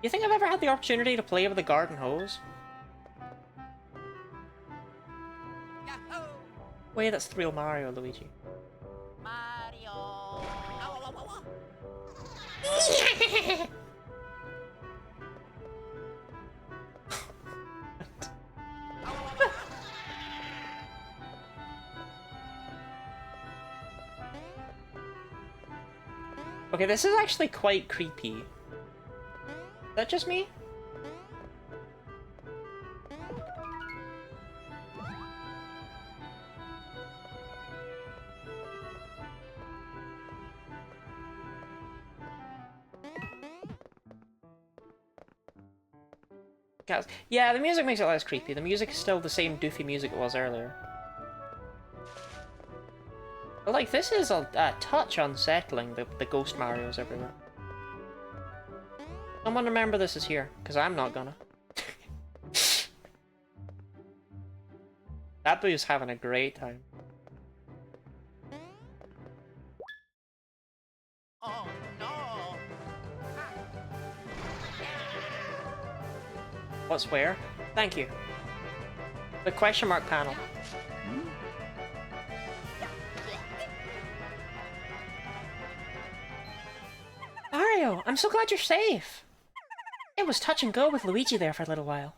Speaker 1: You think I've ever had the opportunity to play with a garden hose? Wait, that's the real Mario, Luigi.
Speaker 2: Mario.
Speaker 1: Okay, this is actually quite creepy. Is that just me? Yeah, the music makes it less creepy. The music is still the same doofy music it was earlier. But like, this is a touch unsettling, the ghost Marios everywhere. Someone remember this is here, because I'm not gonna. That boo's having a great time.
Speaker 2: Oh no.
Speaker 1: What's where? Thank you. The question mark panel.
Speaker 6: Mario, I'm so glad you're safe. It was touch and go with Luigi there for a little while.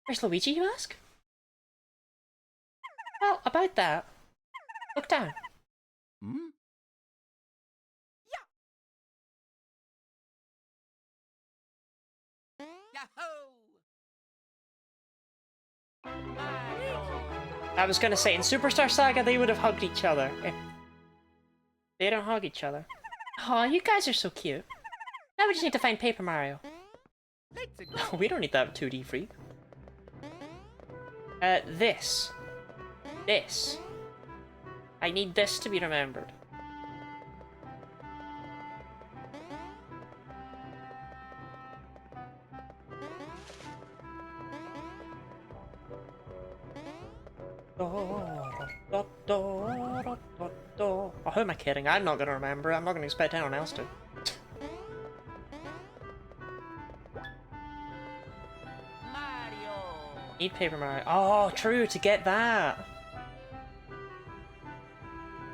Speaker 6: Where's Luigi, you ask? Well, about that. Look down.
Speaker 1: I was gonna say, in Superstar Saga, they would have hugged each other. They don't hug each other.
Speaker 6: Aw, you guys are so cute. Now we just need to find Paper Mario.
Speaker 1: We don't need that 2D freak. This. This. I need this to be remembered. Oh, who am I kidding? I'm not gonna remember it. I'm not gonna expect anyone else to. Need Paper Mario. Oh, true, to get that.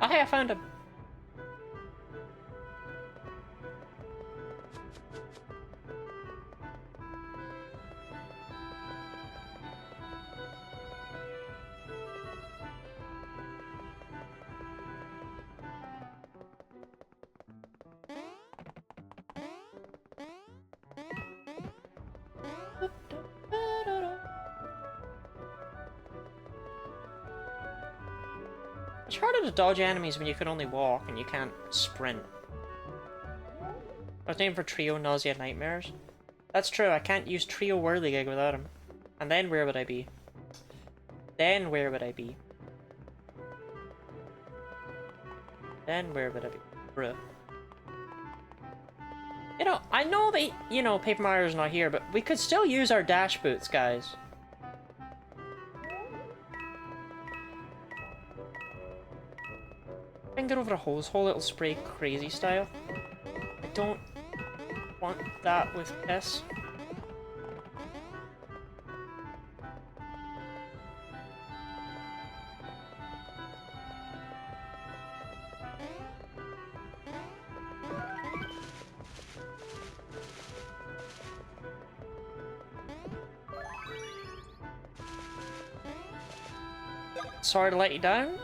Speaker 1: Oh, hey, I found him. It's harder to dodge enemies when you can only walk and you can't sprint. I was named for Trio Nausea Nightmares. That's true, I can't use Trio Whirligig without him. And then where would I be? Then where would I be? Then where would I be? Bruh. You know, I know that, you know, Paper Mario's not here, but we could still use our dash boots, guys. I can get over a hose hole, it'll spray crazy style. I don't want that with piss. Sorry to let you down.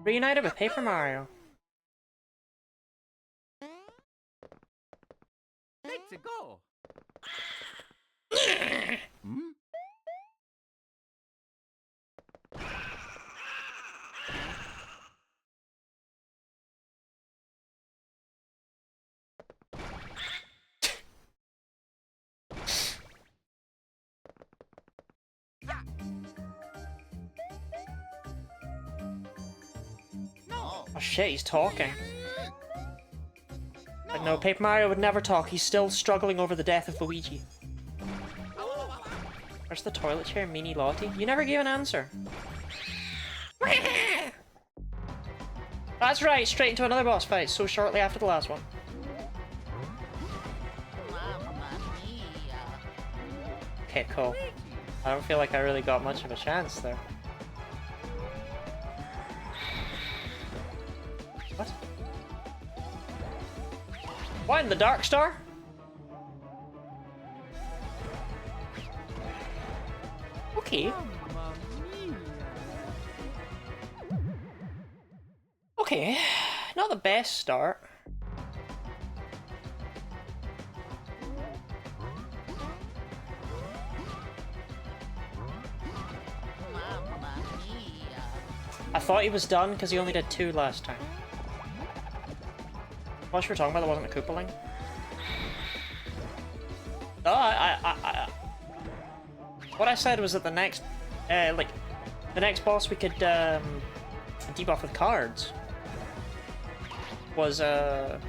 Speaker 1: Reunited with Paper Mario.
Speaker 7: Let's go.
Speaker 1: Oh shit, he's talking. But no, Paper Mario would never talk. He's still struggling over the death of Luigi. Where's the toilet chair, Meanie Lottie? You never gave an answer. That's right, straight into another boss fight, so shortly after the last one. Okay, cool. I don't feel like I really got much of a chance there. What? What in the Dark Star? Okay.
Speaker 7: Mamma mia.
Speaker 1: Okay. Not the best start. I thought he was done because he only did 2 last time. What you were talking about, that wasn't a Koopaling? Oh, what I said was that the next, the next boss we could, debuff with cards was, a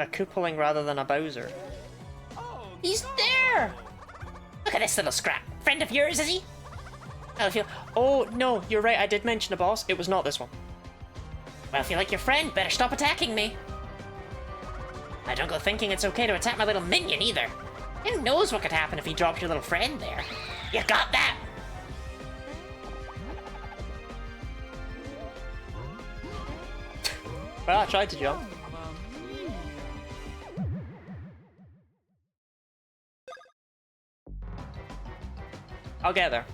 Speaker 1: Koopaling rather than a Bowser.
Speaker 2: He's there!
Speaker 4: Look at this little scrap. Friend of yours, is he? Well, if you
Speaker 1: Oh, no, you're right, I did mention a boss. It was not this one.
Speaker 4: well, if you like your friend, better stop attacking me. I don't go thinking it's okay to attack my little minion either. Who knows what could happen if he drops your little friend there? You got that?
Speaker 1: Well, I tried to jump. I'll get there.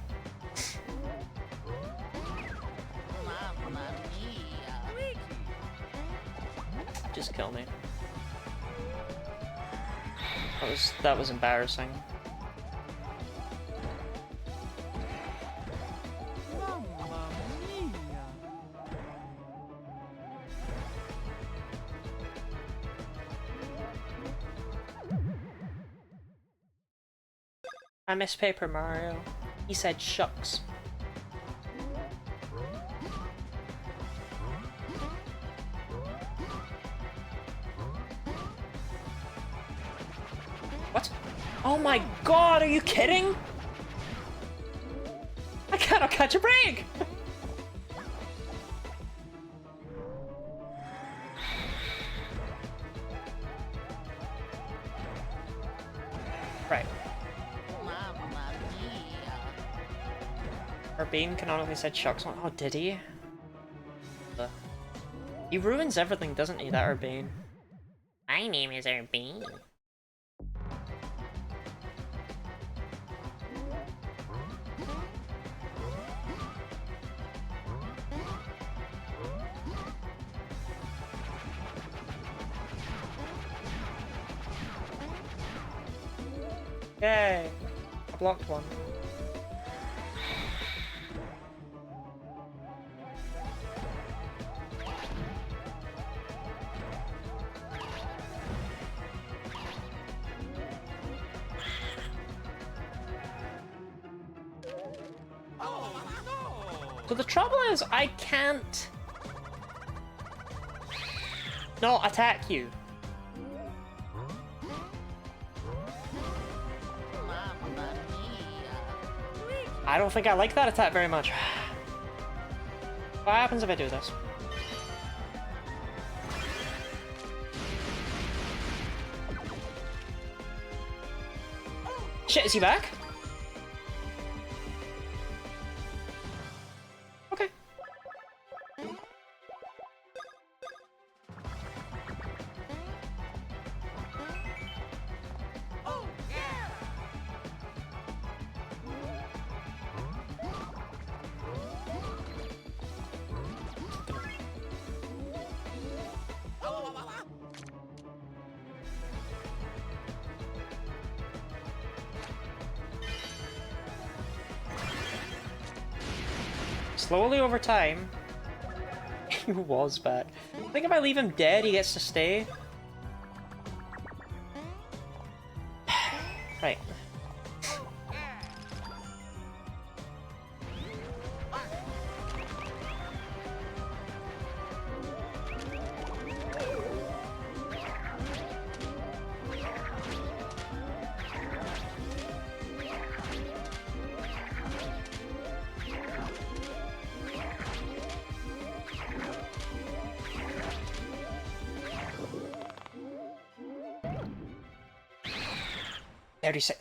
Speaker 2: Mamma mia.
Speaker 1: Just kill me. That was embarrassing.
Speaker 7: Mamma mia.
Speaker 1: I miss Paper Mario. He said shucks. What? Oh my god, are you kidding? I cannot catch a break! Right.
Speaker 2: Mamma mia.
Speaker 1: Urbane canonically said shucks on. Oh, did he? He ruins everything, doesn't he, that Urbane?
Speaker 4: My name is Urbane.
Speaker 1: Yay! I blocked one. So the trouble is, I can't not attack you.
Speaker 2: Mamma mia.
Speaker 1: I don't think I like that attack very much. What happens if I do this? Shit, is he back? Okay. Slowly over time, he was back. I think if I leave him dead, he gets to stay. Right.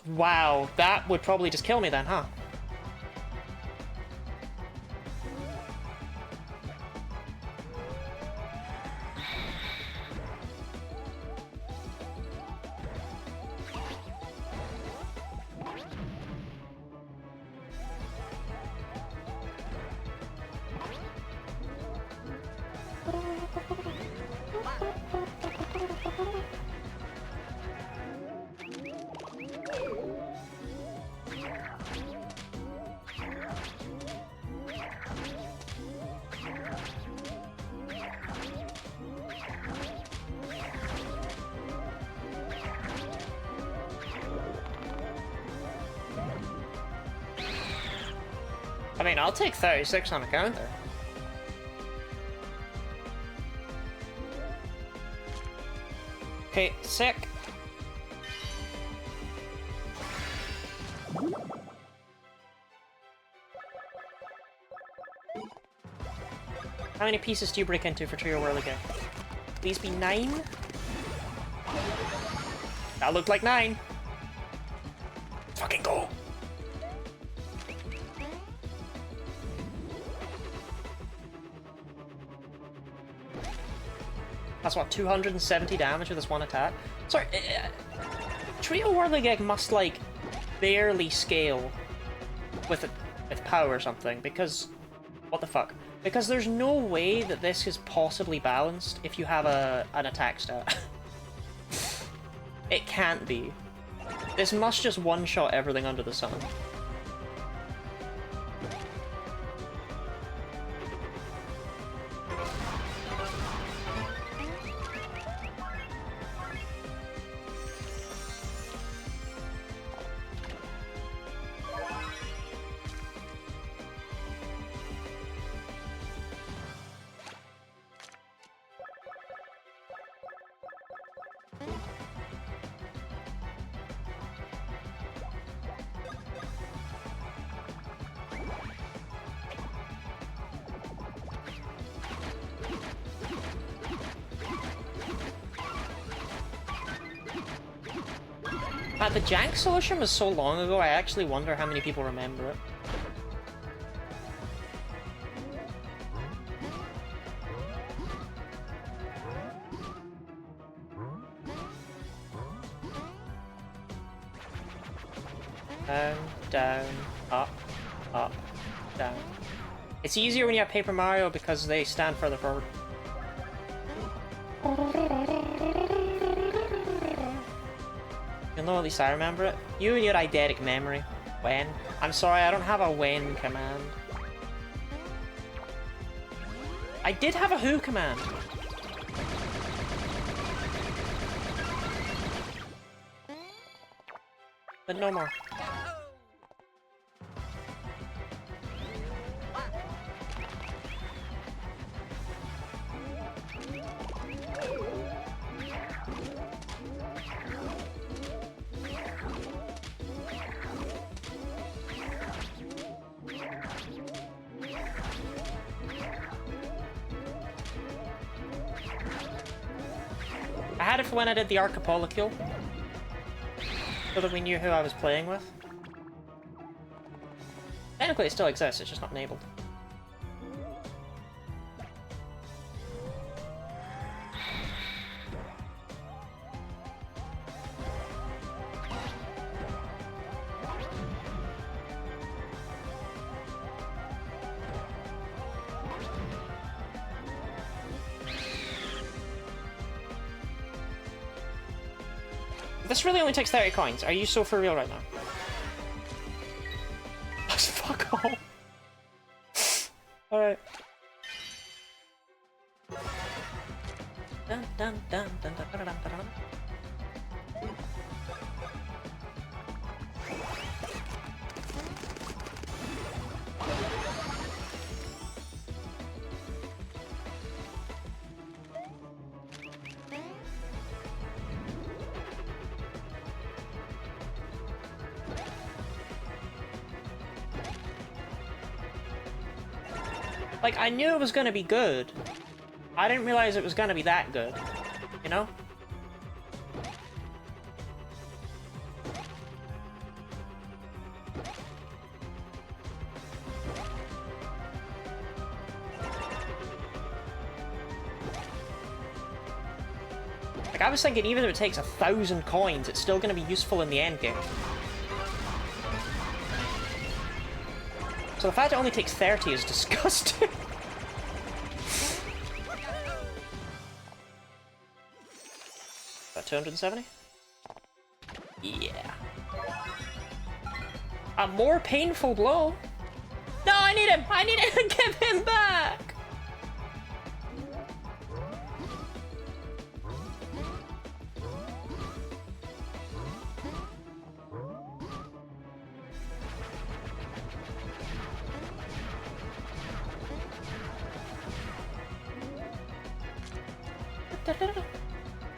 Speaker 1: Wow, that would probably just kill me then, huh? I mean, I'll take 36 on a counter. Okay, sick. How many pieces do you break into for Trio Whirligig? Please be 9? That looked like 9.
Speaker 5: Fucking go.
Speaker 1: That's what, 270 damage with this one attack? Sorry, Trio Whirligig must, like, barely scale with power or something, because... What the fuck? Because there's no way that this is possibly balanced if you have an attack stat. It can't be. This must just one-shot everything under the sun. The Jank solution was so long ago, I actually wonder how many people remember it. Down, down, up, up, down. It's easier when you have Paper Mario because they stand further forward. You'll know, at least I remember it. You and your eidetic memory. When? I'm sorry, I don't have a when command. I did have a who command. But no more. I had it for when I did the Archipelago kill, so that we knew who I was playing with. Technically it still exists, it's just not enabled. This really only takes 30 coins. Are you so for real right now? Fuck off. Alright. Dun, dun, dun, dun, dun, dun, dun, dun, dun. Like, I knew it was gonna be good. I didn't realize it was gonna be that good. You know? Like, I was thinking even if it takes 1,000 coins, it's still gonna be useful in the end game. So the fact it only takes 30 is disgusting. About 270? Yeah. A more painful blow. No, I need him! I need to give him back!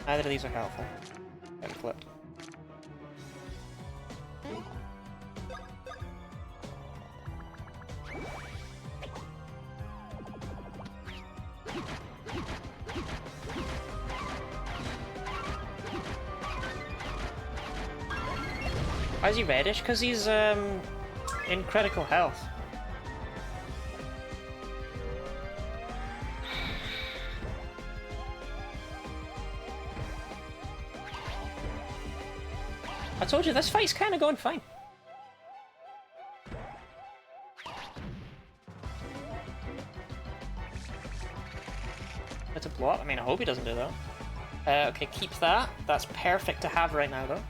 Speaker 1: Neither of these are helpful. Getting flipped. Why is he reddish? Because he's in critical health. I told you, this fight's kind of going fine. It's a block? I mean, I hope he doesn't do that. Okay, keep that. That's perfect to have right now, though.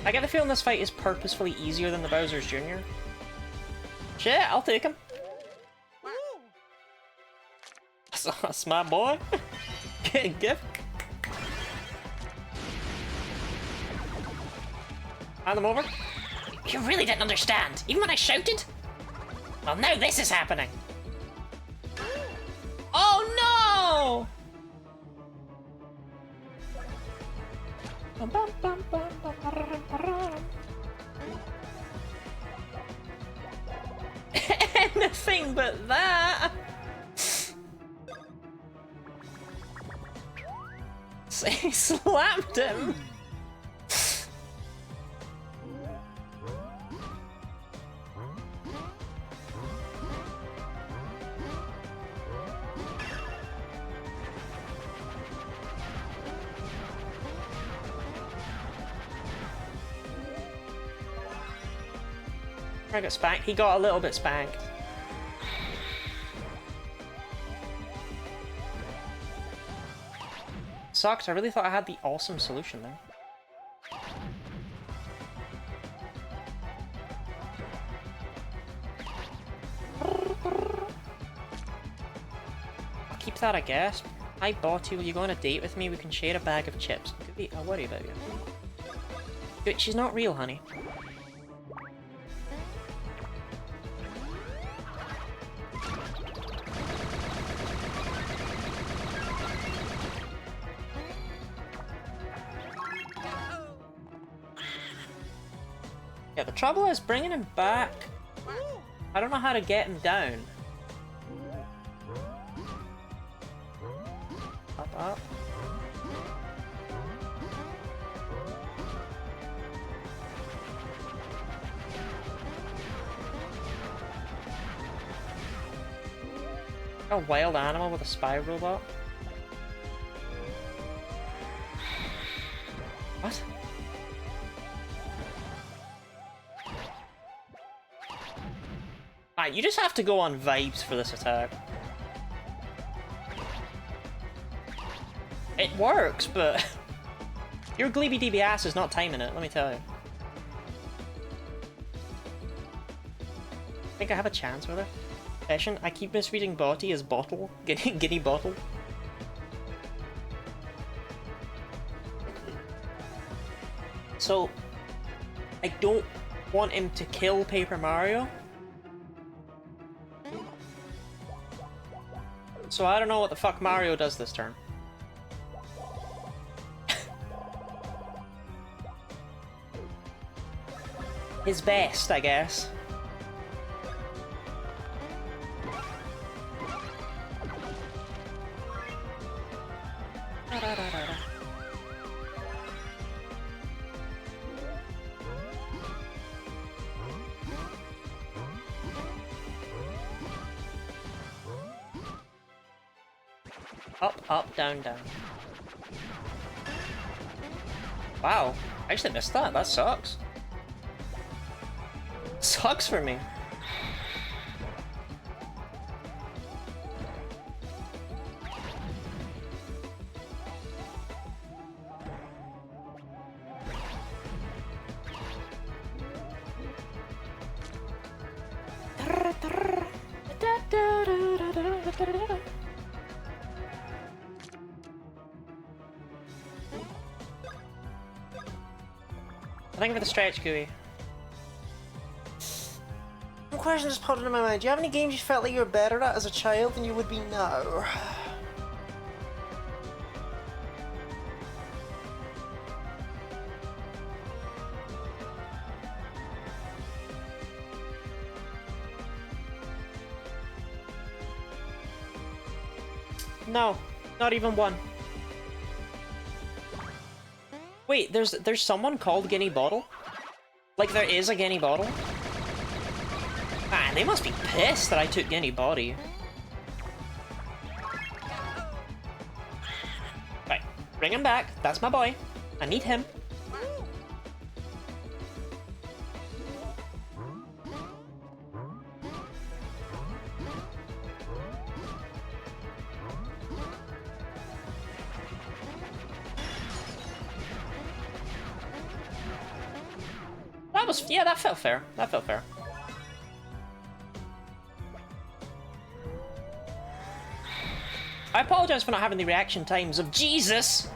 Speaker 1: I get the feeling this fight is purposefully easier than the Bowser's Jr. Shit, I'll take him. That's my boy. Get gift. Hand them over.
Speaker 4: You really didn't understand, even when I shouted? Well, now this is happening.
Speaker 1: Oh no! Anything but that! He slapped him! I got spanked. He got a little bit spanked. Sucked. I really thought I had the awesome solution there. I'll keep that, I guess. Hi, Botty. Will you go on a date with me? We can share a bag of chips. I worry about you. Good. She's not real, honey. Yeah, the trouble is bringing him back. I don't know how to get him down. Up, up. A wild animal with a spy robot? What? You just have to go on vibes for this attack. It works, but your Gleeby DB ass is not timing it, let me tell you. I think I have a chance with her. Session, I keep misreading Botty as bottle. Guinea bottle. So, I don't want him to kill Paper Mario. So I don't know what the fuck Mario does this turn. His best, I guess. Up, up, down, down. Wow, I actually missed that. That sucks. Sucks for me. I think of the stretch GUI. Some questions just popped into my mind. Do you have any games you felt like you were better at as a child than you would be now? No, not even one. Wait, there's someone called Guinea Bottle? Like there is a Guinea Bottle? Man, they must be pissed that I took Guinea Body. Right, bring him back. That's my boy. I need him. Yeah, that felt fair. That felt fair. I apologize for not having the reaction times of Jesus!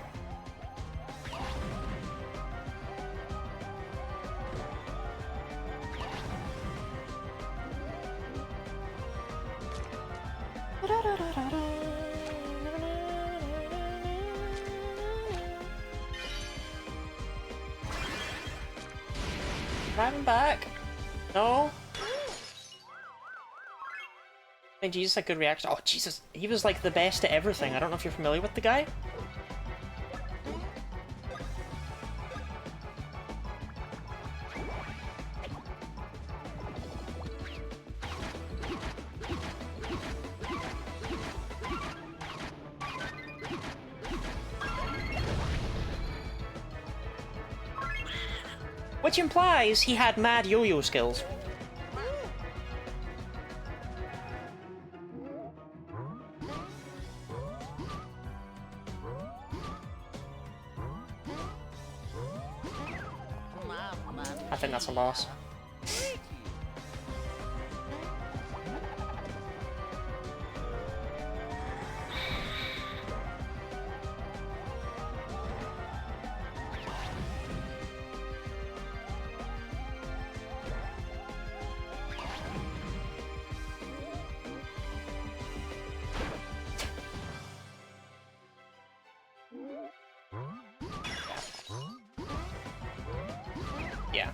Speaker 1: Driving back. No. And Jesus had good reaction. Oh Jesus, he was like the best at everything. I don't know if you're familiar with the guy. Which implies he had mad yo-yo skills. I think that's a loss. Yeah.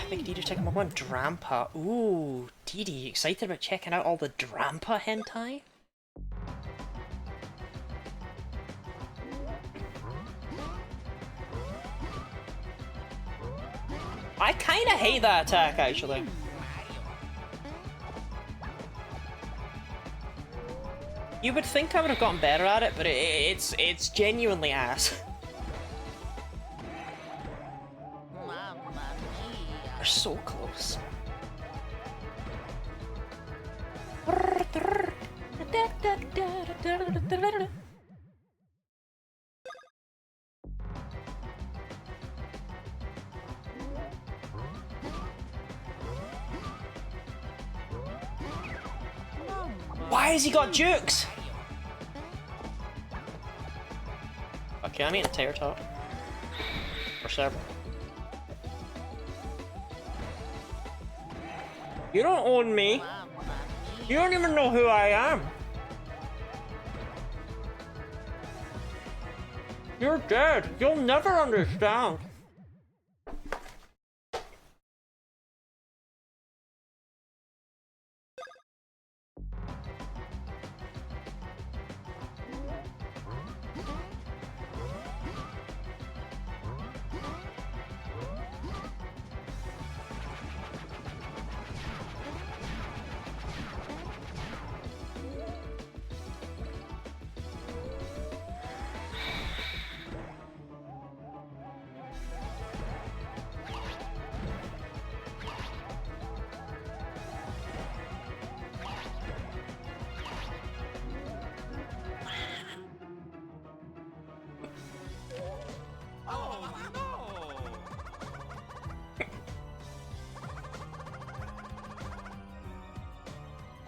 Speaker 1: Big Dee just checking my one. Drampa. Ooh, Dee, excited about checking out all the Drampa hentai? I kinda hate that attack, actually. You would think I would have gotten better at it, but it's genuinely ass. We're so close. Why has he got jukes? Okay, I'm eating a tater tot. Or several. You don't own me. You don't even know who I am. You're dead. You'll never understand.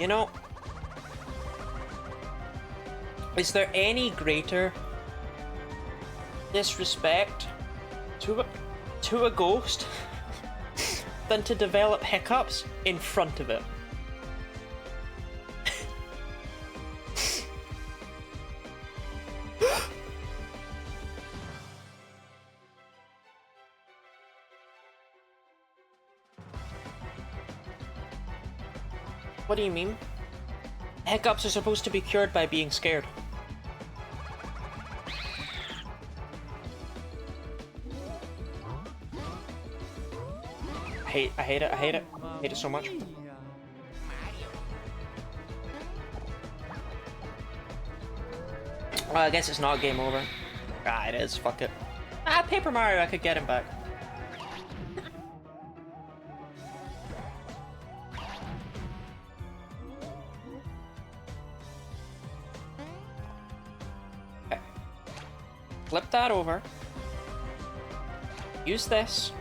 Speaker 1: You know, is there any greater disrespect to a ghost than to develop hiccups in front of it? What do you mean? Hiccups are supposed to be cured by being scared. I hate it, I hate it. I hate it so much. Well, I guess it's not game over. Ah, it is, fuck it. Ah, Paper Mario, I could get him back. Okay. Flip that over. Use this.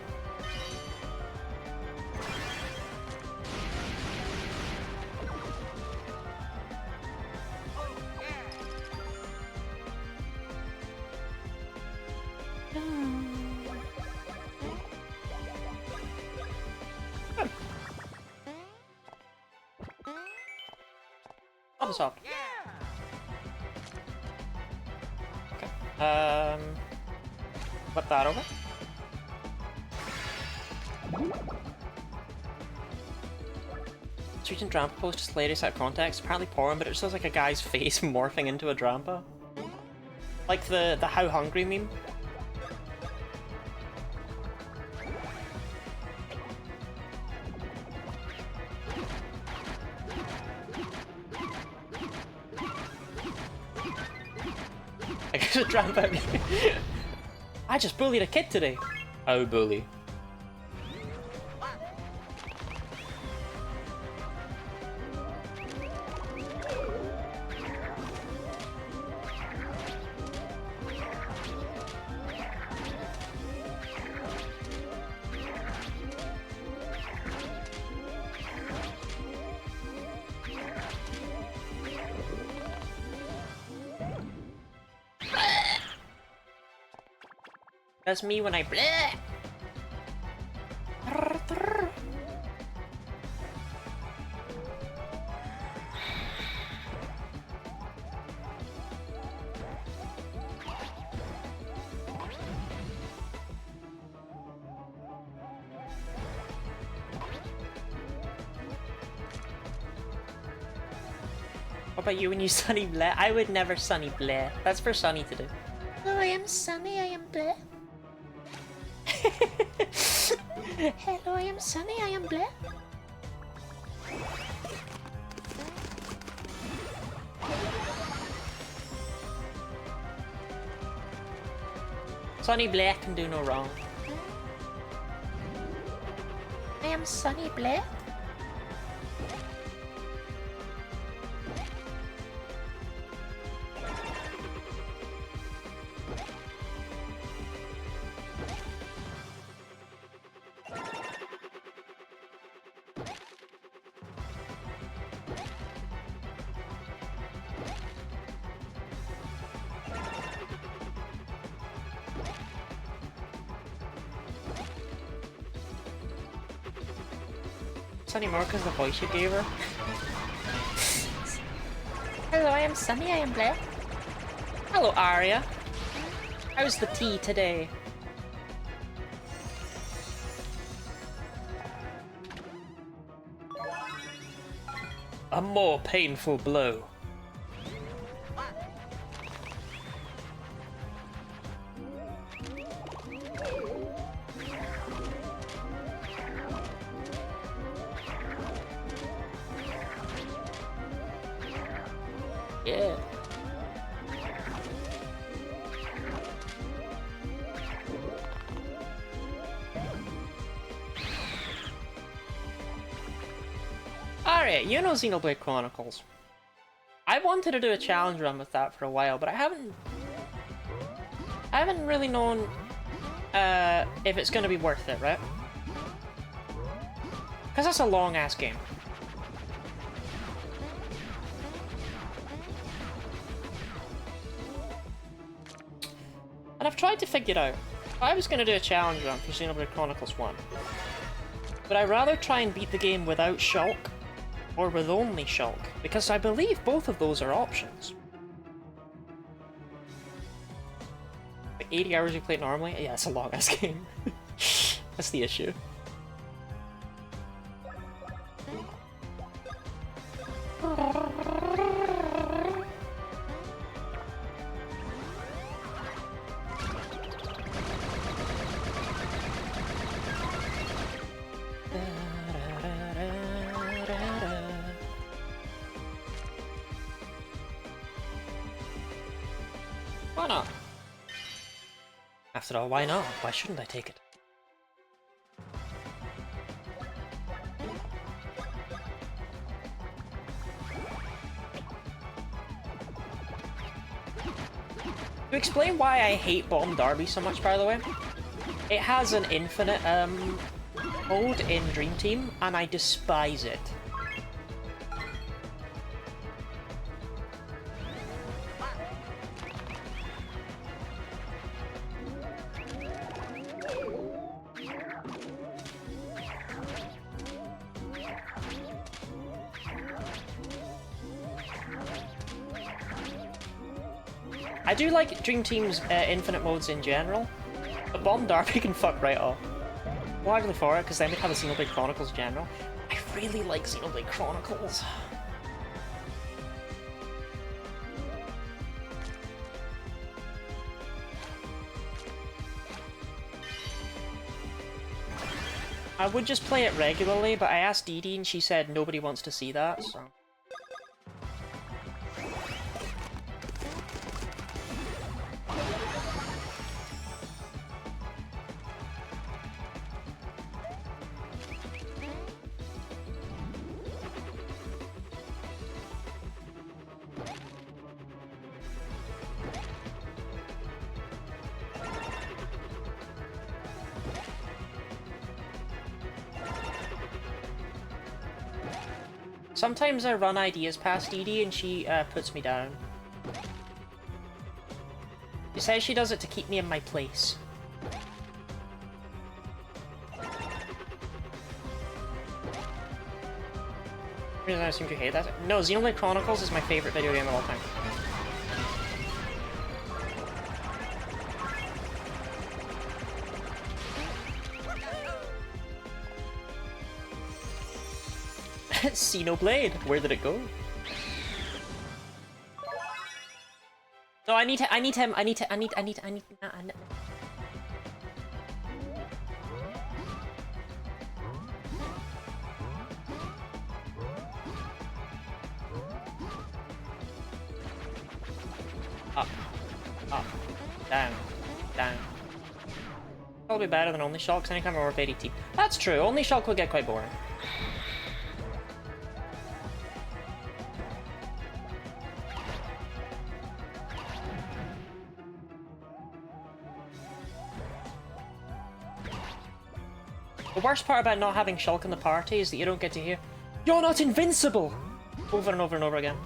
Speaker 1: Soft. Okay. Flip that over. Switching Drampa post is hilarious out of context. Apparently porn, but it just looks like a guy's face morphing into a Drampa. Like the How Hungry meme. I guess a Drampa. I just bullied a kid today. Oh, bully. That's me when I bleh. What about you when you Sunny bleh? I would never Sunny bleh. That's for Sunny to do.
Speaker 2: Oh, I am Sunny, I am bleh. Hello, I am Sunny, I am bleh.
Speaker 1: Sunny bleh can do no wrong.
Speaker 2: I am Sunny bleh.
Speaker 1: Sunny more because the voice you gave her.
Speaker 2: Hello, I am Sunny, I am bleh.
Speaker 1: Hello, Arya. How's the tea today? A more painful blow. Yeah. Alright, you know Xenoblade Chronicles. I wanted to do a challenge run with that for a while, but I haven't really known if it's gonna be worth it, right? Because that's a long ass game. And I've tried to figure out, if I was going to do a challenge run for Xenoblade Chronicles 1, would I rather try and beat the game without Shulk, or with only Shulk? Because I believe both of those are options. Like 80 hours you play it normally? Yeah, it's a long ass game. That's the issue. Why not? After all, why not? Why shouldn't I take it? To explain why I hate Bomb Derby so much, by the way, it has an infinite mode in Dream Team, and I despise it. I do like Dream Team's infinite modes in general, but Bomb Derby can fuck right off. Largely for it, because then we have a Xenoblade Chronicles general. I really like Xenoblade Chronicles. I would just play it regularly, but I asked Dee Dee and she said nobody wants to see that, so... Sometimes I run ideas past Edie and she puts me down. She says she does it to keep me in my place. Reason I seem to hate that. No, Xenoblade Chronicles is my favorite video game of all time. Xenoblade, where did it go? No, I need him. Up, up, down, down. Probably better than Only Shulk, anytime I work ADT. That's true, Only Shulk will get quite boring. The worst part about not having Shulk in the party is that you don't get to hear, "You're not invincible!" over and over and over again.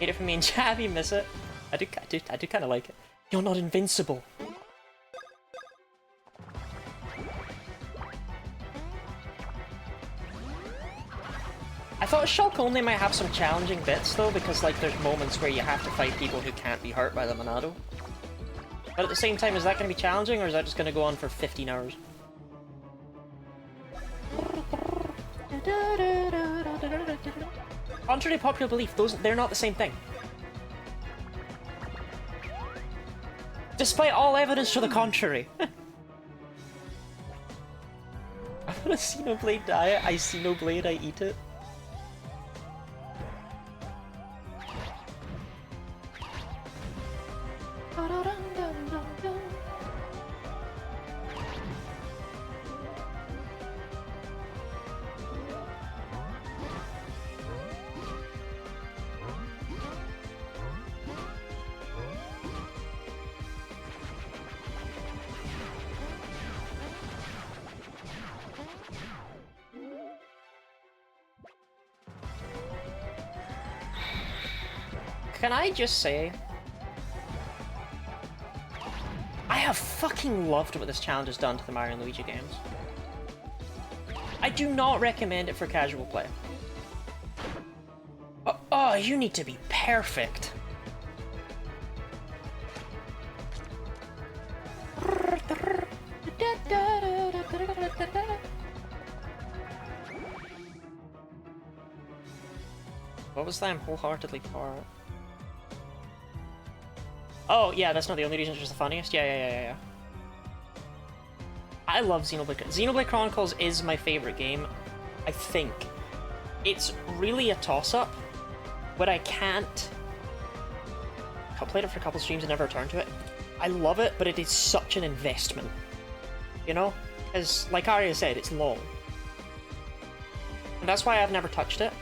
Speaker 1: Hate it from me and Javi, miss it. I do kind of like it. You're not invincible. I thought Shulk only might have some challenging bits though, because like there's moments where you have to fight people who can't be hurt by the Monado. But at the same time, is that going to be challenging, or is that just going to go on for 15 hours? Contrary to popular belief, they're not the same thing. Despite all evidence to the contrary. I'm on a Xenoblade diet, I Xenoblade, I eat it. Can I just say, I have fucking loved what this challenge has done to the Mario and Luigi games. I do not recommend it for casual play. Oh, you need to be perfect. What was that I'm wholeheartedly for? Oh, yeah, that's not the only reason it's just the funniest. Yeah. I love Xenoblade. Xenoblade Chronicles is my favorite game, I think. It's really a toss-up, but I can't... I played it for a couple streams and never returned to it. I love it, but it is such an investment. You know? As, like Arya said, it's long. And that's why I've never touched it.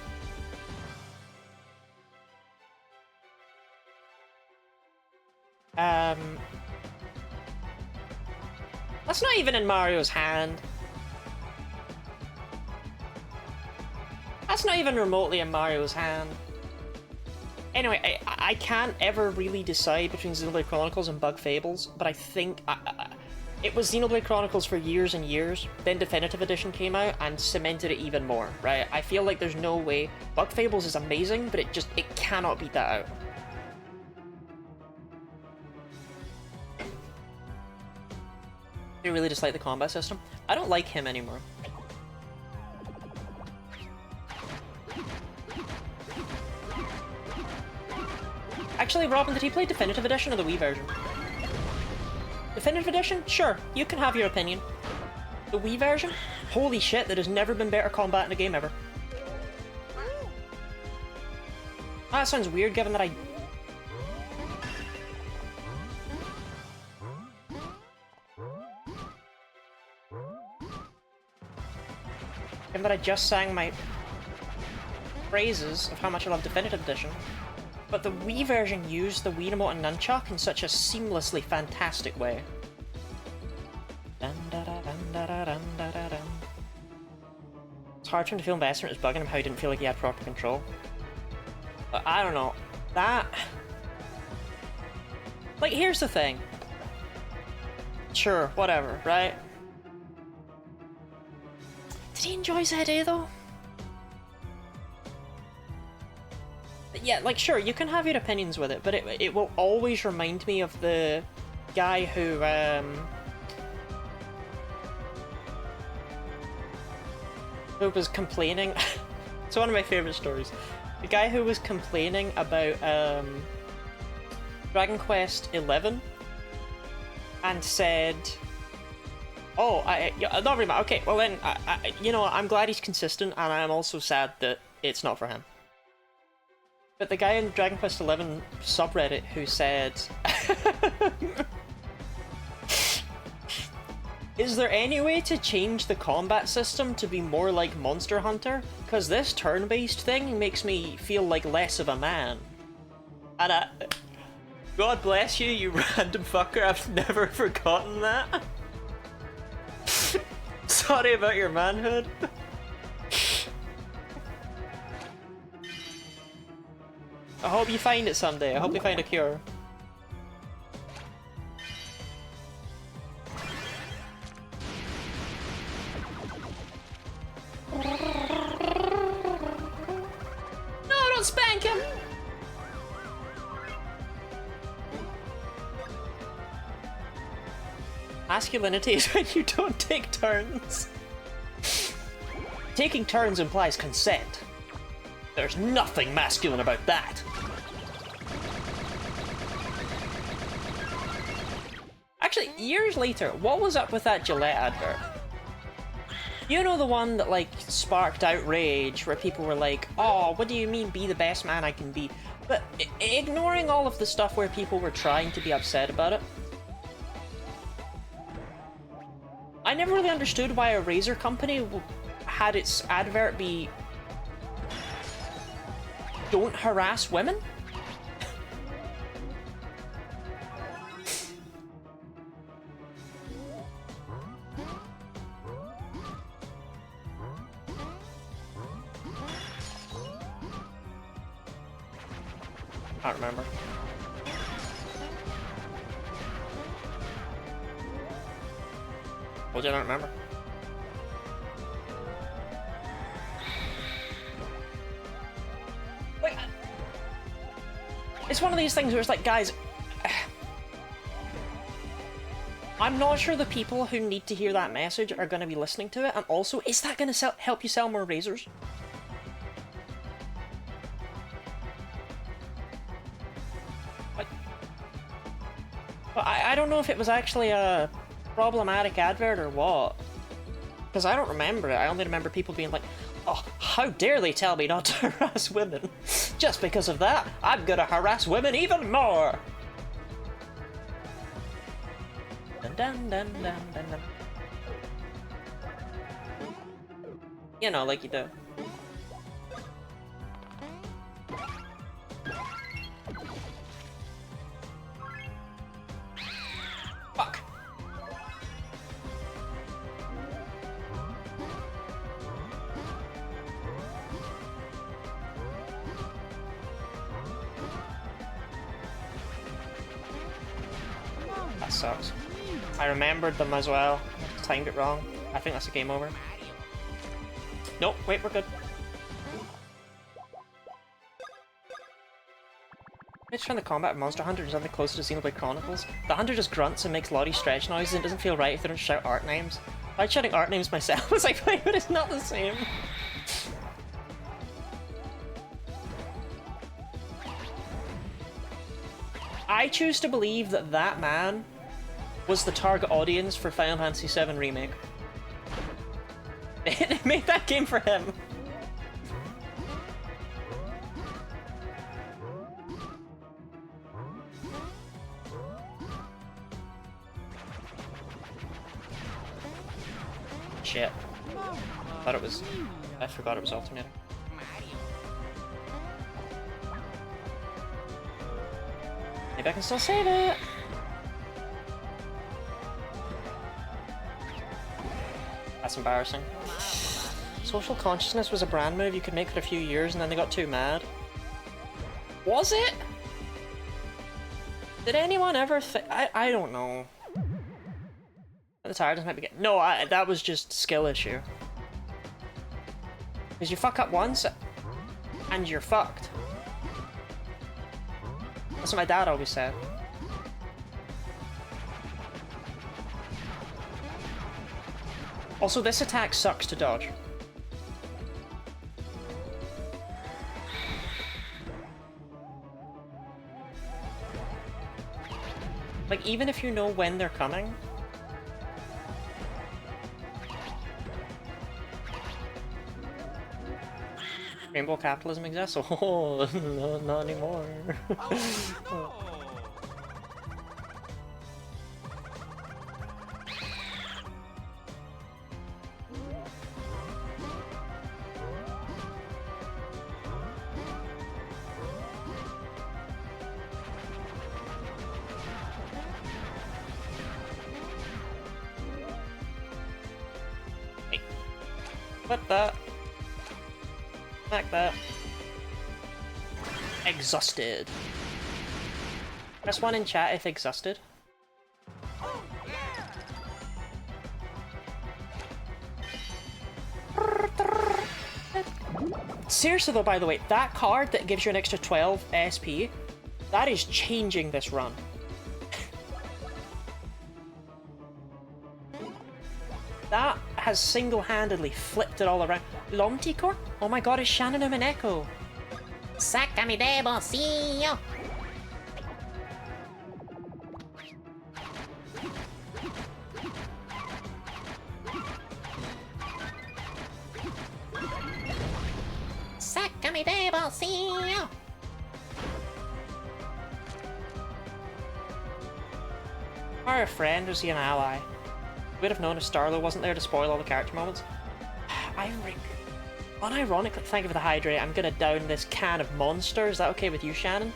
Speaker 1: That's not even in Mario's hand. That's not even remotely in Mario's hand. Anyway, I can't ever really decide between Xenoblade Chronicles and Bug Fables, but I think it was Xenoblade Chronicles for years and years, then Definitive Edition came out and cemented it even more, right? I feel like there's no way... Bug Fables is amazing, but it cannot beat that out. I really dislike the combat system. I don't like him anymore. Actually, Robin, did he play Definitive Edition or the Wii version? Definitive Edition? Sure, you can have your opinion. The Wii version? Holy shit, there has never been better combat in a game ever. That sounds weird given that I just sang my praises of how much I love Definitive Edition, but the Wii version used the Wii Remote and Nunchuck in such a seamlessly fantastic way. It's hard for him to feel embarrassment it was bugging him how he didn't feel like he had proper control. But I don't know. That... Like, here's the thing. Sure, whatever, right? Did he enjoy ZA though? Yeah, like sure, you can have your opinions with it, but it will always remind me of the guy who was complaining. It's one of my favorite stories. The guy who was complaining about Dragon Quest XI and said, "Oh, not really. Okay, well then, you know, I'm glad he's consistent, and I'm also sad that it's not for him." But the guy in Dragon Quest XI subreddit who said, "Is there any way to change the combat system to be more like Monster Hunter? Because this turn-based thing makes me feel like less of a man." And God bless you, you random fucker. I've never forgotten that. Sorry about your manhood. I hope you find it someday. I hope you find a cure.
Speaker 2: No, don't spank him!
Speaker 1: Masculinity is when you don't take turns. Taking turns implies consent. There's nothing masculine about that. Actually, years later, what was up with that Gillette advert? You know, the one that, like, sparked outrage, where people were like, "Oh, what do you mean, be the best man I can be?" But ignoring all of the stuff where people were trying to be upset about it, I never really understood why a razor company had its advert be "Don't harass women." I don't remember. Well, I don't remember. Like, it's one of these things where it's like, guys, I'm not sure the people who need to hear that message are going to be listening to it, and also, is that going to help you sell more razors? Like, but I don't know if it was actually a problematic advert or what, because I don't remember it. I only remember people being like, oh, how dare they tell me not to harass women? Just because of that, I'm gonna harass women even more! Dun dun dun dun dun dun. You know, like you do. Fuck! That sucks. I remembered them as well. Timed it wrong. I think that's a game over. Nope, wait, we're good. Let's try the combat of Monster Hunter is something closer to Xenoblade Chronicles. The hunter just grunts and makes lotty stretch noises and it doesn't feel right if they don't shout art names. I tried shouting art names myself as I play, but it's not the same. I choose to believe that that man was the target audience for Final Fantasy VII Remake. They made that game for him. Shit. Thought it was... I forgot it was alternating. Maybe I can still save it! That's embarrassing. Social consciousness was a brand move you could make for a few years and then they got too mad. Was it? Did anyone ever I don't know. The tire doesn't might be getting... No, that was just skill issue. Because you fuck up once and you're fucked. That's what my dad always said. Also, this attack sucks to dodge. Like, even if you know when they're coming... Rainbow capitalism exists? Oh, no, not anymore. Oh, no. Hey. What the? Like that. Exhausted. Press 1 in chat if exhausted. Seriously though, by the way, that card that gives you an extra 12 SP, that is changing this run. That has single-handedly flipped it all around. Lomticor? Oh my god, it's Shannon and Echo.
Speaker 2: Sácame de bolsillo. Sácame de bolsillo.
Speaker 1: Are a friend or is he an ally? Would have known if Starlo wasn't there to spoil all the character moments. Unironically, thank you for the hydrate. I'm gonna down this can of Monster. Is that okay with you, Shannon?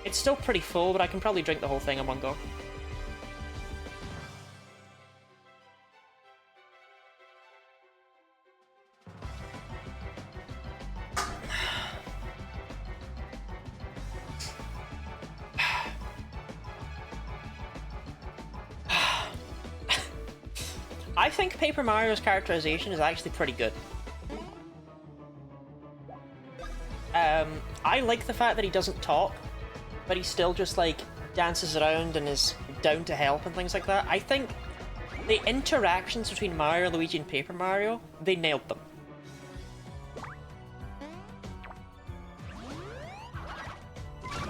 Speaker 1: It's still pretty full, but I can probably drink the whole thing in one go. I think Paper Mario's characterization is actually pretty good. I like the fact that he doesn't talk, but he still just, like, dances around and is down to help and things like that. I think the interactions between Mario, Luigi, and Paper Mario, they nailed them.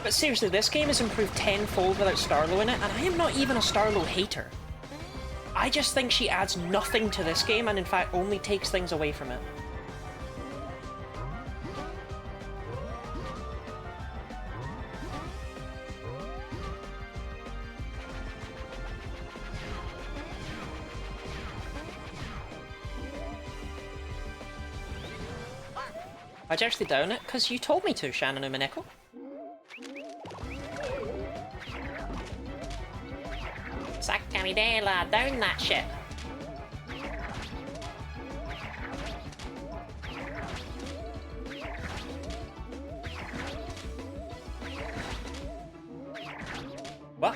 Speaker 1: But seriously, this game is improved tenfold without Starlo in it, and I am not even a Starlo hater. I just think she adds nothing to this game, and in fact only takes things away from it. I'd actually down it, because you told me to, Shannon Umaneko.
Speaker 4: Sácame de la, down that shit.
Speaker 1: What?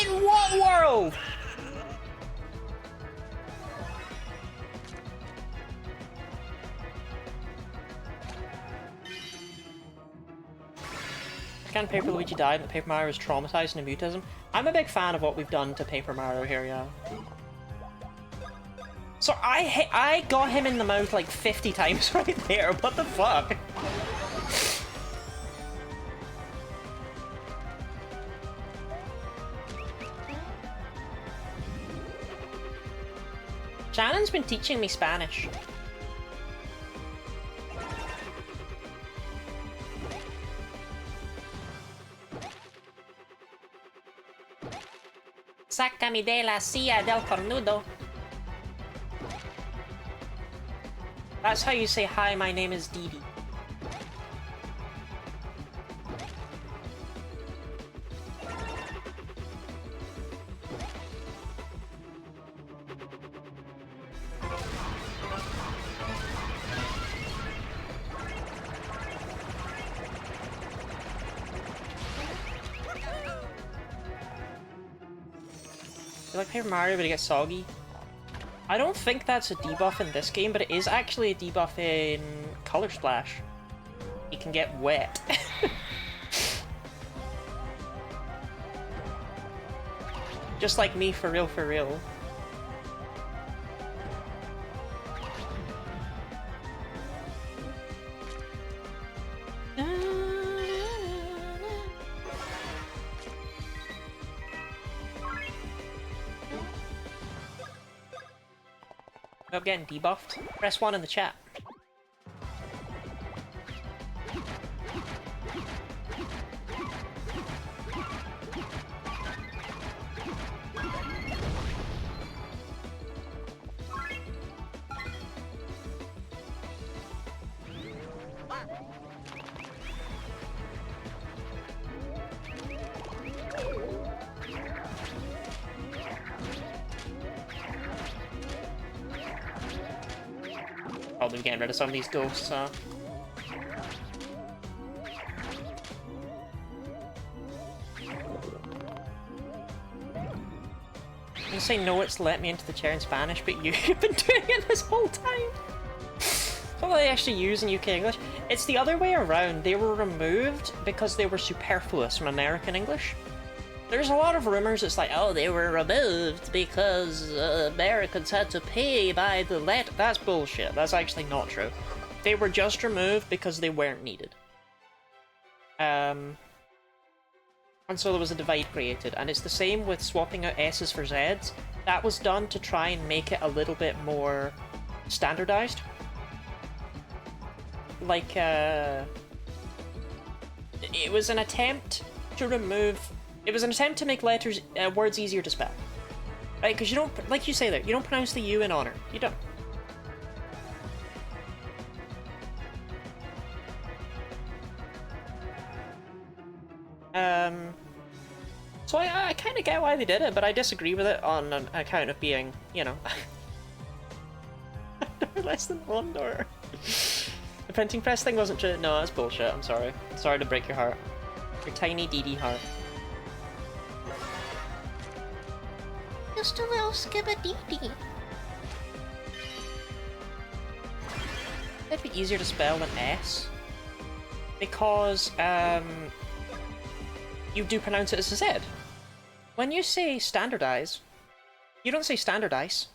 Speaker 1: In what world? Can Paper Luigi died and Paper Mario is traumatized in a mutism? I'm a big fan of what we've done to Paper Mario here, yeah. So I got him in the mouth like 50 times right there, what the fuck? Shannon's been teaching me Spanish.
Speaker 4: Sácame de la silla del cornudo.
Speaker 1: That's how you say, hi, my name is Dee Dee. I like Paper Mario, but it gets soggy. I don't think that's a debuff in this game, but it is actually a debuff in Color Splash. It can get wet. Just like me, for real, for real. I'm getting debuffed. Press 1 in the chat. Probably getting rid of some of these ghosts, huh? You say no, it's let me into the chair in Spanish, but you've been doing it this whole time. It's what they actually use in UK English. It's the other way around. They were removed because they were superfluous from American English. There's a lot of rumors. It's like, oh, they were removed because Americans had to pay by the letter. That's bullshit. That's actually not true. They were just removed because they weren't needed. And so there was a divide created. And it's the same with swapping out S's for Z's. That was done to try and make it a little bit more standardized. Like, it was an attempt to remove... It was an attempt to make letters, words easier to spell. Right, because you don't, like you say there, you don't pronounce the U in honor. You don't. So I kind of get why they did it, but I disagree with it on an account of being, you know... less than $1. The printing press thing wasn't true. No, that's bullshit, I'm sorry. Sorry to break your heart. Your tiny DD heart.
Speaker 2: Just a little skibadee.
Speaker 1: It'd be easier to spell than S. Because, you do pronounce it as a Z. When you say standardize, you don't say standardize.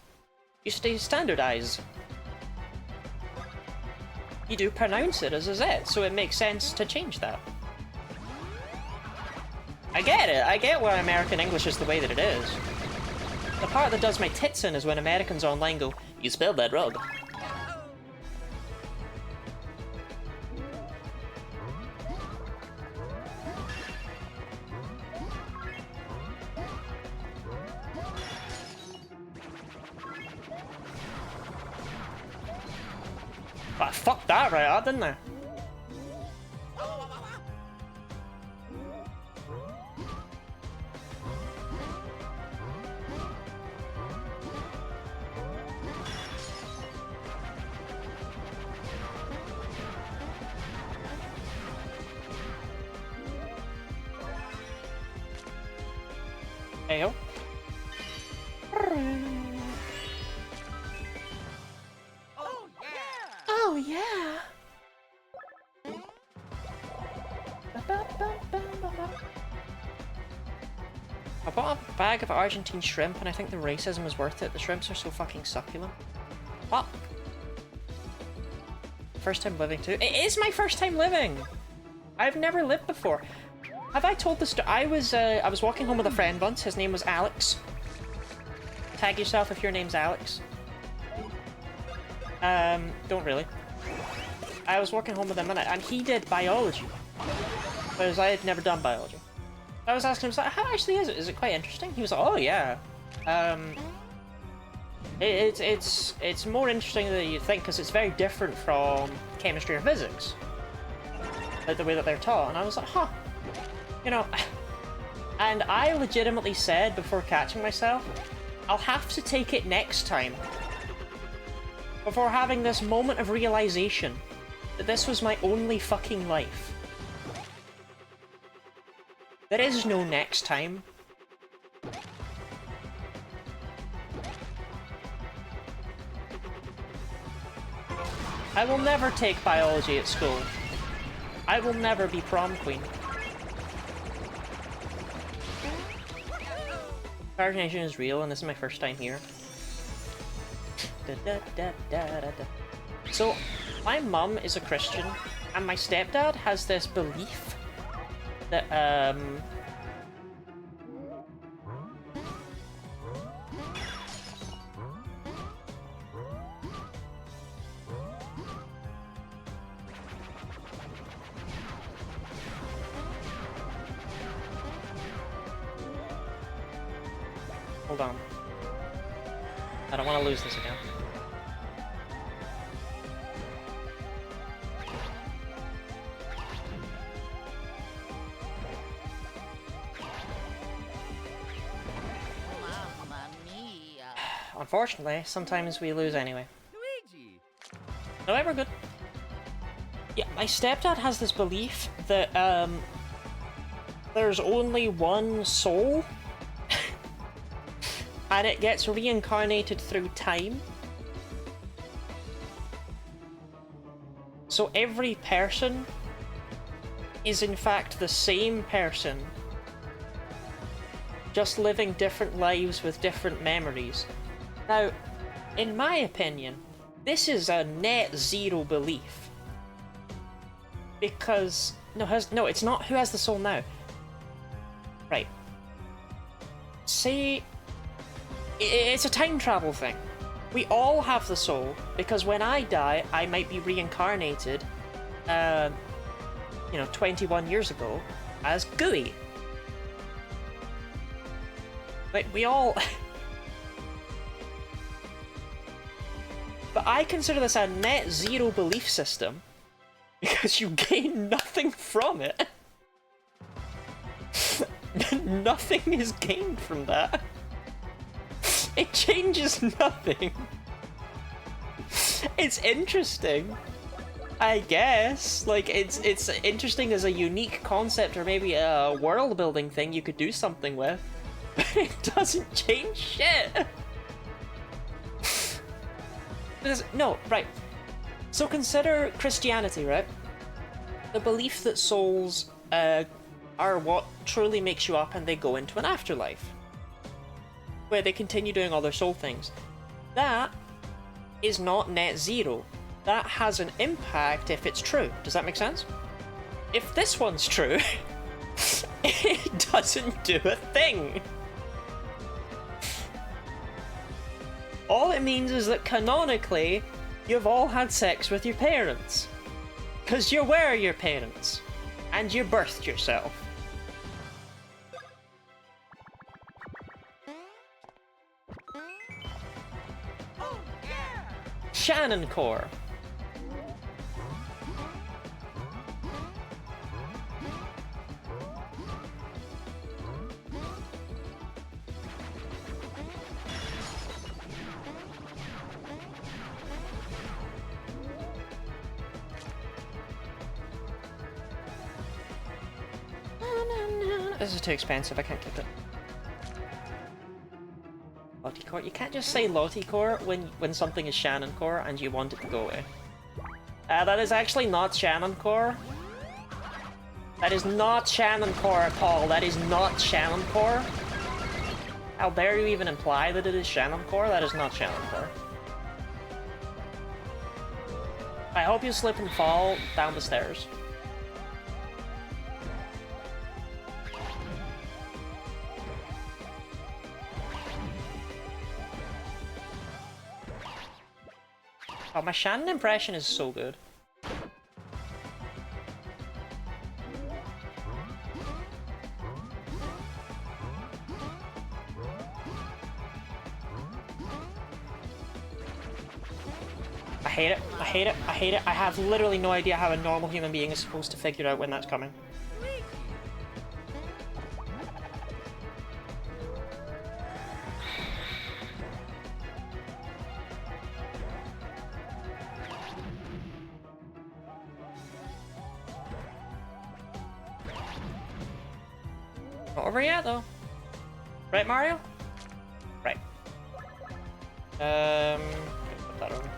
Speaker 1: You say standardize. You do pronounce it as a Z, so it makes sense to change that. I get it. I get why American English is the way that it is. The part that does my tits in is when Americans online go, "You spelled that wrong." But I fucked that right up, didn't I? Heyo.
Speaker 2: Oh yeah.
Speaker 1: I bought a bag of Argentine shrimp and I think the racism was worth it. The shrimps are so fucking succulent. Fuck. First time living too. It is my first time living! I've never lived before. Have I told the story? I was walking home with a friend once. His name was Alex. Tag yourself if your name's Alex. Don't really. I was walking home with him and he did biology. Whereas I had never done biology. I was asking him, like, how actually is it? Is it quite interesting? He was like, oh yeah. It's more interesting than you think because it's very different from chemistry or physics. Like the way that they're taught. And I was like, huh. You know, and I legitimately said before catching myself, I'll have to take it next time. Before having this moment of realization that this was my only fucking life. There is no next time. I will never take biology at school. I will never be prom queen. Pagination is real, and this is my first time here. So, my mum is a Christian, and my stepdad has this belief that, hold on. I don't want to lose this again.
Speaker 2: Mamma mia.
Speaker 1: Unfortunately, sometimes we lose anyway.
Speaker 7: Luigi!
Speaker 1: No, we're good. Yeah, my stepdad has this belief that, there's only one soul. And it gets reincarnated through time. So every person is in fact the same person, just living different lives with different memories. Now, in my opinion, this is a net zero belief. Because, no, it's not who has the soul now. Right. Say, it's a time travel thing. We all have the soul, because when I die, I might be reincarnated, 21 years ago, as Gooey. Like, we all... But I consider this a net zero belief system, because you gain nothing from it. Nothing is gained from that. It changes nothing. It's interesting, I guess. Like, it's interesting as a unique concept, or maybe a world building thing you could do something with. It doesn't change shit. No, right. So consider Christianity, right? The belief that souls are what truly makes you up and they go into an afterlife, where they continue doing all their soul things. That is not net zero. That has an impact if it's true. Does that make sense? If this one's true, it doesn't do a thing. All it means is that canonically, you've all had sex with your parents. Because you were your parents. And you birthed yourself. Shannon Core. This is too expensive, I can't keep it. Lottie Core? You can't just say Lottie Core when something is Shannon Core and you want it to go away. That is actually not Shannon Core. That is not Shannon Core at all. That is not Shannon Core. How dare you even imply that it is Shannon Core? That is not Shannon Core. I hope you slip and fall down the stairs. Oh, my Shannon impression is so good. I hate it. I hate it. I hate it. I have literally no idea how a normal human being is supposed to figure out when that's coming. Not over yet, though. Right, Mario? Right. Put that over.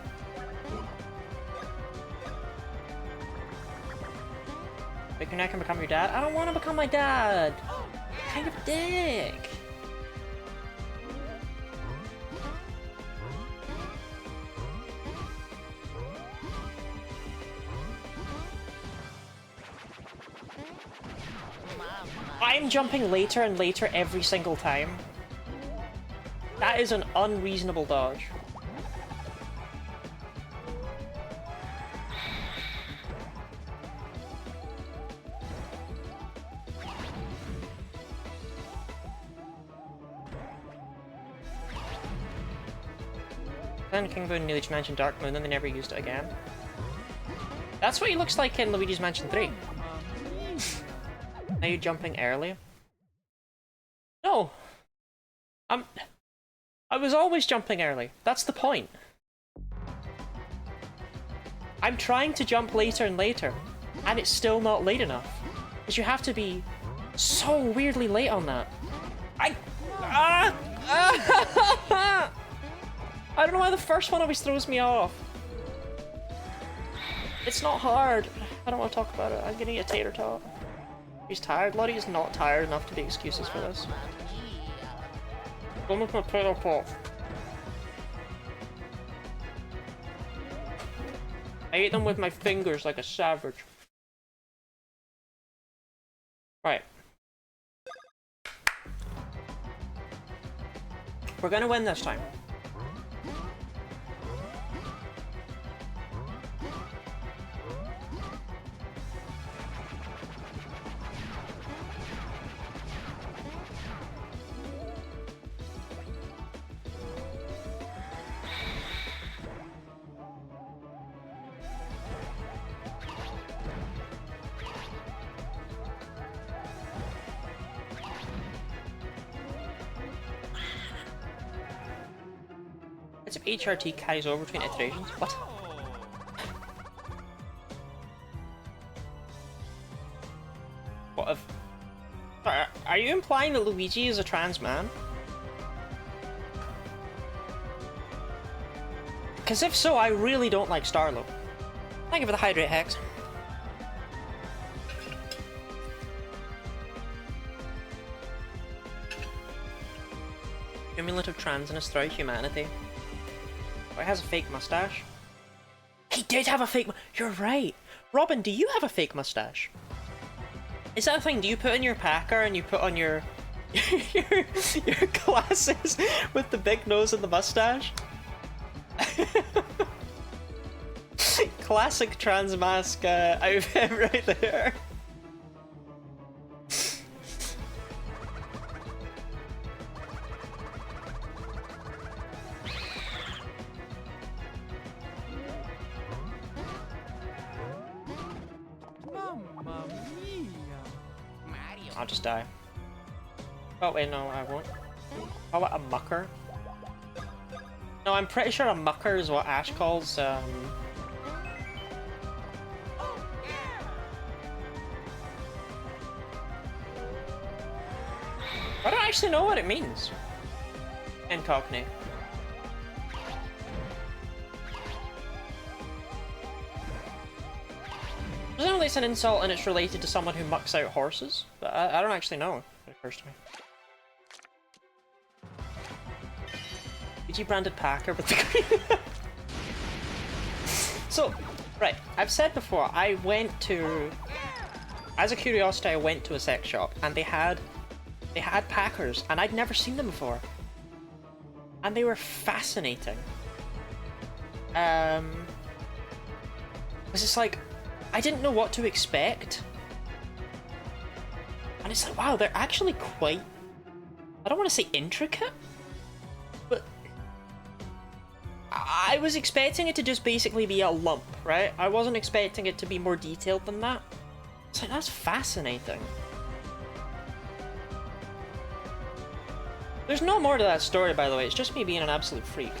Speaker 1: Break your neck and become your dad? I don't want to become my dad! Kind of dick! I'm jumping later and later every single time. That is an unreasonable dodge. Then King Boone nearly mentioned Dark Moon, and they never used it again. That's what he looks like in Luigi's Mansion 3. Are you jumping early? No! I was always jumping early. That's the point. I'm trying to jump later and later, and it's still not late enough. Because you have to be so weirdly late on that. I don't know why the first one always throws me off. It's not hard. I don't want to talk about it. I'm gonna eat a tater tot. He's tired. Lottie is not tired enough to be excuses for this. Go with my tater tot. I ate them with my fingers like a savage. Right. We're gonna win this time. It's if HRT carries over between iterations. What? What if... Are you implying that Luigi is a trans man? Because if so, I really don't like Starlo. Thank you for the hydrate, Hex. Cumulative transness throughout humanity. Oh, he has a fake mustache. He did have a fake. You're right. Robin, do you have a fake mustache? Is that a thing? Do you put in your packer and you put on your your glasses with the big nose and the mustache? Classic trans mask outfit right there.
Speaker 7: Mamma mia!
Speaker 1: I'll just die. Oh wait, no, I won't. Call it a mucker? No, I'm pretty sure a mucker is what Ash calls, I don't actually know what it means in Cockney. Presumably it's an insult and it's related to someone who mucks out horses, but I don't actually know. It occurs to me. Luigi branded Packer with the green. So, right, I've said before, I went to, as a curiosity, I went to a sex shop and they had Packers and I'd never seen them before. And they were fascinating. It's just like, I didn't know what to expect. And it's like, wow, they're actually quite, I don't want to say intricate, but I was expecting it to just basically be a lump, right? I wasn't expecting it to be more detailed than that. It's like, that's fascinating. There's no more to that story, by the way. It's just me being an absolute freak.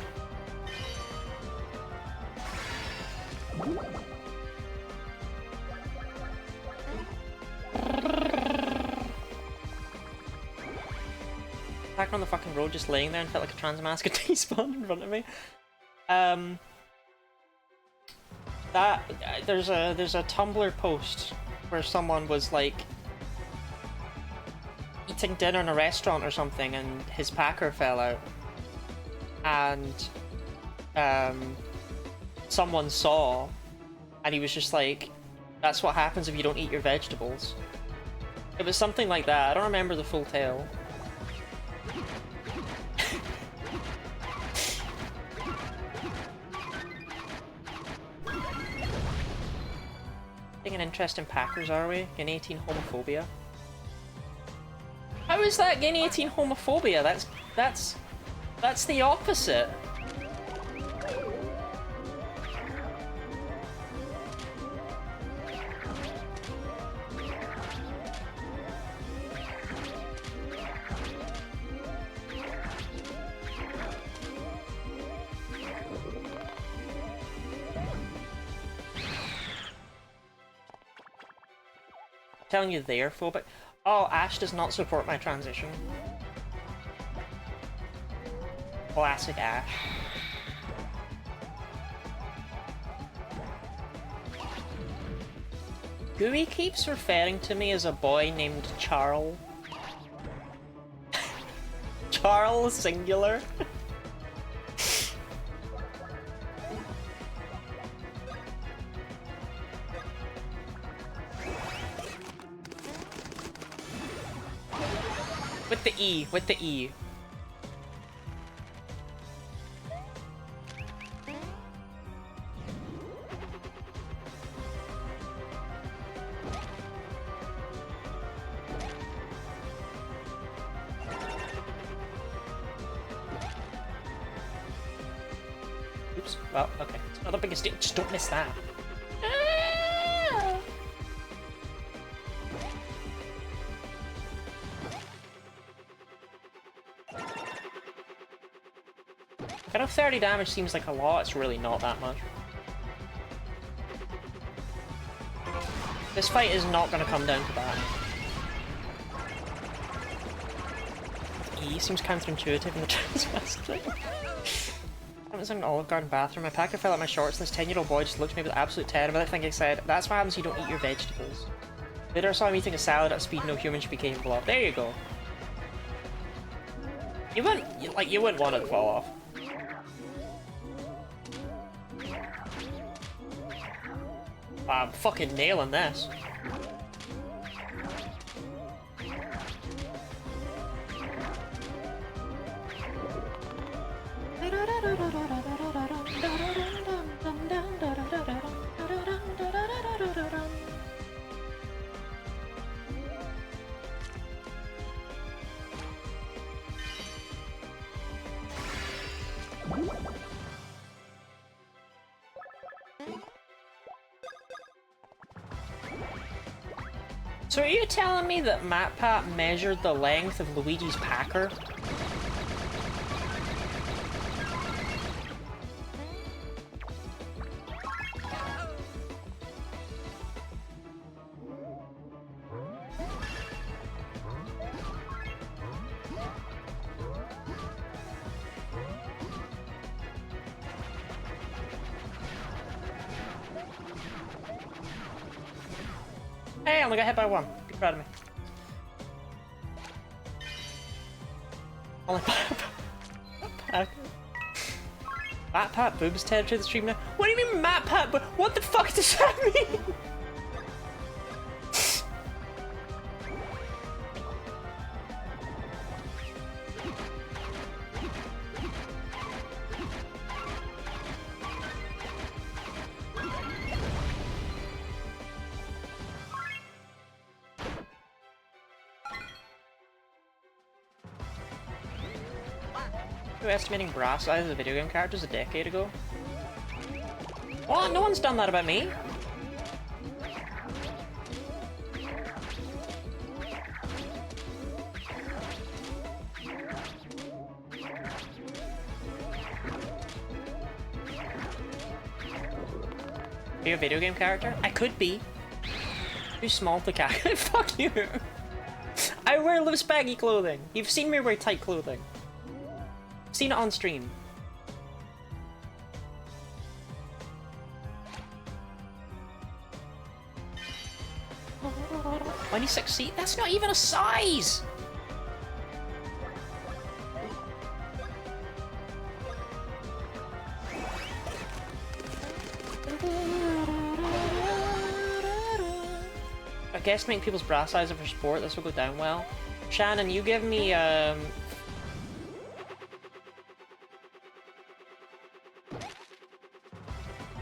Speaker 1: Back on the fucking road, just laying there and felt like a trans mask had despawned in front of me. There's a Tumblr post where someone was like eating dinner in a restaurant or something and his packer fell out, and someone saw and he was just like, that's what happens if you don't eat your vegetables. It was something like that. I don't remember the full tale. Taking an interest in Packers, are we? Ganating homophobia. How is that ganating homophobia? That's the opposite. Telling you they're phobic. Oh, Ash does not support my transition. Classic Ash. Gooey keeps referring to me as a boy named Charles. Charles singular. With the E, with the E. Oops, well, okay. It's not the biggest deal, just don't miss that. I know 30 damage seems like a lot, it's really not that much. This fight is not going to come down to that. VOD seems counterintuitive in the Transwest thing. I was in an Olive Garden bathroom. My packer fell out my shorts, and this 10-year-old boy just looked at me with absolute terror. Without thinking, said, "That's what happens when you don't eat your vegetables." Later, I saw him eating a salad at a speed no human should be capable of. There you go. You wouldn't want it to fall off. I'm fucking nailing this. So are you telling me that MatPat measured the length of Luigi's packer? Hey, I only got hit by one. Be proud of me. Only MatPat boobs tear to the stream now. What do you mean MatPat? But what the fuck does that mean? Estimating bra size of video game characters a decade ago. Well, no one's done that about me. Are you a video game character? I could be. Too small to carry. Fuck you. I wear loose baggy clothing. You've seen me wear tight clothing. Seen it on stream. When you succeed, that's not even a size. I guess make people's bra size for sport. This will go down well. Shannon, you give me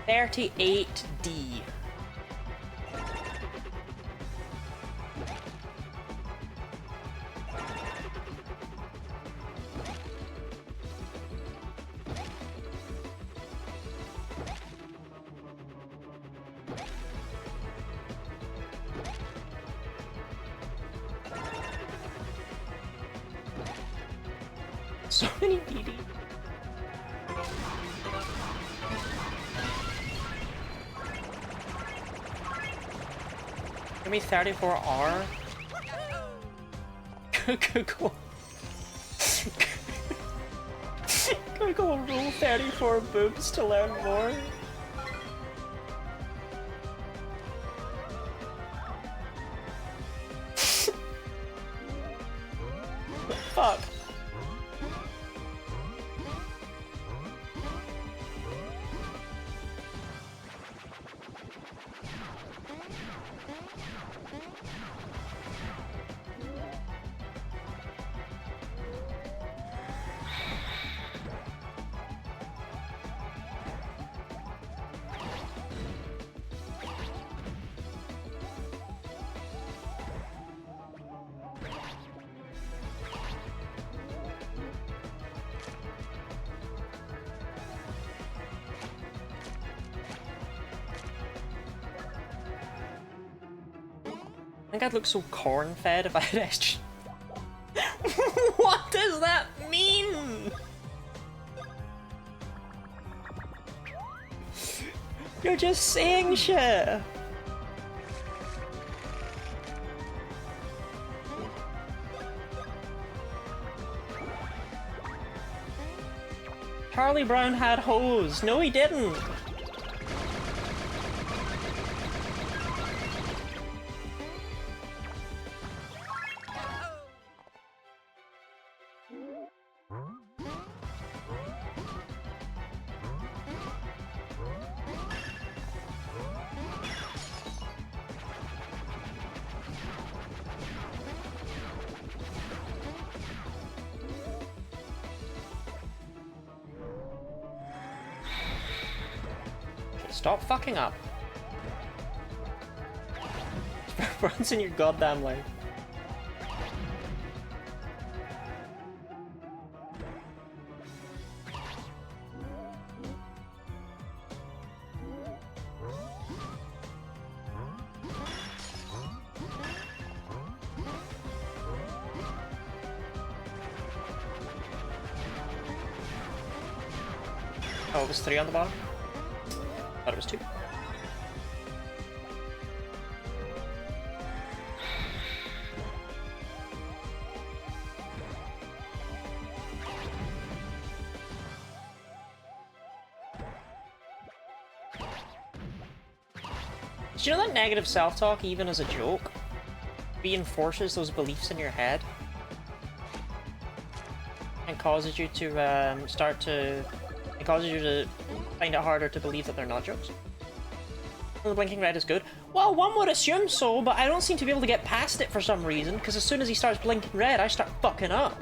Speaker 1: 38D. So many DD. Give me 34R. Google. Google rule 34 boobs to learn more. Fuck. I think I'd look so corn-fed if I had extra. What does that mean? You're just saying shit. Charlie Brown had hose. No, he didn't. Stop fucking up. For once in your goddamn life. Oh, it was 3 on the bottom? Thought it was 2. Do you know that negative self-talk, even as a joke, reinforces those beliefs in your head? And causes you to It causes you to find it harder to believe that they're not jokes. Well, the blinking red is good. Well, one would assume so, but I don't seem to be able to get past it for some reason, because as soon as he starts blinking red, I start fucking up.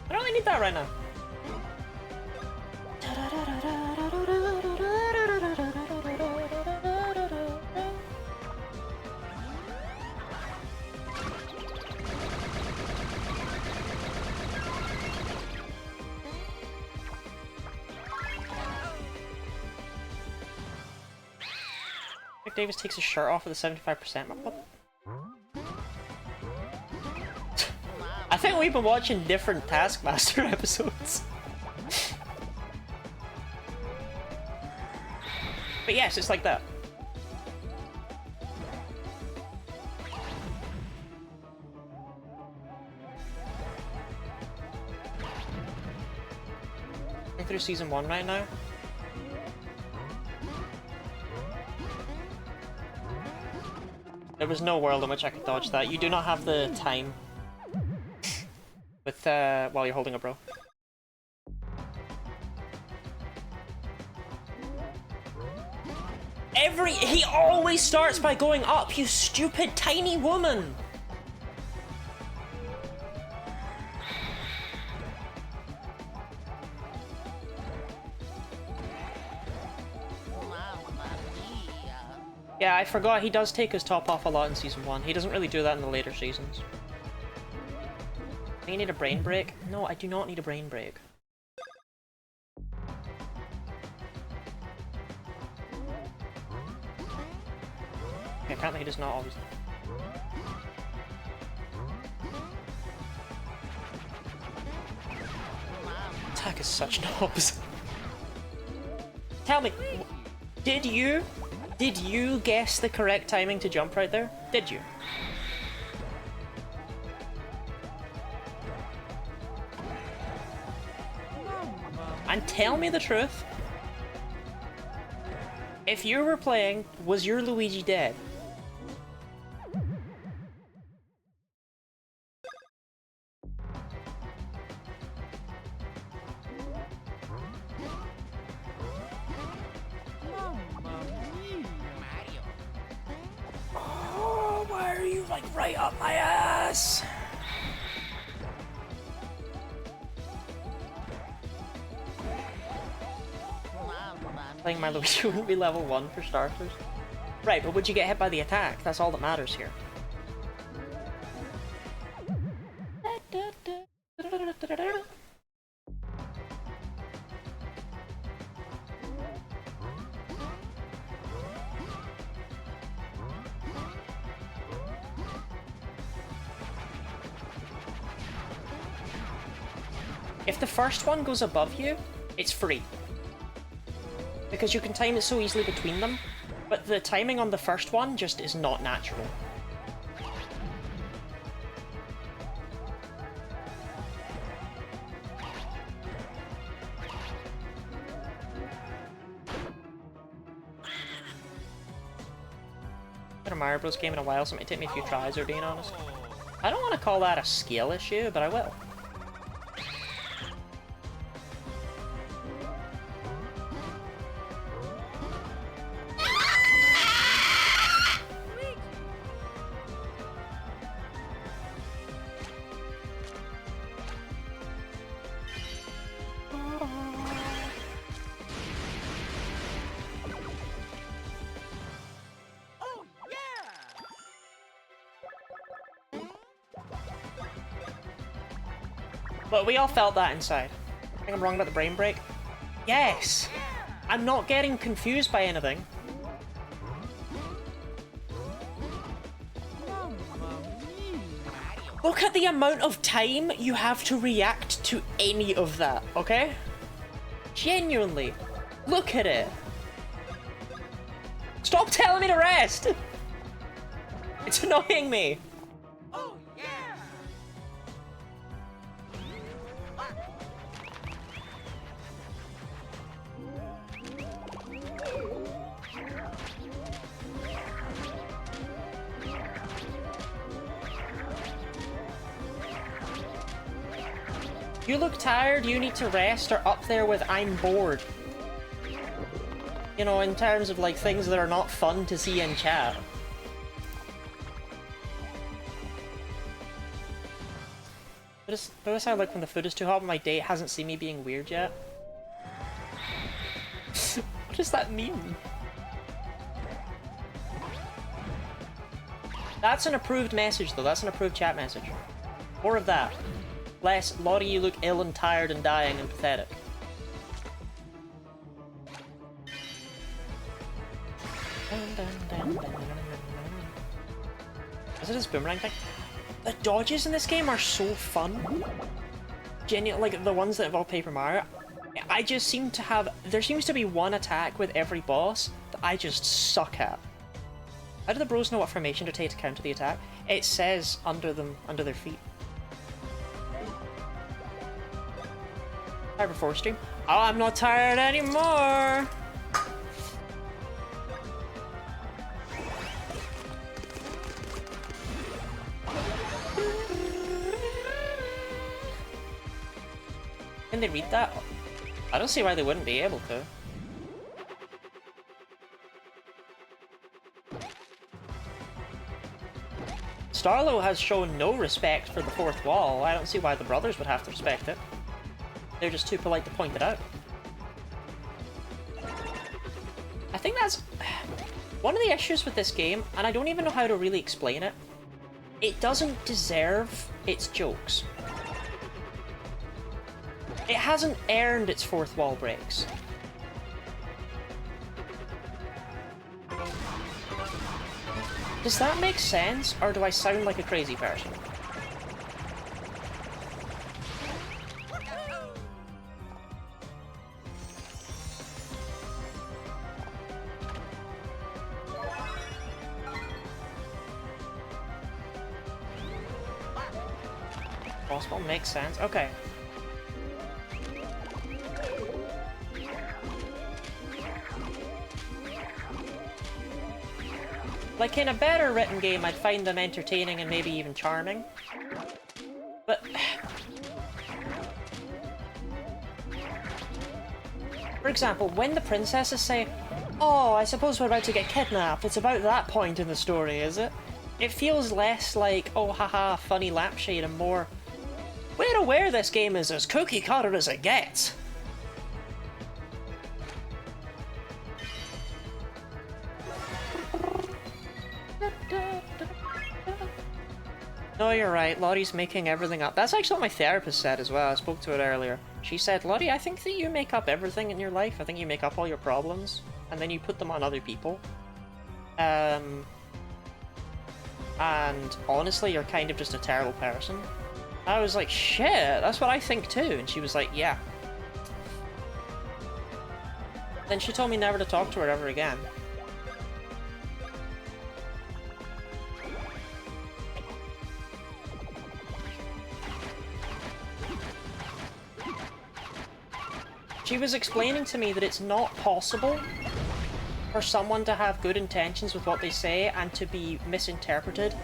Speaker 1: I don't really need that right now. Rick Davis takes his shirt off with a 75%. What? I think we've been watching different Taskmaster episodes. But yes, it's like that. I'm through season 1 right now. There was no world in which I could dodge that. You do not have the time with while you're holding a bro. He always starts by going up, you stupid tiny woman! Yeah, I forgot he does take his top off a lot in season 1. He doesn't really do that in the later seasons. Do you need a brain break? No, I do not need a brain break. Okay, apparently he does not always. Attack is such knobs. Tell me, did you guess the correct timing to jump right there? Did you? And tell me the truth. If you were playing, was your Luigi dead? Oh, why are you like right up my ass? Playing my Luigi wouldn't be level 1 for starters. Right, but would you get hit by the attack? That's all that matters here. If the first one goes above you, it's free. Because you can time it so easily between them, but the timing on the first one just is not natural. Been a Mario Bros game in a while, so it might take me a few tries, or being honest. I don't want to call that a skill issue, but I will. But we all felt that inside. I think I'm wrong about the brain break. Yes! I'm not getting confused by anything. Look at the amount of time you have to react to any of that, okay? Genuinely. Look at it. Stop telling me to rest! It's annoying me. You look tired, you need to rest, or up there with I'm bored. You know, in terms of like things that are not fun to see in chat. Notice how like when the food is too hot, my date hasn't seen me being weird yet. What does that mean? That's an approved message though, that's an approved chat message. More of that. Less, Lottie, you look ill and tired and dying and pathetic. Is it his boomerang thing? The dodges in this game are so fun. Genuine, like the ones that involve Paper Mario. I just seem to have, there seems to be one attack with every boss that I just suck at. How do the bros know what formation to take to counter the attack? It says under them, under their feet. Tired before stream? Oh, I'm not tired anymore! Can they read that? I don't see why they wouldn't be able to. Starlo has shown no respect for the fourth wall. I don't see why the brothers would have to respect it. They're just too polite to point it out. I think that's one of the issues with this game, and I don't even know how to really explain it. It doesn't deserve its jokes. It hasn't earned its fourth wall breaks. Does that make sense, or do I sound like a crazy person? Possible, makes sense. Okay. Like in a better written game, I'd find them entertaining and maybe even charming. But for example, when the princesses say, "Oh, I suppose we're about to get kidnapped," it's about that point in the story, is it? It feels less like, oh haha, funny lampshade, and more, we're aware this game is as cookie cutter as it gets. No, you're right. Lottie's making everything up. That's actually what my therapist said as well. I spoke to it earlier. She said, Lottie, I think that you make up everything in your life. I think you make up all your problems, and then you put them on other people. And honestly, you're kind of just a terrible person. I was like, shit, that's what I think too. And she was like, yeah. Then she told me never to talk to her ever again. She was explaining to me that it's not possible for someone to have good intentions with what they say and to be misinterpreted.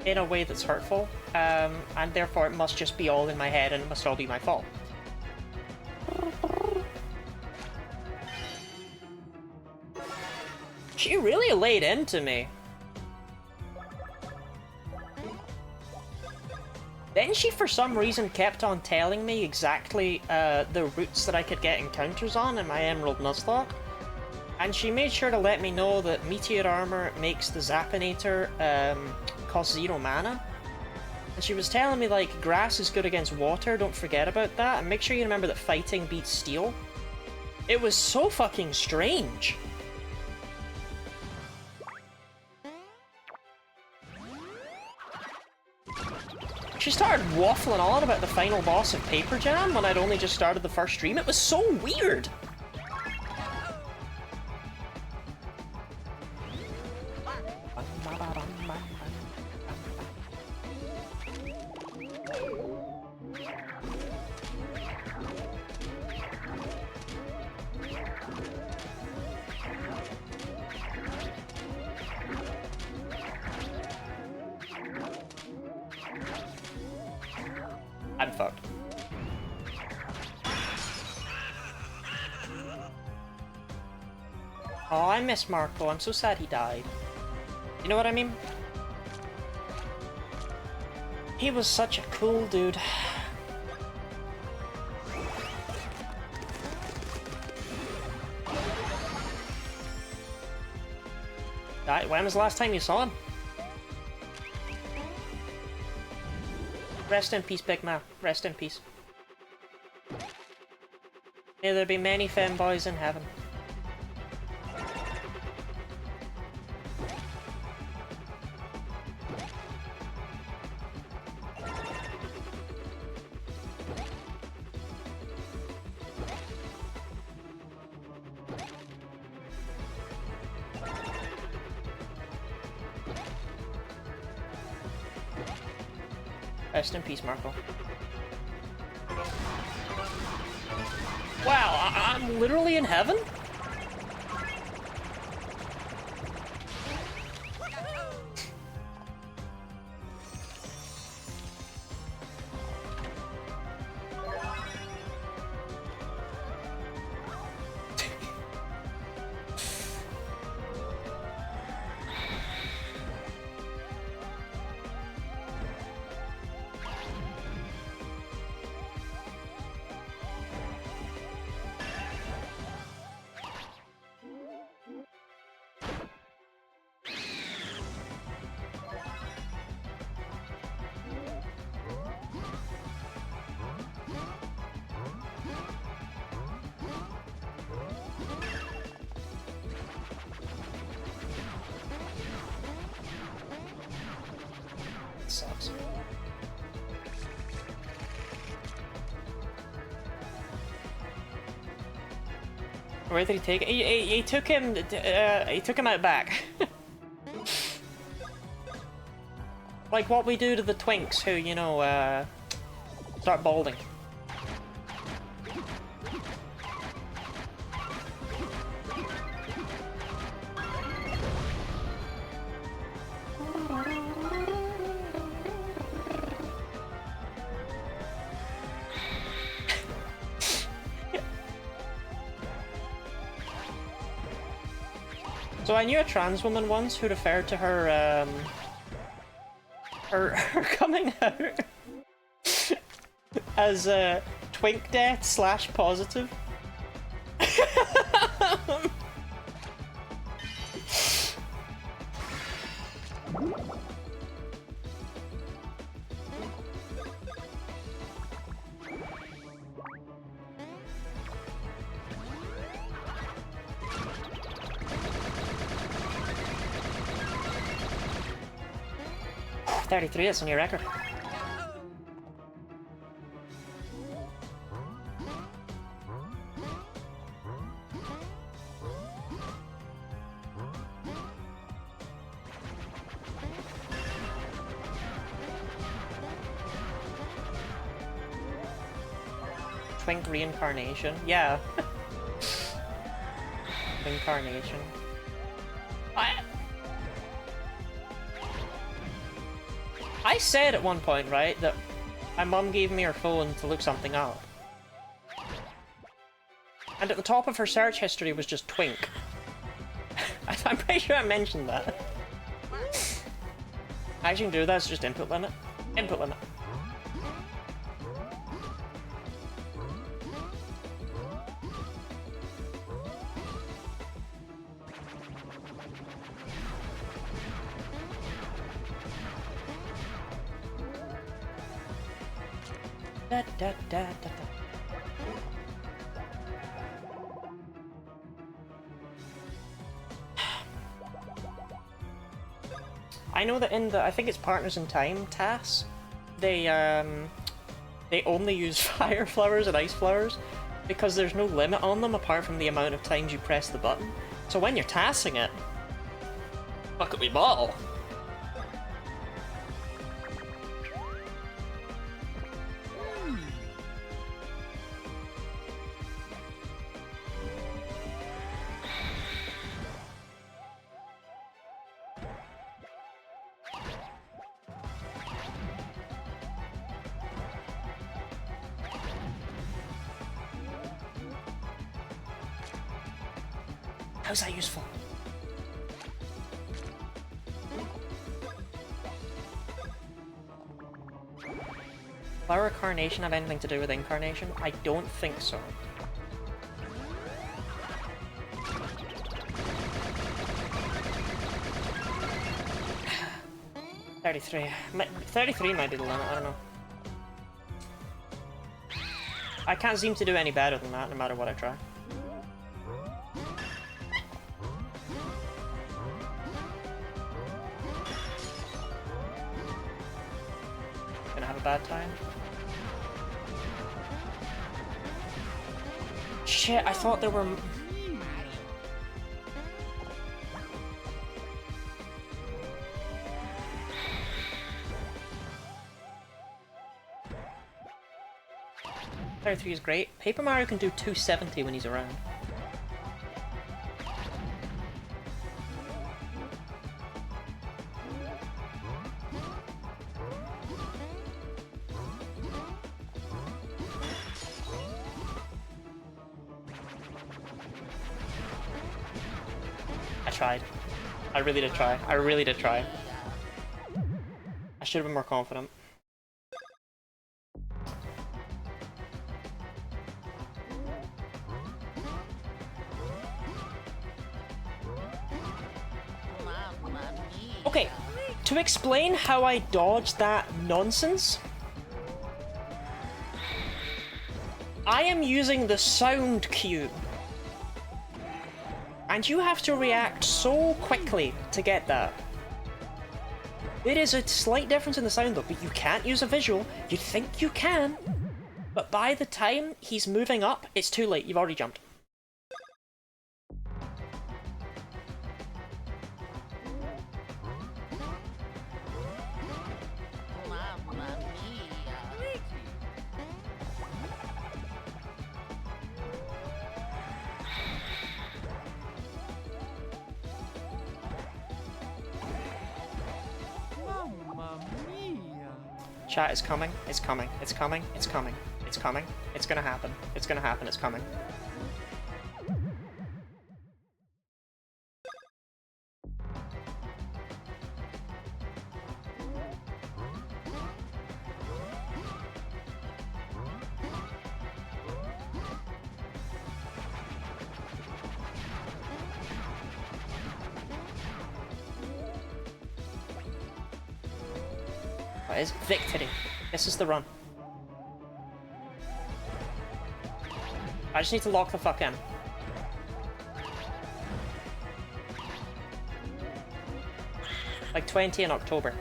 Speaker 1: In a way that's hurtful, and therefore it must just be all in my head and it must all be my fault. She really laid into me. Then she, for some reason, kept on telling me exactly the routes that I could get encounters on in my Emerald Nuzlocke. And she made sure to let me know that Meteor Armor makes the Zappinator cost 0 mana. And she was telling me, like, grass is good against water, don't forget about that, and make sure you remember that fighting beats steel. It was so fucking strange. She started waffling on about the final boss of Paper Jam when I'd only just started the first stream. It was so weird. I'm fucked. Oh, I miss Marco. I'm so sad he died. You know what I mean? He was such a cool dude. When was the last time you saw him? Rest in peace, Big Man. Rest in peace. May there be many femboys in heaven. Rest in peace, Marco. Wow, I'm literally in heaven? Sucks. Where did he take it? He took him. He took him out back. Like what we do to the twinks who, you know, start balding. So I knew a trans woman once who referred to her, her coming out as twink death / positive.
Speaker 6: 33, that's on your record. Twink reincarnation? Yeah. Incarnation. I said at one point, right, that my mum gave me her phone to look something up. And at the top of her search history was just Twink. I'm pretty sure I mentioned that. I actually can do that, it's just input limit. Input limit. Da, da, da, da, da. I know that in the, I think it's Partners in Time tasks, they only use fire flowers and ice flowers because there's no limit on them apart from the amount of times you press the button. So when you're tasking it, fuck it, we ball. How's that useful? Flower carnation have anything to do with incarnation? I don't think so. $33. 33 might be the limit, I don't know. I can't seem to do any better than that, no matter what I try. Gonna have a bad time. Shit, I thought there were... $33 is great. Paper Mario can do 270 when he's around. I tried. I really did try. I really did try. I should have been more confident. Okay, to explain how I dodged that nonsense, I am using the sound cue. And you have to react so quickly to get that. There is a slight difference in the sound though, but you can't use a visual. You'd think you can, but by the time he's moving up, it's too late, you've already jumped. Chat is coming, it's coming, it's coming, it's coming, it's coming, it's gonna happen, it's gonna happen, it's coming. What is victory? This is the run. I just need to lock the fuck in. Like 20 in October.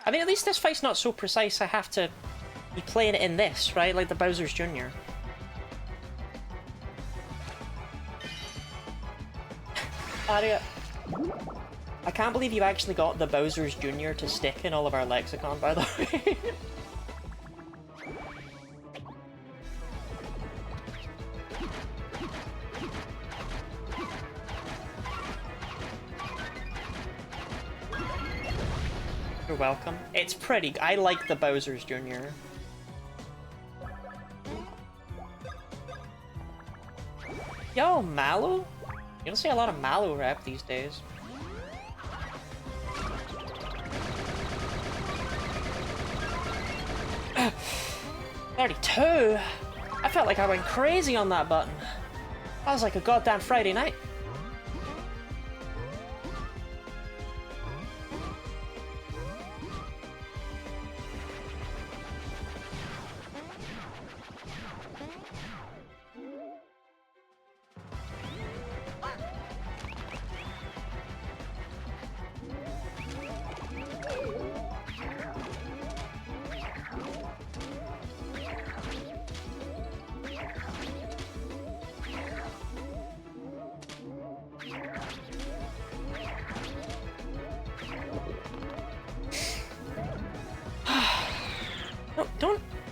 Speaker 1: I mean, at least this fight's not so precise I have to be playing it in this, right? Like the Bowser's Jr. Aria, I can't believe you actually got the Bowser's Jr. to stick in all of our lexicon, by the way. You're welcome. It's pretty. I like the Bowser's Jr. Yo, Mallow? You don't see a lot of Mallow rap these days. $32? I felt like I went crazy on that button. That was like a goddamn Friday night.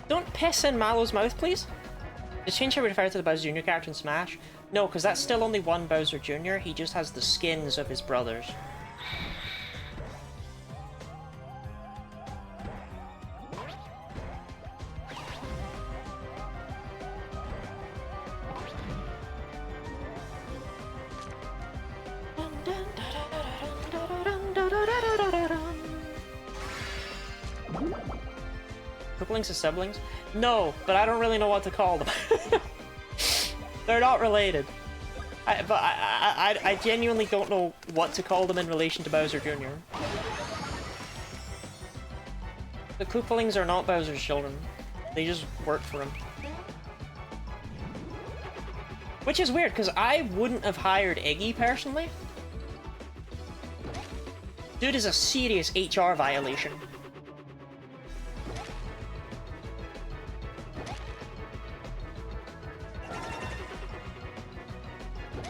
Speaker 1: Don't piss in Mallow's mouth, please. Does change how we refer to the Bowser Jr. character in Smash? No, because that's still only one Bowser Jr. He just has the skins of his brothers. Couplings as siblings? No, but I don't really know what to call them. They're not related. I genuinely don't know what to call them in relation to Bowser Jr. The Koopalings are not Bowser's children. They just work for him. Which is weird, because I wouldn't have hired Iggy, personally. Dude is a serious HR violation.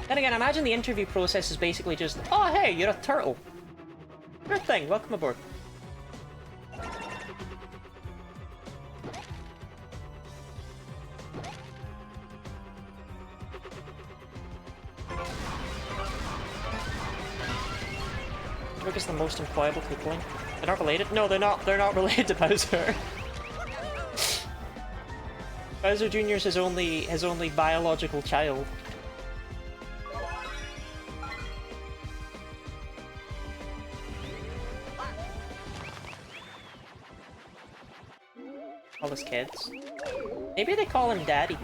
Speaker 1: Then again, imagine the interview process is basically just, oh hey, you're a turtle. Good thing, welcome aboard. Look, is the most employable Koopling. They're not related? No, they're not related to Bowser. Bowser Jr. is his only biological child. All his kids. Maybe they call him Daddy.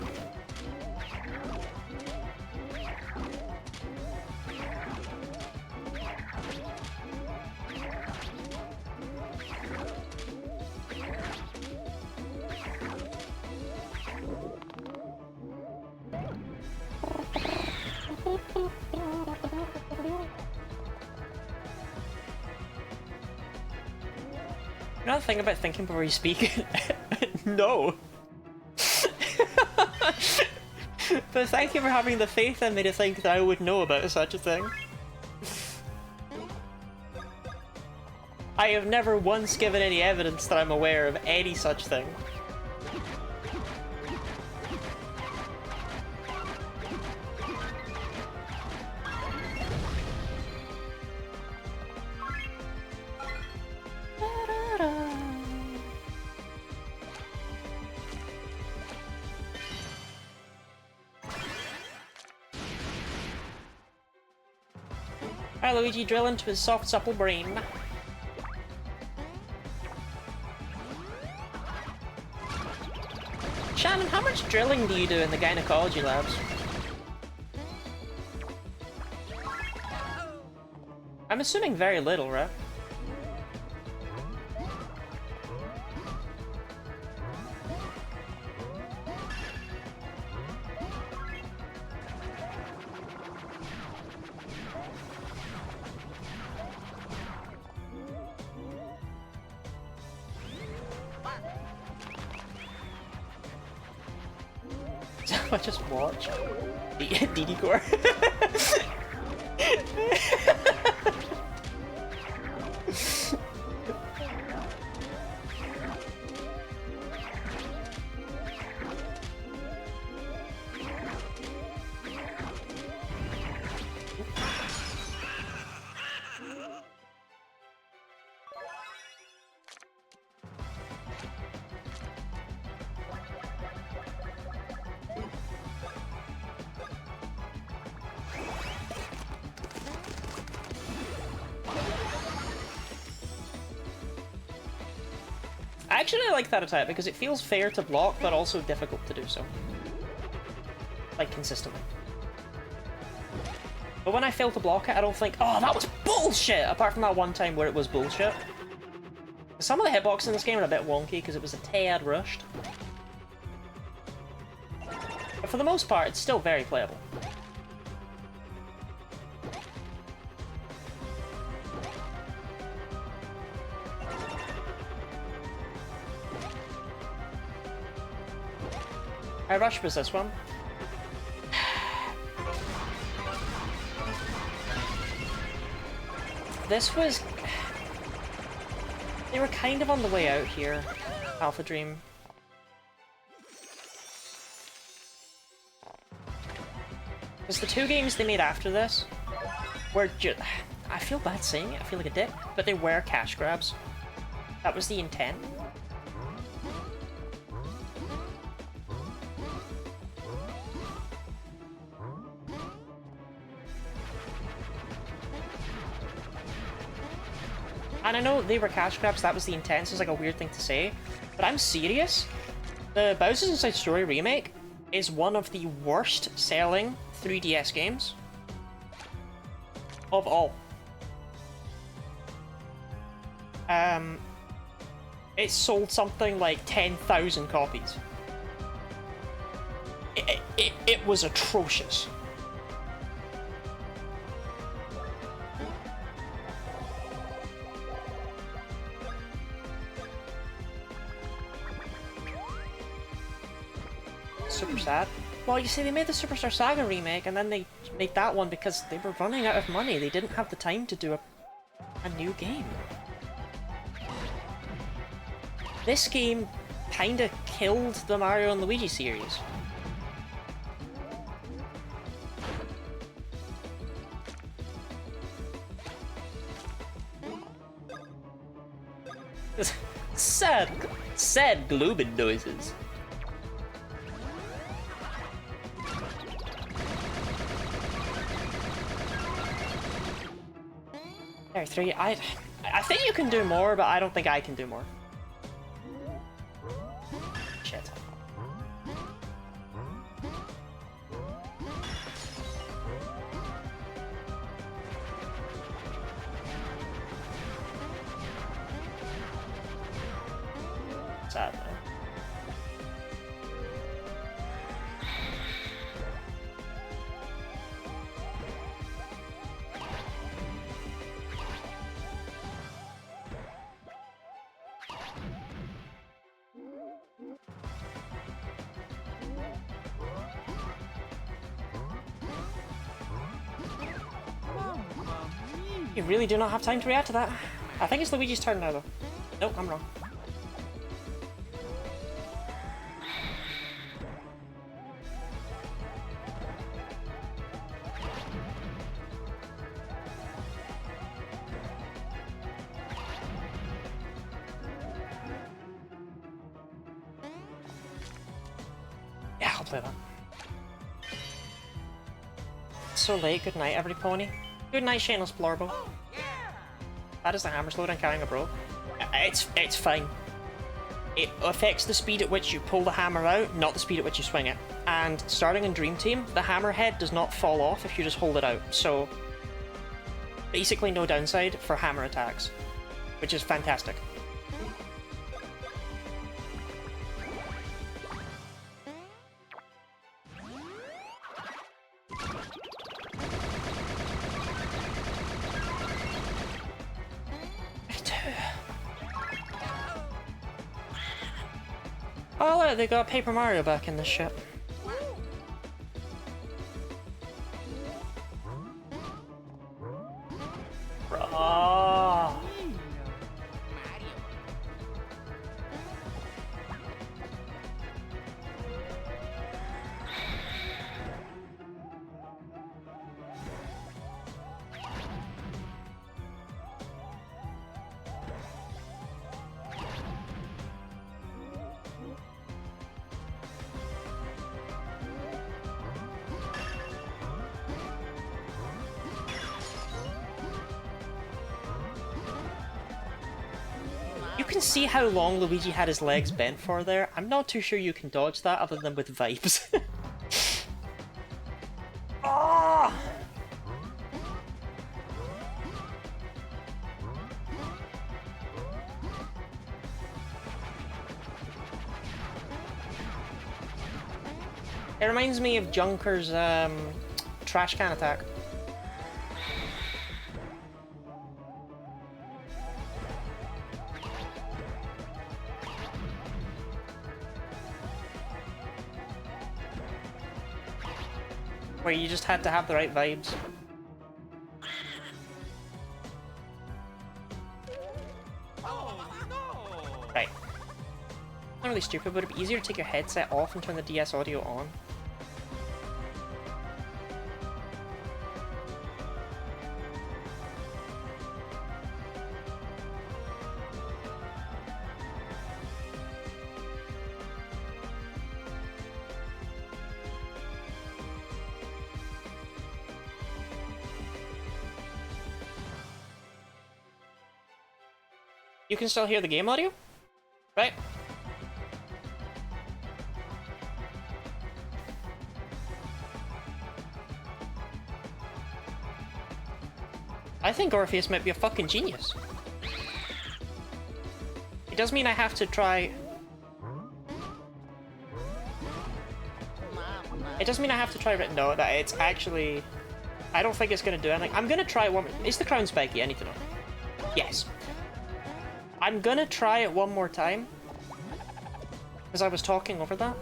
Speaker 1: You know the thing about thinking before you speak? No. But thank you for having the faith in me to think that I would know about such a thing. I have never once given any evidence that I'm aware of any such thing. Alright, Luigi, drill into his soft, supple brain. Shannon, how much drilling do you do in the gynecology labs? I'm assuming very little, right? So I just watch DD Core. I actually like that attack because it feels fair to block, but also difficult to do so. Like, consistently. But when I fail to block it, I don't think, oh, that was bullshit! Apart from that one time where it was bullshit. Some of the hitboxes in this game are a bit wonky because it was a tad rushed. But for the most part, it's still very playable. How rushed was this one? This was... They were kind of on the way out here, Alpha Dream. Because the two games they made after this were just... I feel bad saying it, I feel like a dick, but they were cash grabs. That was the intent. And I know they were cash grabs, that was the intent, so it's like a weird thing to say, but I'm serious. The Bowser's Inside Story remake is one of the worst selling 3DS games of all. It sold something like 10,000 copies. It was atrocious. Super sad. Well, you see, they made the Superstar Saga remake, and then they made that one because they were running out of money. They didn't have the time to do a new game. This game kinda killed the Mario and Luigi series. Sad globin noises. There, 3. I think you can do more, but I don't think I can do more. Shit. Sad, though. You really do not have time to react to that. I think it's Luigi's turn now, though. Nope, I'm wrong. Yeah, I'll play that. It's so late. Good night, every pony. Good night, Shameless Blorbo. That is the hammer slowdown carrying a bro. It's fine. It affects the speed at which you pull the hammer out, not the speed at which you swing it. And starting in Dream Team, the hammer head does not fall off if you just hold it out. So basically no downside for hammer attacks, which is fantastic. Oh look, they got Paper Mario back in this ship. can see how long Luigi had his legs bent for there, I'm not too sure you can dodge that other than with vibes. Oh! It reminds me of Junker's trash can attack. Where you just had to have the right vibes. Right. Not really stupid, would it be easier to take your headset off and turn the DS audio on? You can still hear the game audio? Right? I think Orpheus might be a fucking genius. It does mean I have to try... It does mean I have to try... No, that it's actually... I don't think it's going to do anything. I'm going to try one... Is the crown spiky? I need to know. Yes. I'm gonna try it one more time, because I was talking over that.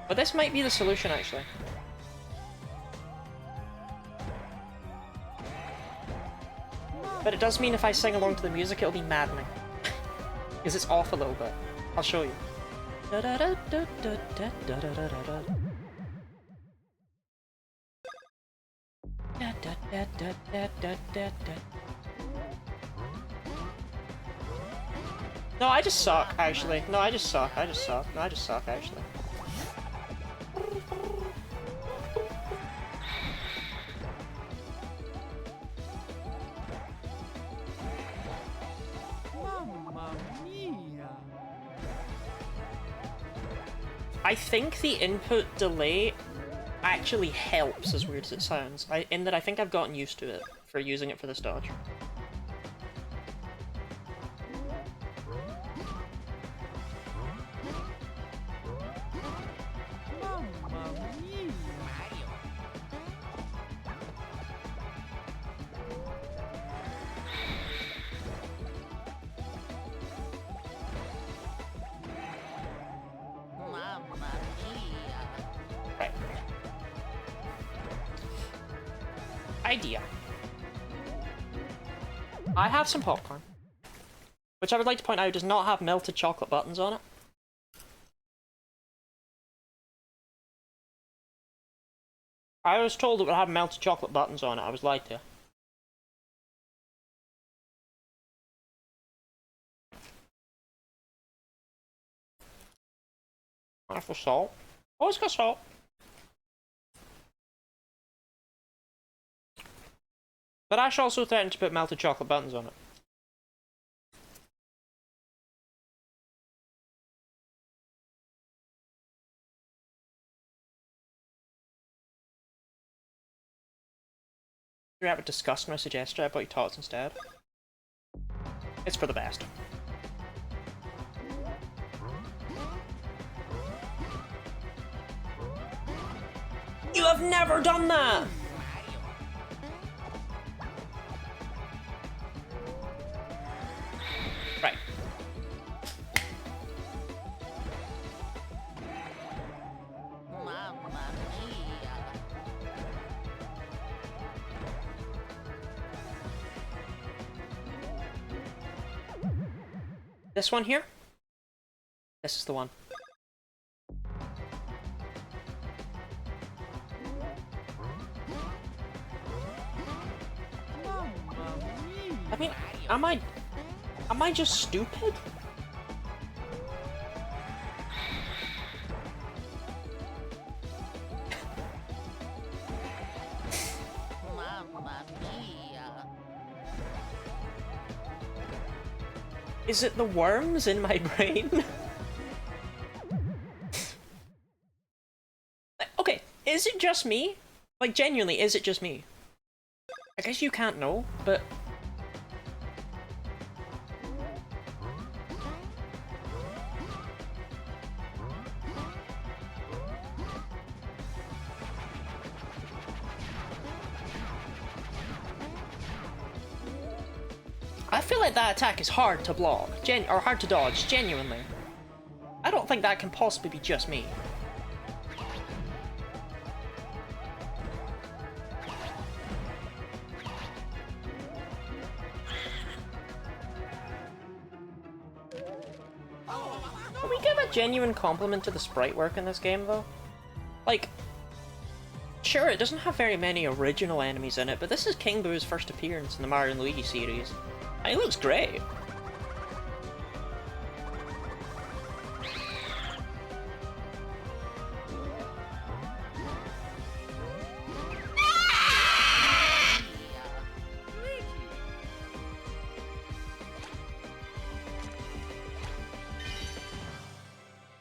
Speaker 1: But this might be the solution, actually. But it does mean if I sing along to the music, it'll be maddening. Because it's off a little bit. I'll show you. No, I just suck, actually. No, I just suck. I just suck. No, I just suck, actually.
Speaker 7: Mamma mia!
Speaker 1: I think the input delay actually helps, as weird as it sounds. In that I think I've gotten used to it for using it for this dodge.
Speaker 7: Mamma mia!
Speaker 1: Right. Idea. I have some popcorn, which I would like to point out does not have melted chocolate buttons on it. I was told it would have melted chocolate buttons on it. I was lied to. That's for salt. Oh, it's got salt. But Ash also threatened to put melted chocolate buttons on it. You're out with disgust when I suggested I bought you tots instead. It's for the best. You have never done that! Right. This one here? This is the one. I mean, am I just stupid? Is it the worms in my brain? Okay, is it just me? Like, genuinely, is it just me? I guess you can't know, but... I feel like that attack is hard to block, or hard to dodge, genuinely. I don't think that can possibly be just me. Can we give a genuine compliment to the sprite work in this game, though? Like, sure, it doesn't have very many original enemies in it, but this is King Boo's first appearance in the Mario and Luigi series. And he looks great.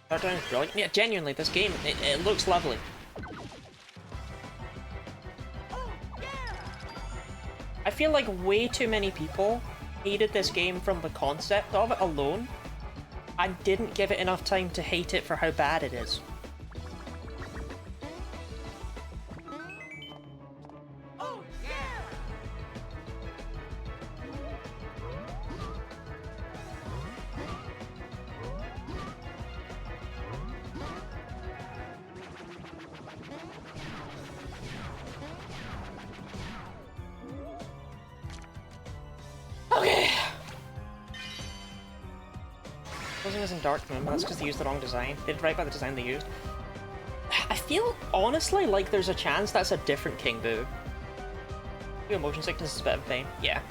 Speaker 1: That sounds brilliant. Yeah, genuinely, this game, it looks lovely. I feel like way too many people hated this game from the concept of it alone, and didn't give it enough time to hate it for how bad it is. Okay. Closing is in Dark Moon, but that's because they used the wrong design. They did right by the design they used. I feel, honestly, like there's a chance that's a different King Boo. Your motion sickness is a bit of a pain. Yeah.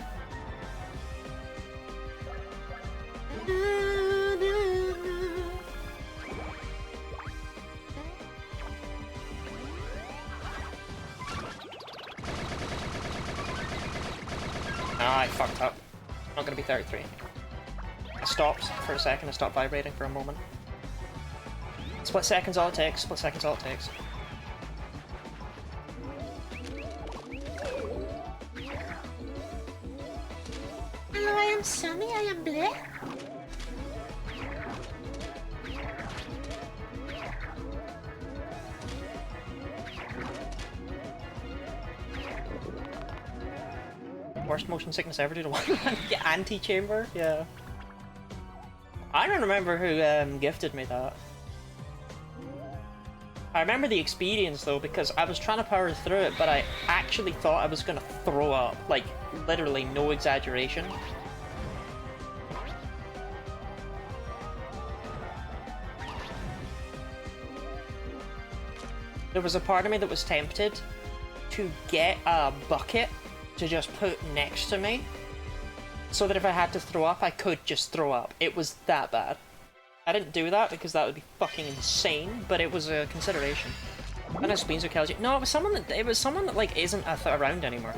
Speaker 1: Ah, I fucked up. Not gonna be 33. I stopped for a second, I stopped vibrating for a moment. Split seconds all it takes, split seconds all it takes.
Speaker 2: Hello, I am Sunny, I am Blair.
Speaker 1: Worst motion sickness ever due to one anti-chamber? Yeah. I don't remember who gifted me that. I remember the experience though, because I was trying to power through it, but I actually thought I was gonna throw up. Like, literally, no exaggeration. There was a part of me that was tempted to get a bucket to just put next to me, so that if I had to throw up, I could just throw up. It was that bad. I didn't do that because that would be fucking insane, but it was a consideration. And a Spinzo kills you. No, it was someone that like isn't around anymore.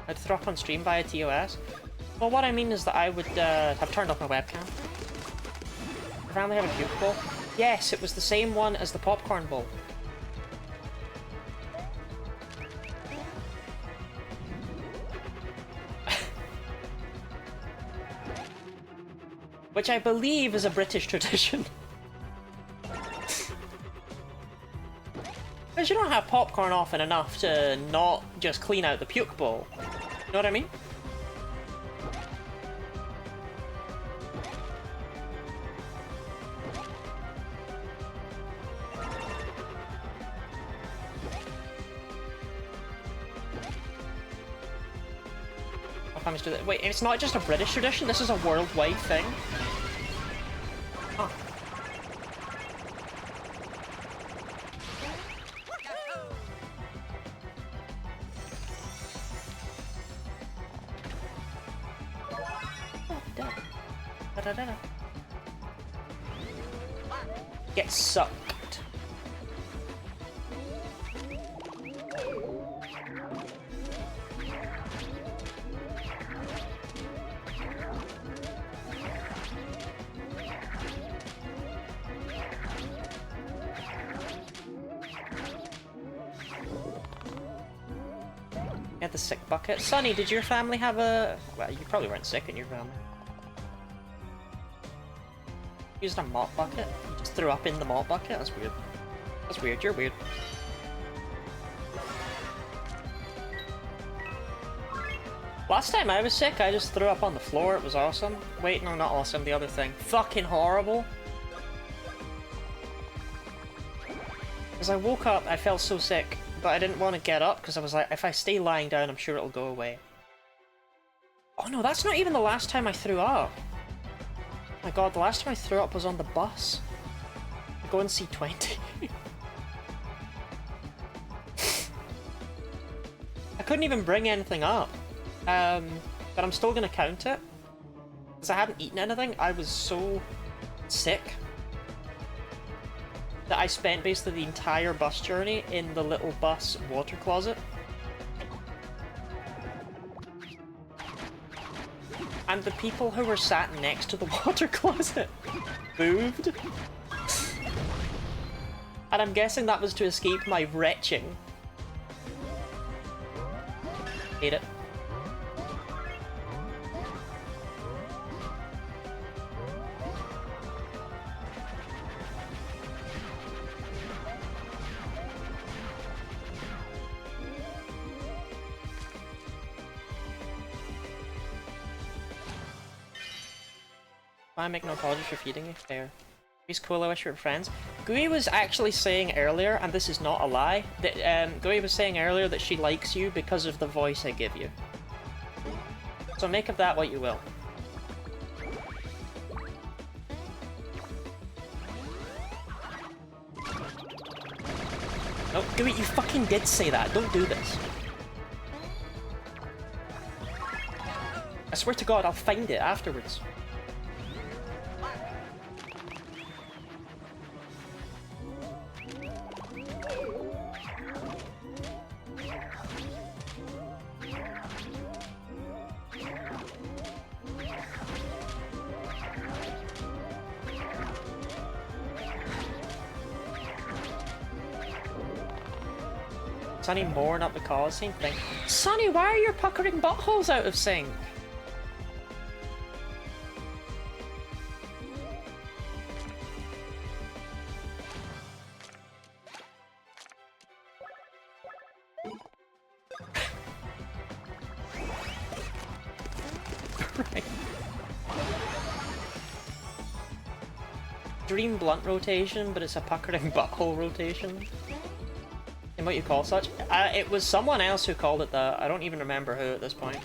Speaker 1: I'd throw up on stream via TOS. Well, what I mean is that I would have turned off my webcam. I finally have a puke bowl. Yes, it was the same one as the popcorn bowl. Which I believe is a British tradition. Because you don't have popcorn often enough to not just clean out the puke bowl. You know what I mean? Wait, it's not just a British tradition, this is a worldwide thing. Oh. Da-da-da-da. Get sucked. Yeah, the sick bucket. Sonny, did your family have a... Well, you probably weren't sick in your family. Used a mop bucket? You just threw up in the mop bucket? That's weird. That's weird, you're weird. Last time I was sick, I just threw up on the floor. It was awesome. Wait, no, not awesome. The other thing. Fucking horrible. Because I woke up, I felt so sick, but I didn't want to get up because I was like, if I stay lying down, I'm sure it'll go away. Oh no, that's not even the last time I threw up. Oh my god, the last time I threw up was on the bus. Going C20. I couldn't even bring anything up. But I'm still gonna count it. Because I hadn't eaten anything. I was so sick that I spent basically the entire bus journey in the little bus water closet. And the people who were sat next to the water closet moved. And I'm guessing that was to escape my retching. Hate it. I make no apologies for feeding you. Fair. He's cool, I wish we were friends. Gui was actually saying earlier, and this is not a lie, that Gui was saying earlier that she likes you because of the voice I give you. So make of that what you will. No, Gui, you fucking did say that. Don't do this. I swear to God, I'll find it afterwards. Sonny more, not because, same thing. Sonny, why are your puckering buttholes out of sync? Right. Dream blunt rotation, but it's a puckering butthole rotation. And what you call such? It was someone else who called it that. I don't even remember who at this point.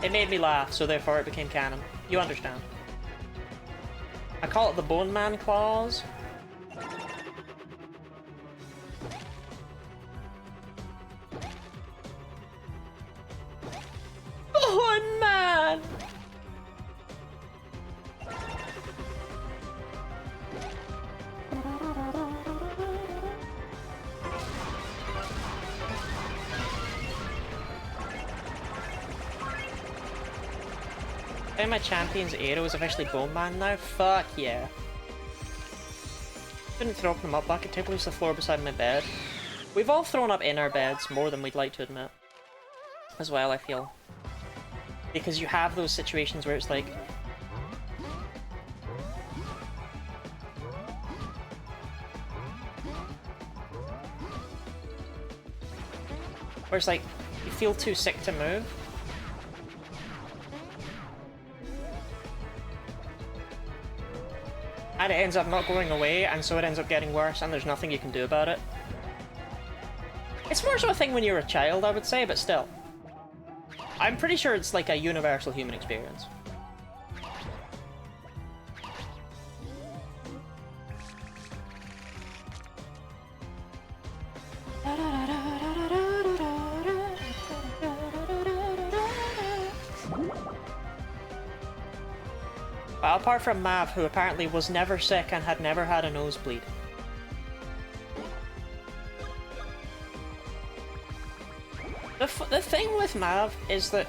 Speaker 1: It made me laugh, so therefore it became canon. You understand. I call it the Bone Man clause. Bone Man! And my champion's arrow is officially Bone Man now? Fuck yeah. Didn't throw up in the mud bucket, table was the floor beside my bed. We've all thrown up in our beds more than we'd like to admit. As well, I feel. Because you have those situations where it's like... where it's like, you feel too sick to move. And it ends up not going away, and so it ends up getting worse, and there's nothing you can do about it. It's more so a thing when you're a child, I would say, but still. I'm pretty sure it's like a universal human experience. Well, apart from Mav, who apparently was never sick and had never had a nosebleed. The thing with Mav is that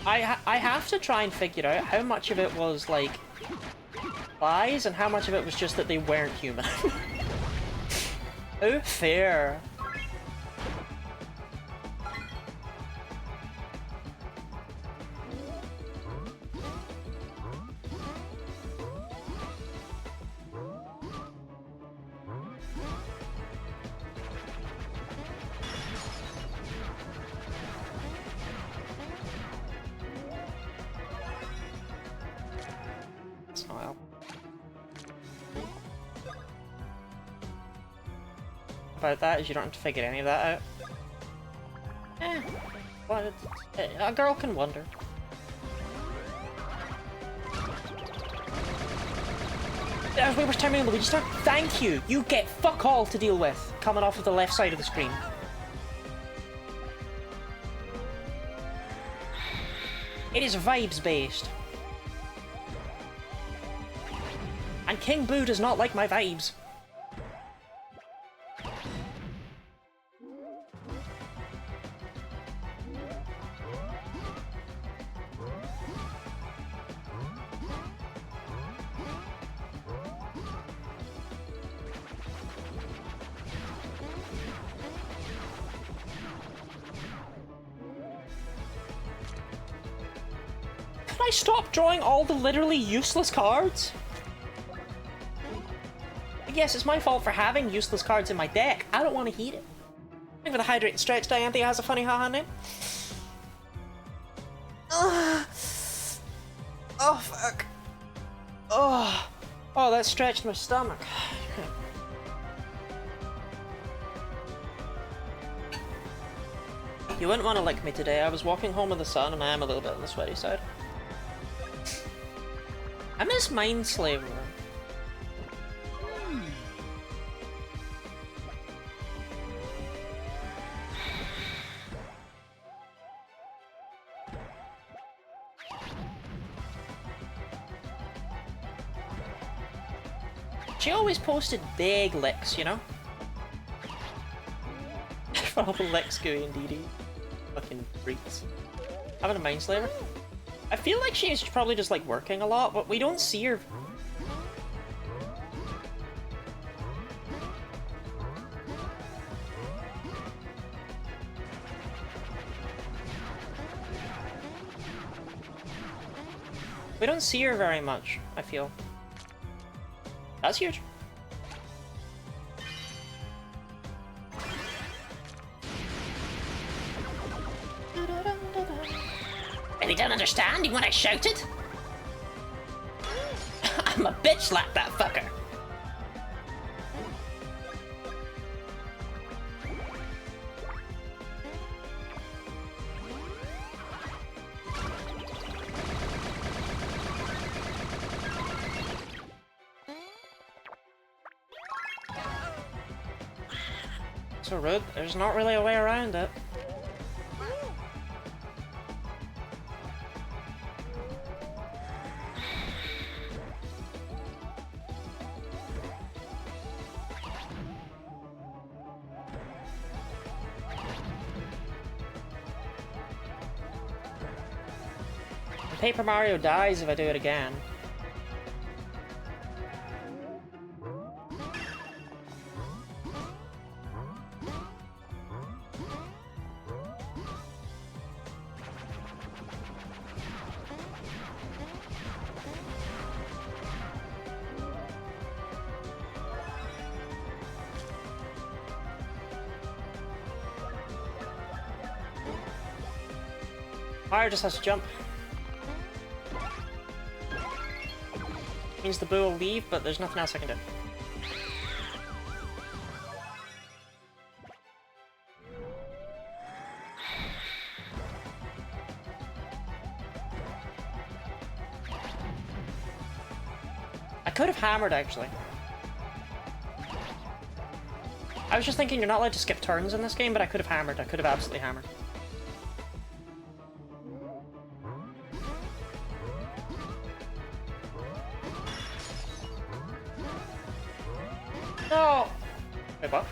Speaker 1: I have to try and figure out how much of it was, like, lies and how much of it was just that they weren't human. Oh, fair. That's not help. About that is you don't have to figure any of that out. Well, a girl can wonder. We were timing Luigi stuff. Thank you. You get fuck all to deal with coming off of the left side of the screen. It is vibes based. And King Boo does not like my vibes. Can I stop drawing all the literally useless cards? Yes, it's my fault for having useless cards in my deck. I don't want to heat it. Thank you for the hydrate and stretch. Dianthe has a funny haha name. Oh, fuck. Oh, that stretched my stomach. You wouldn't want to lick me today. I was walking home in the sun and I am a little bit on the sweaty side. I miss Mindslaver. She always posted big licks, you know? For all the licks, Gooey and Dee Dee. Fucking freaks. Having a Mindslaver? I feel like she's probably just like working a lot, but we don't see her. We don't see her very much, I feel. That's huge.
Speaker 4: Really don't understand what I shouted? I'm a bitch slap that fucker.
Speaker 1: So rude. There's not really a way around it. Paper Mario dies if I do it again. Mario just has to jump. Means the boo will leave, but there's nothing else I can do. I could have hammered, actually. I was just thinking you're not allowed to skip turns in this game, but I could have hammered. I could have absolutely hammered. No! Wait, what?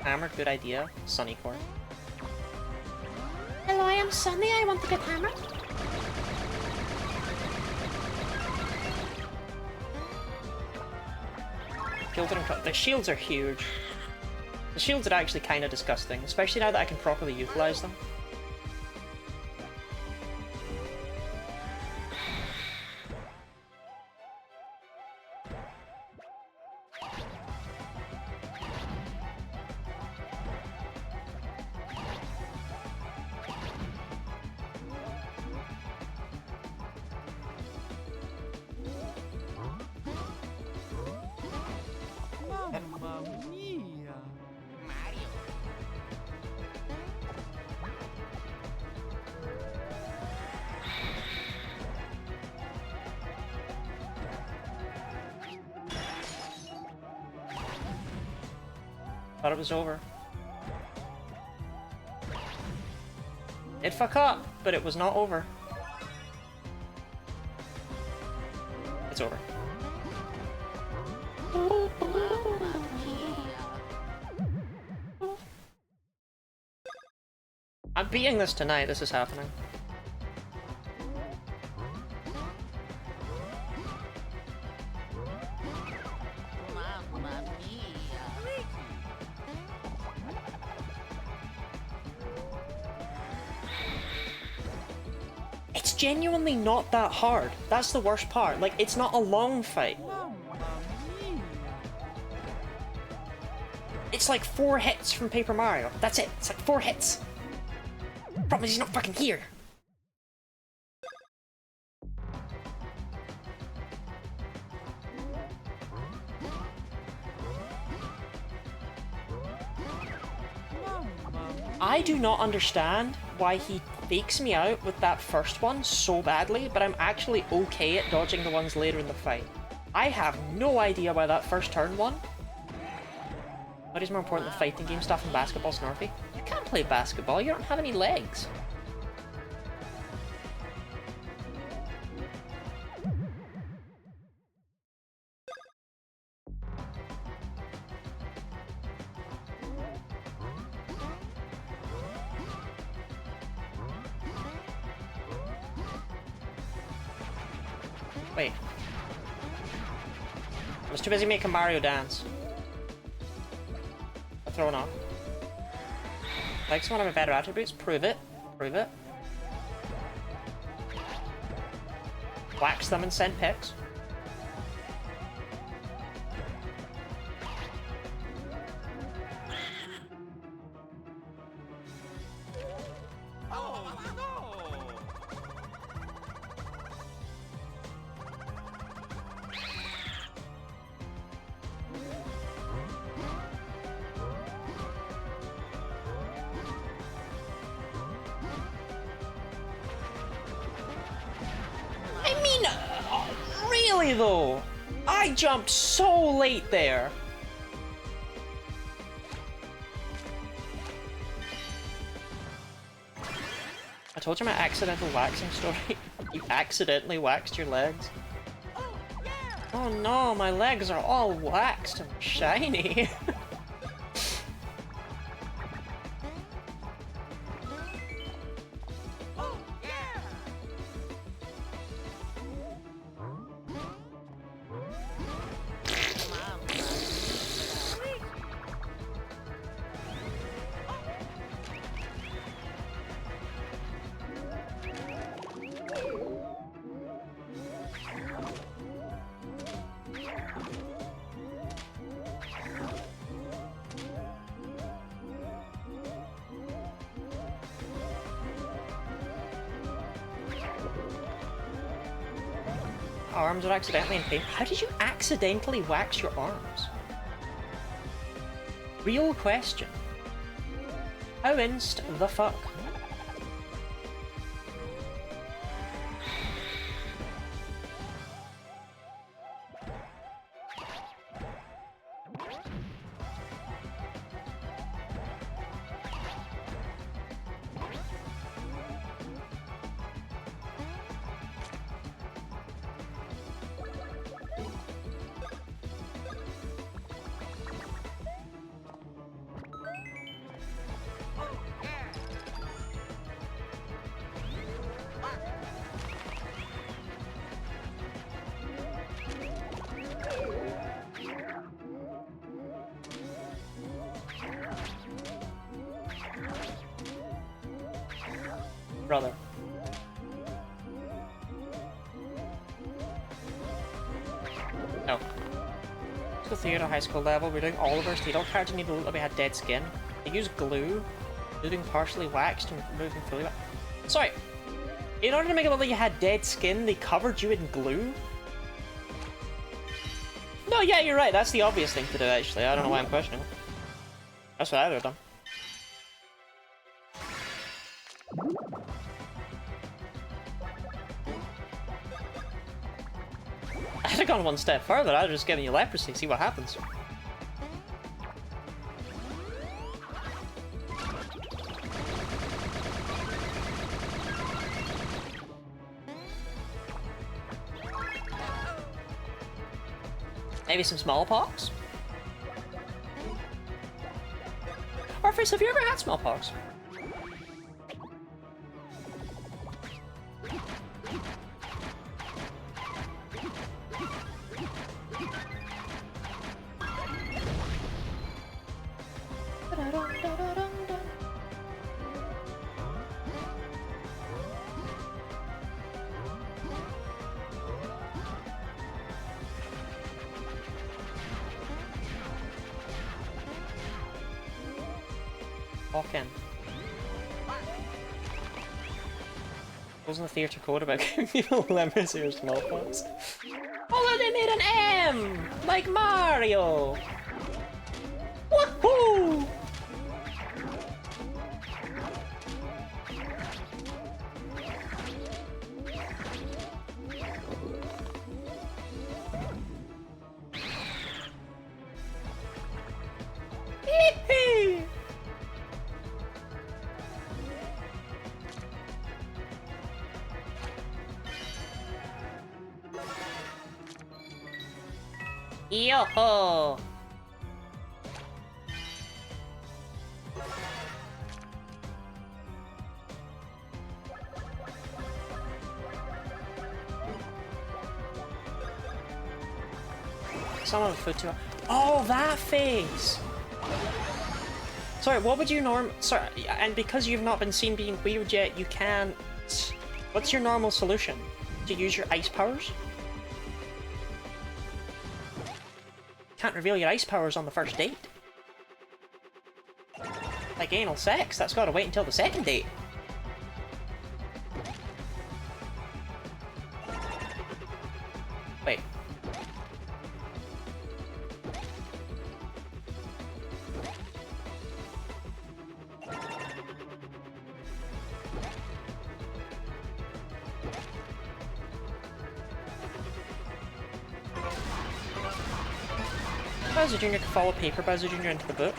Speaker 1: Hammer, good idea. Sunny Core.
Speaker 6: I'm Sunny, I want to get hammered.
Speaker 1: The shields are huge. The shields are actually kind of disgusting, especially now that I can properly utilize them.
Speaker 7: Mamma mia!
Speaker 1: Thought it was over. It fuck up, but it was not over. It's over. I'm beating this tonight, this is happening.
Speaker 2: Mamma mia!
Speaker 1: It's genuinely not that hard. That's the worst part. Like, it's not a long fight.
Speaker 7: Mamma mia!
Speaker 1: It's like 4 hits from Paper Mario. That's it. It's like 4 hits. Problem is he's not fucking here. I do not understand why he fakes me out with that first one so badly, but I'm actually okay at dodging the ones later in the fight. I have no idea why that first turn one. What is more important than fighting game stuff and basketball, Snarpy? You can't play basketball, you don't have any legs. Wait. I was too busy making Mario dance. I'm thrown off. Likes one of my better attributes? Prove it. Prove it. Wax them and send pics. Really though? I jumped so late there. I told you my accidental waxing story. You accidentally waxed your legs. Oh no, my legs are all waxed and shiny. Arms are accidentally in pain. How did you accidentally wax your arms? Real question. How inst the fuck? Brother. No. Let's go theater high school level. We're doing all of our theater cards. We need to look like we had dead skin. They use glue, moving partially waxed and moving fully waxed. Sorry. In order to make it look like you had dead skin, they covered you in glue? No, yeah, you're right. That's the obvious thing to do, actually. I don't know why I'm questioning it. That's what I would have done. I'd have gone one step further. I'd have just given you leprosy, see what happens. Maybe some smallpox? Orpheus, have you ever had smallpox? Walk in. Wasn't the theatre code about giving people leprosy or smallpox? Oh, they made an M! Like Mario! Woohoo! Yee-hee! Yo-ho! Someone with foot too. Oh, that face! Sorry, what would you Sorry, and because you've not been seen being weird yet, you can't... What's your normal solution? To use your ice powers? Can't reveal your ice powers on the first date. Like anal sex, that's gotta wait until the second date. Wait. Bowser Jr. can follow Paper Bowser Jr. into the book.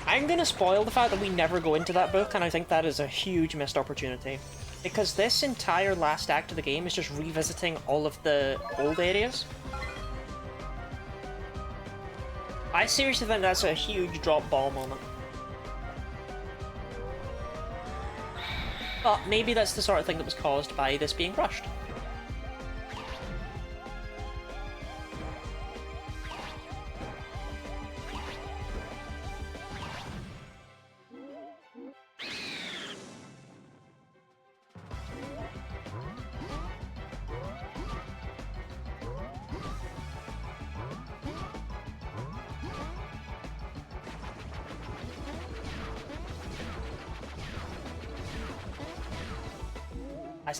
Speaker 1: I'm gonna spoil the fact that we never go into that book, and I think that is a huge missed opportunity. Because this entire last act of the game is just revisiting all of the old areas. I seriously think that's a huge drop ball moment. But maybe that's the sort of thing that was caused by this being rushed.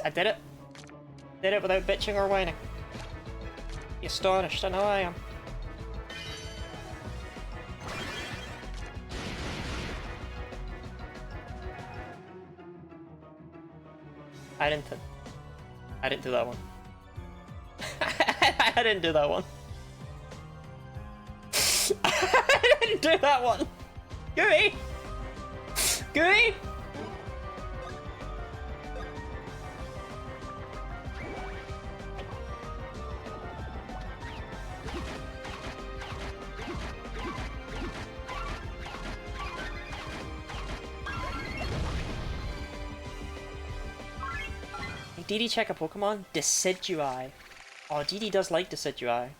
Speaker 1: I did it. Did it without bitching or whining. Be astonished, I know I am. I didn't do that one. I didn't do that one. I didn't do that one. Gooey! Gooey! Did he check a Pokemon? Decidueye. Oh, Didi does like Decidueye.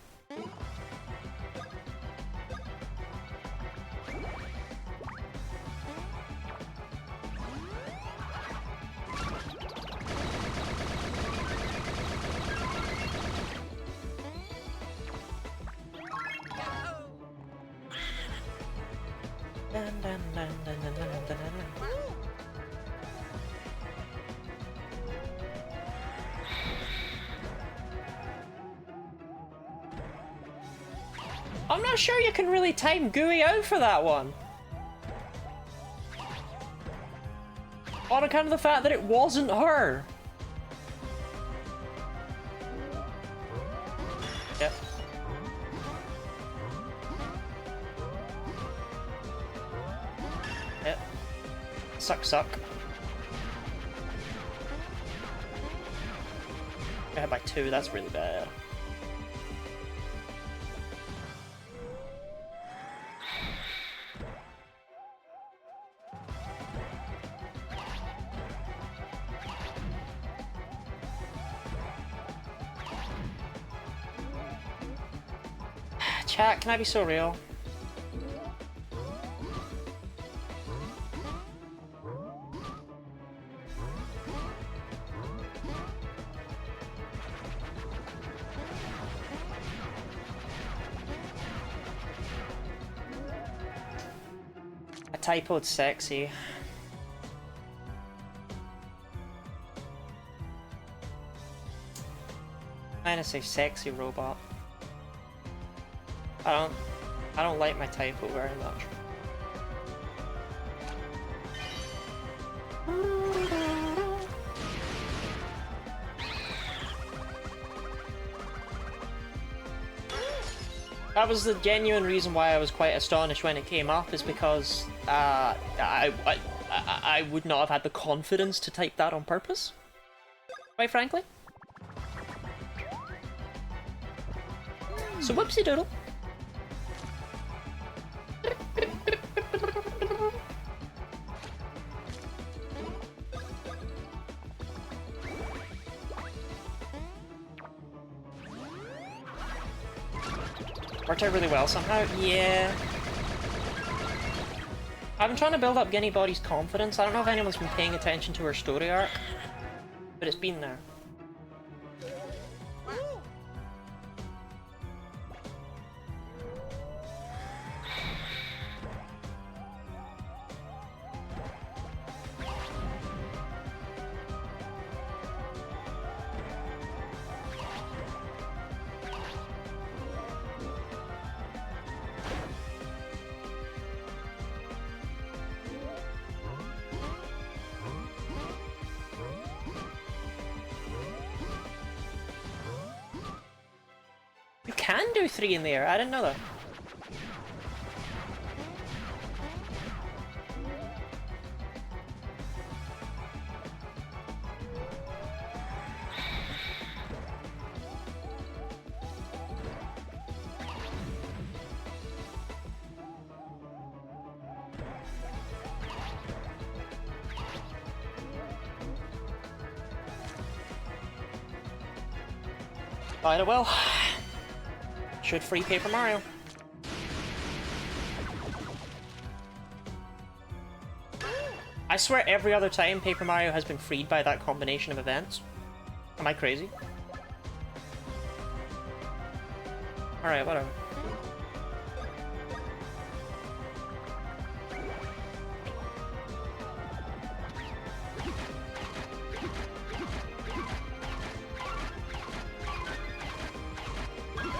Speaker 1: Dun, dun, dun, dun, dun, dun, dun, dun, dun. I'm not sure you can really time Gooey out for that one. On account of the fact that it wasn't her. Yep. Yep. Suck. I had by 2, that's really bad. Chat, can I be so real? I typoed sexy. I'm gonna say sexy robot. I don't like my typo very much. That was the genuine reason why I was quite astonished when it came up, is because I would not have had the confidence to type that on purpose, quite frankly. So whoopsie doodle. Worked out really well somehow. Yeah. I've been trying to build up Guinea Body's confidence. I don't know if anyone's been paying attention to her story arc, but it's been there. You can do 3 in the air, I didn't know that. Might have well. Should free Paper Mario. I swear every other time Paper Mario has been freed by that combination of events. Am I crazy? Alright, whatever.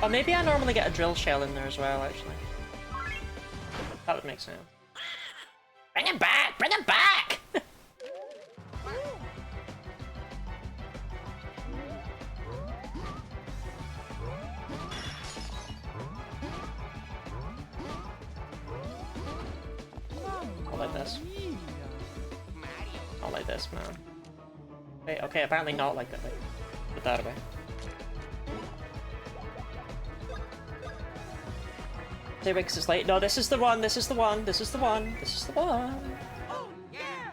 Speaker 1: Oh, maybe I normally get a drill shell in there as well, actually. That would make sense.
Speaker 4: Bring him back! Bring him back!
Speaker 1: I'll like this. I'll like this, man. Wait, okay, apparently not like that. Wait, put that away. Say wait, 'cause it's late. No, this is the one, this is the one, this is the one, this is the one.
Speaker 7: Oh yeah!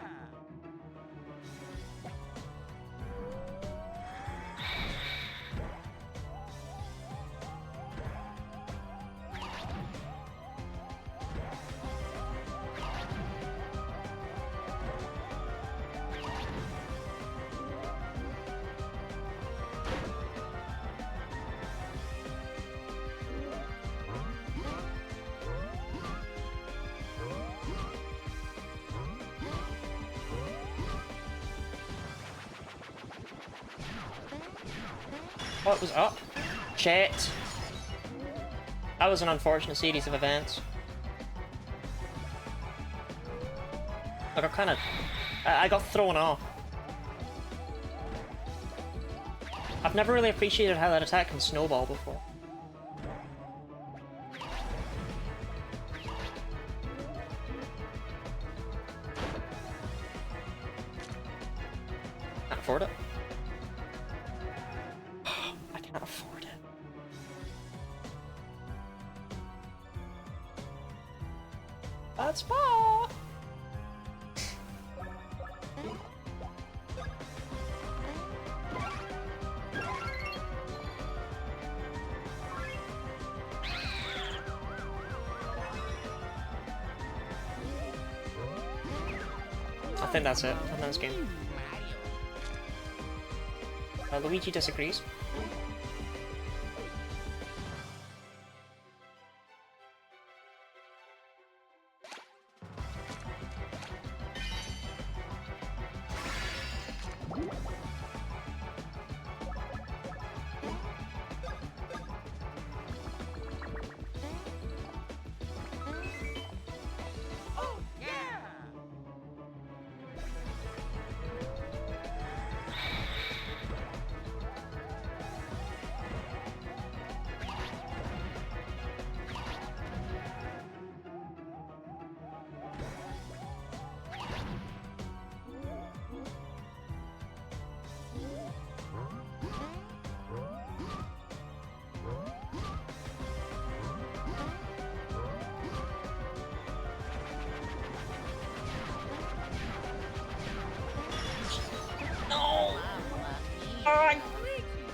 Speaker 1: What was up? Shit. That was an unfortunate series of events. I got kind of... I got thrown off. I've never really appreciated how that attack can snowball before. Can't afford it. I can't afford it. That's spa. I think that's it. I think that's game. Luigi disagrees.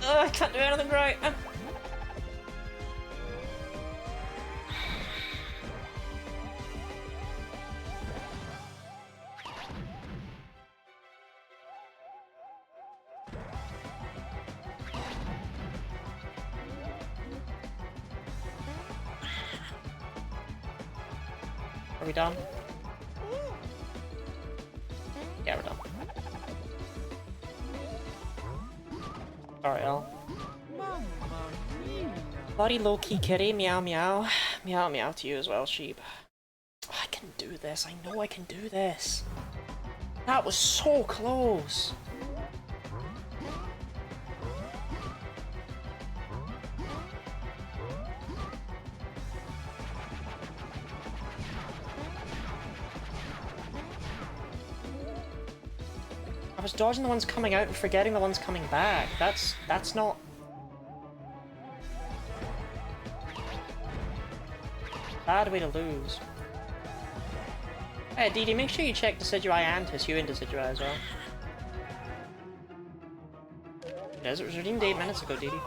Speaker 1: I can't do anything right. Are we done? Yeah, we're done. Sorry, Al. Bloody low-key kitty, meow meow. Meow meow to you as well, sheep. Oh, I can do this, I know I can do this. That was so close. I was dodging the ones coming out and forgetting the ones coming back. That's not... Bad way to lose. Hey, Didi, make sure you check Decidui and his Hue in Decidui as well. Yes, it was redeemed 8 minutes ago, Didi.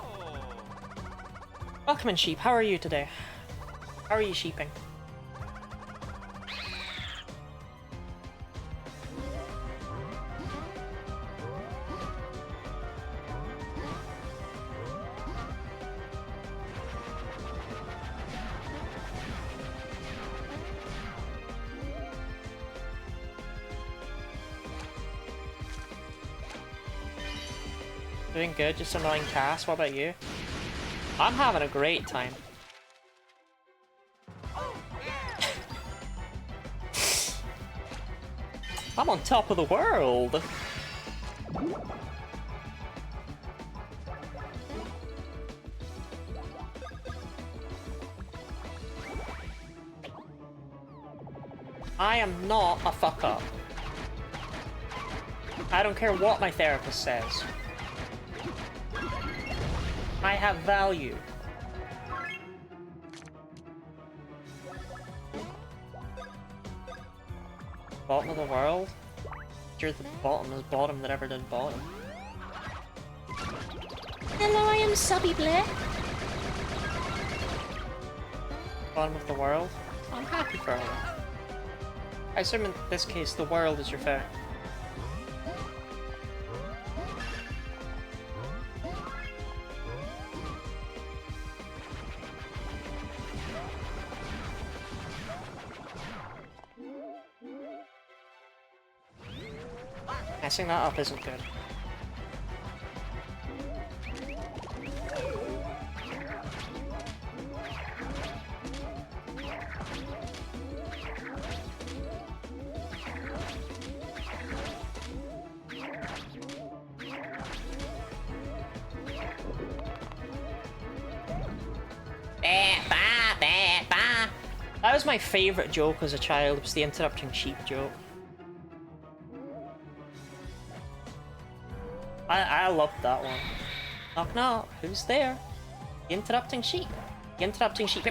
Speaker 1: Welcome in, sheep. How are you today? How are you sheeping? Doing good, just annoying Cass. What about you? I'm having a great time. I'm on top of the world! I am not a fuck up. I don't care what my therapist says. I have value. Bottom of the world? You're the bottomest bottom that ever did bottom.
Speaker 2: Hello, I am Subby Blair.
Speaker 1: Bottom of the world? I'm happy for her. I assume in this case the world is your fair. Messing that up isn't good. That was my favourite joke as a child, was the interrupting sheep joke. I loved that one. Knock knock, who's there? The interrupting sheep. The interrupting sheep.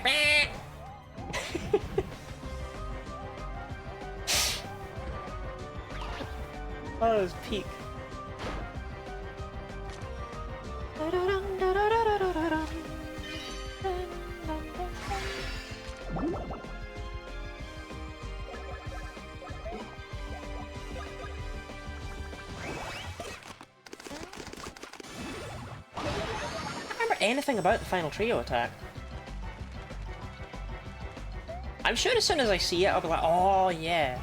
Speaker 1: Oh, it was peak. Anything about the final trio attack. I'm sure as soon as I see it, I'll be like, oh yeah.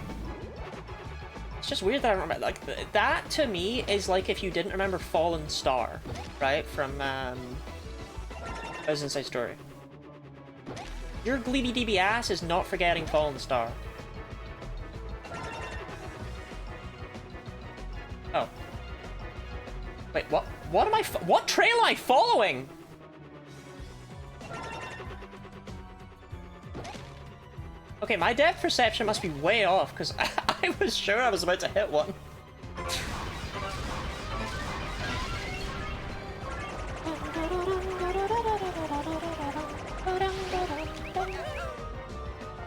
Speaker 1: It's just weird that I remember, like, that to me is like if you didn't remember Fallen Star, right? From, Bowser's Inside Story. Your gleeby deeby ass is not forgetting Fallen Star. Oh. Wait, what? What am I what trail am I following? Okay, my depth perception must be way off, because I was sure I was about to hit one.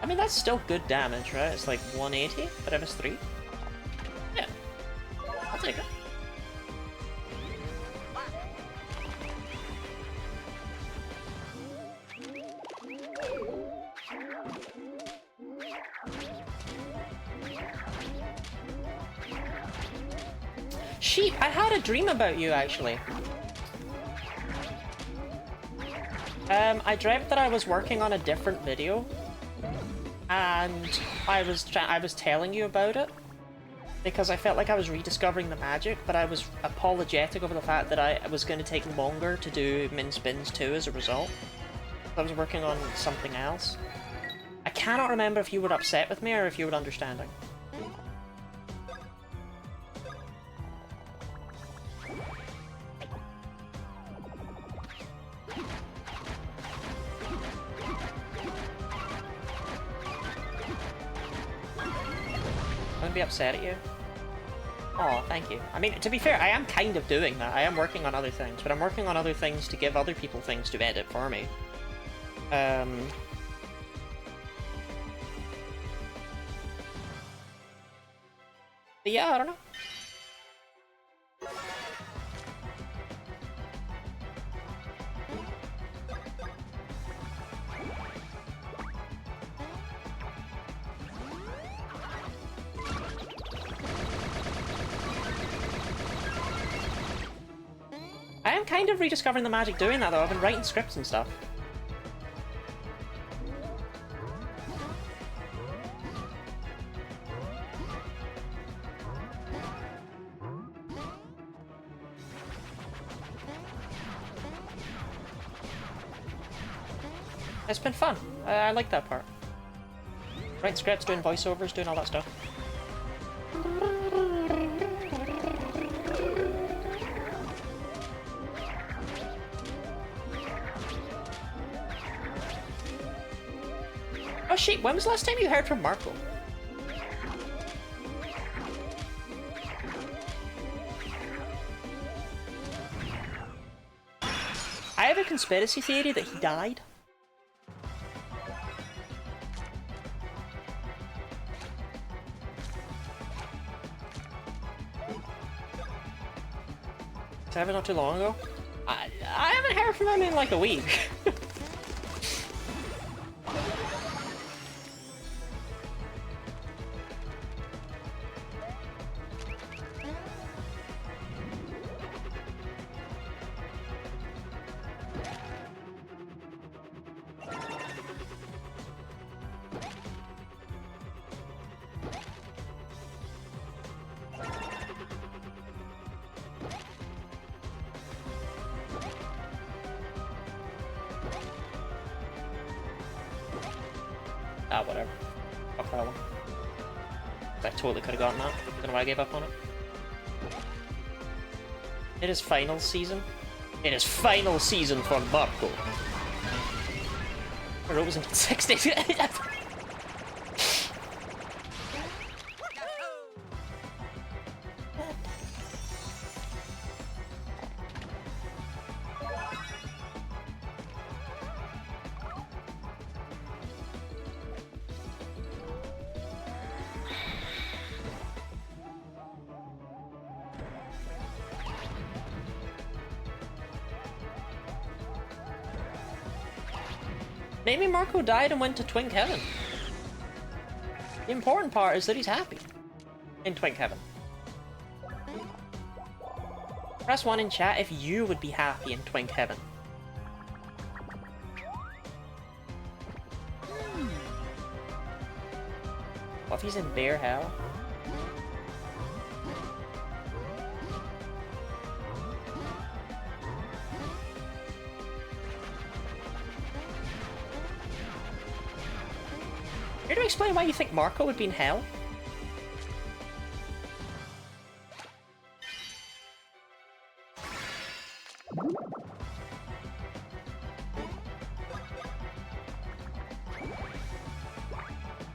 Speaker 1: I mean, that's still good damage, right? It's like 180, but if it's 3. Yeah. I'll take it. Sheep, I had a dream about you, actually. I dreamt that I was working on a different video, and I was telling you about it, because I felt like I was rediscovering the magic, but I was apologetic over the fact that I was going to take longer to do Min Spins 2 as a result. I was working on something else. I cannot remember if you were upset with me or if you were understanding. Be upset at you. Oh, thank you. I mean, to be fair, I am kind of doing that. I am working on other things, but I'm working on other things to give other people things to edit for me. But yeah, I don't know. I am kind of rediscovering the magic doing that, though. I've been writing scripts and stuff. It's been fun. I like that part. Writing scripts, doing voiceovers, doing all that stuff. Oh shit, when was the last time you heard from Marco? I have a conspiracy theory that he died. Did I have it not too long ago? I haven't heard from him in like a week. Ah, whatever. Fuck that one. I totally could have gotten that. Don't know why I gave up on it. It is final season. It is final season for Marco. I wrote was in 6 days. Maybe Marco died and went to Twink Heaven. The important part is that he's happy in Twink Heaven. Press 1 in chat if you would be happy in Twink Heaven. What if he's in Bear Hell? Here to explain why you think Marco would be in Hell?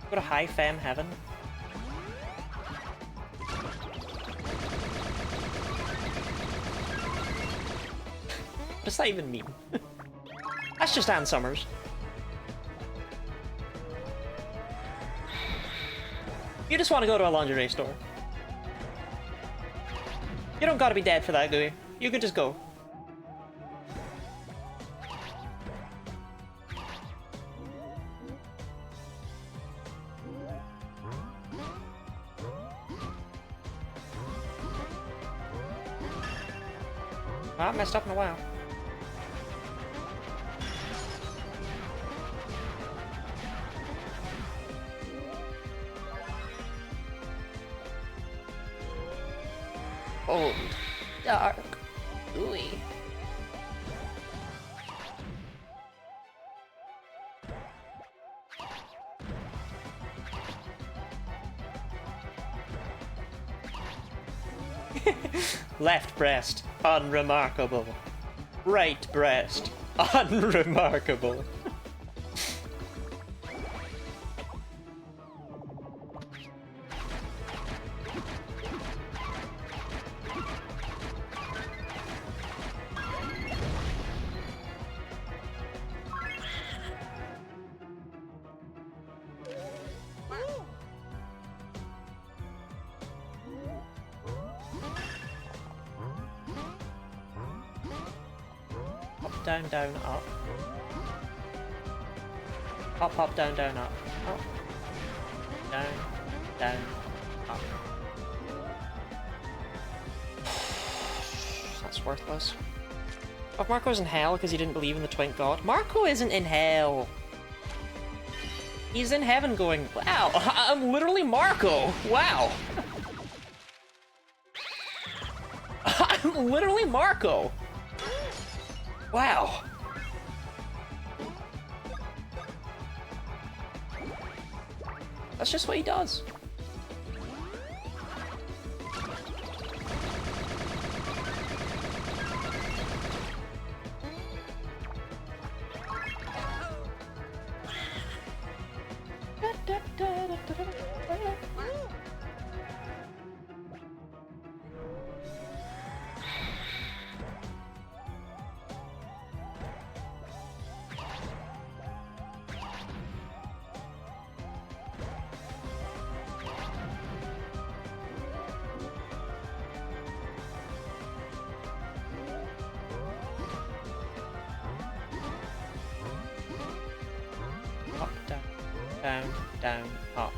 Speaker 1: Go to High Femme Heaven. What does that even mean? That's just Ann Summers. You just want to go to a lingerie store. You don't gotta be dead for that, do you? You could just go. Well, I messed up in a while. Cold, dark, gooey. Left breast, unremarkable. Right breast, unremarkable. Down, down, up. Up, up, down, down, up. Up. Down, down, up. That's worthless. Oh, Marco's in hell because he didn't believe in the twink god. Marco isn't in hell. He's in heaven going, wow, I'm literally Marco. Wow. I'm literally Marco. Wow. That's just what he does. Up, down, down, down, up.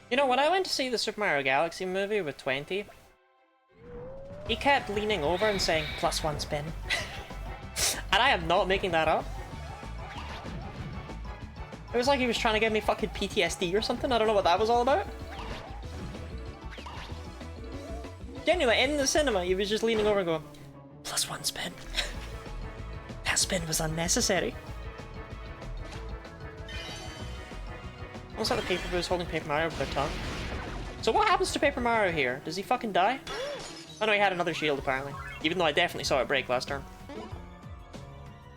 Speaker 1: You know, when I went to see the Super Mario Galaxy movie with 20, he kept leaning over and saying, +1 spin. And I am not making that up. It was like he was trying to give me fucking PTSD or something. I don't know what that was all about. Genuinely, in the cinema, he was just leaning over and going, +1 spin. That spin was unnecessary. Almost like the Paper Boo's holding Paper Mario with their tongue. So what happens to Paper Mario here? Does he fucking die? Oh no, he had another shield apparently. Even though I definitely saw it break last turn.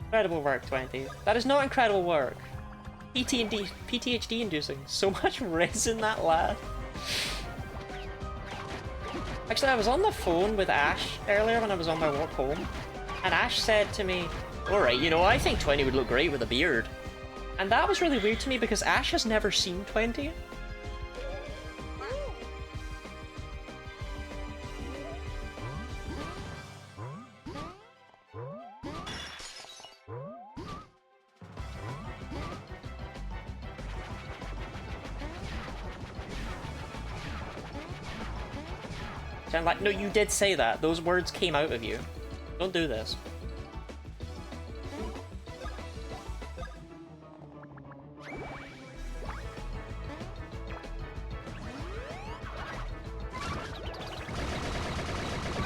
Speaker 1: Incredible work, 20. That is not incredible work. PTHD inducing. So much riz in that lad. Actually, I was on the phone with Ash earlier when I was on my walk home. And Ash said to me, alright, you know, I think 20 would look great with a beard. And that was really weird to me because Ash has never seen 20. Sound like, no, you did say that. Those words came out of you. Don't do this.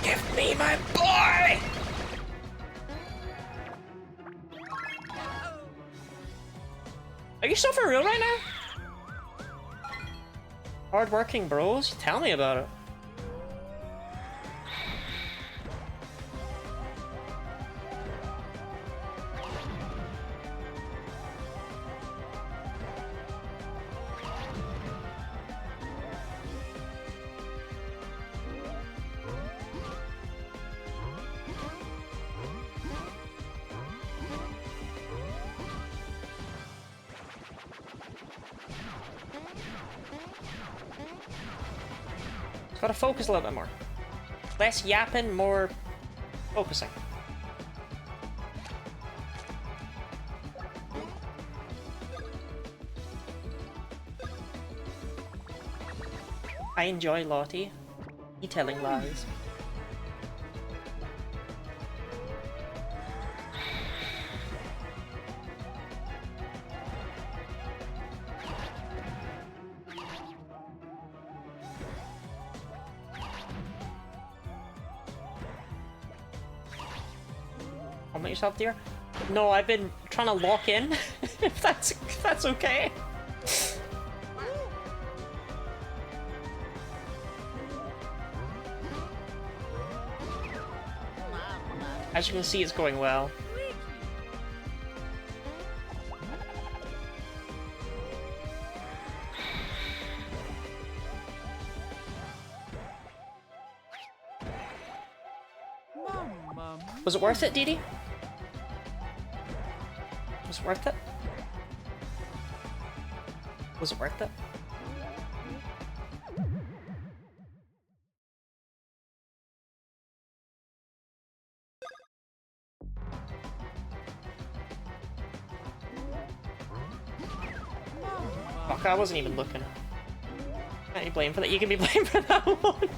Speaker 5: Give me my boy!
Speaker 1: Are you still for real right now? Hardworking bros? Tell me about it. Gotta focus a little bit more. Less yapping, more focusing. I enjoy Lottie. You telling lies. Calm yourself, dear. No, I've been trying to lock in. if that's okay. As you can see, it's going well.
Speaker 7: Mamma
Speaker 1: Was it worth it, Dee Dee? Was it worth it? Was it worth it? Fuck, I wasn't even looking. Can't you blame for that? You can be blamed for that one.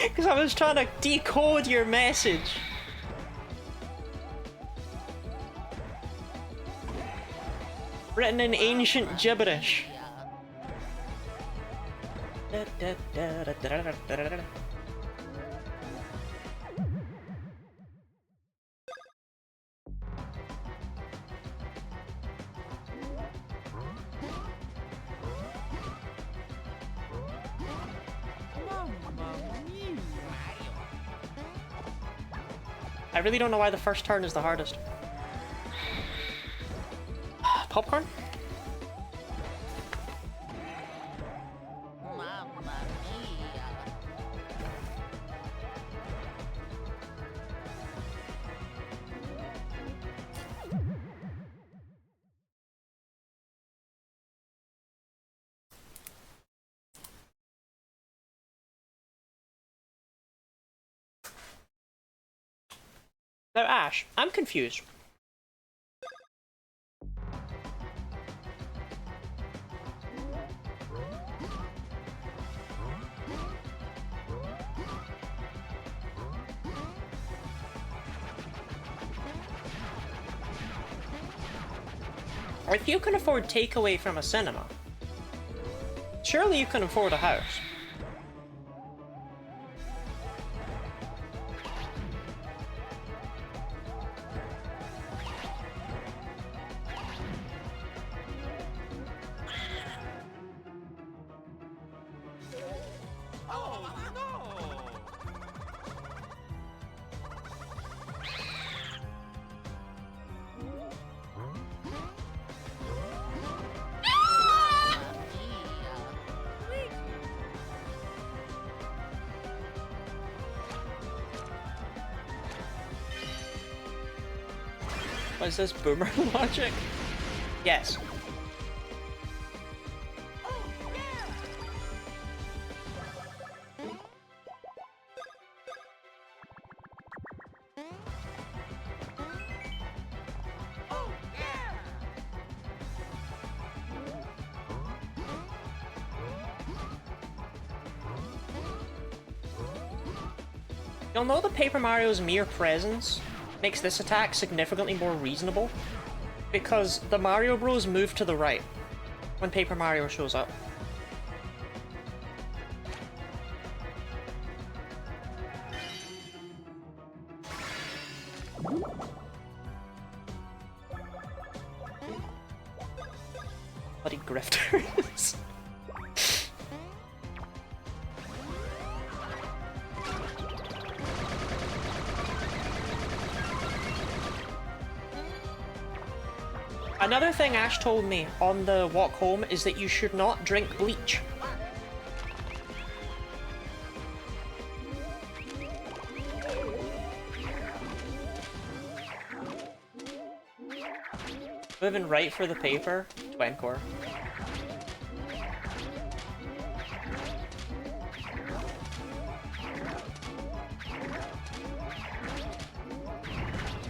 Speaker 1: Because I was trying to decode your message. Written in ancient gibberish. I really don't know why the first turn is the hardest. Popcorn? Now, Ash, I'm confused. If you can afford takeaway from a cinema, surely you can afford a house. What is this, boomer logic? Yes. You'll know that Paper Mario's mere presence makes this attack significantly more reasonable, because the Mario Bros move to the right when Paper Mario shows up. Bloody grifters. Another thing Ash told me on the walk home is that you should not drink bleach. Moving right for the paper, Twankor.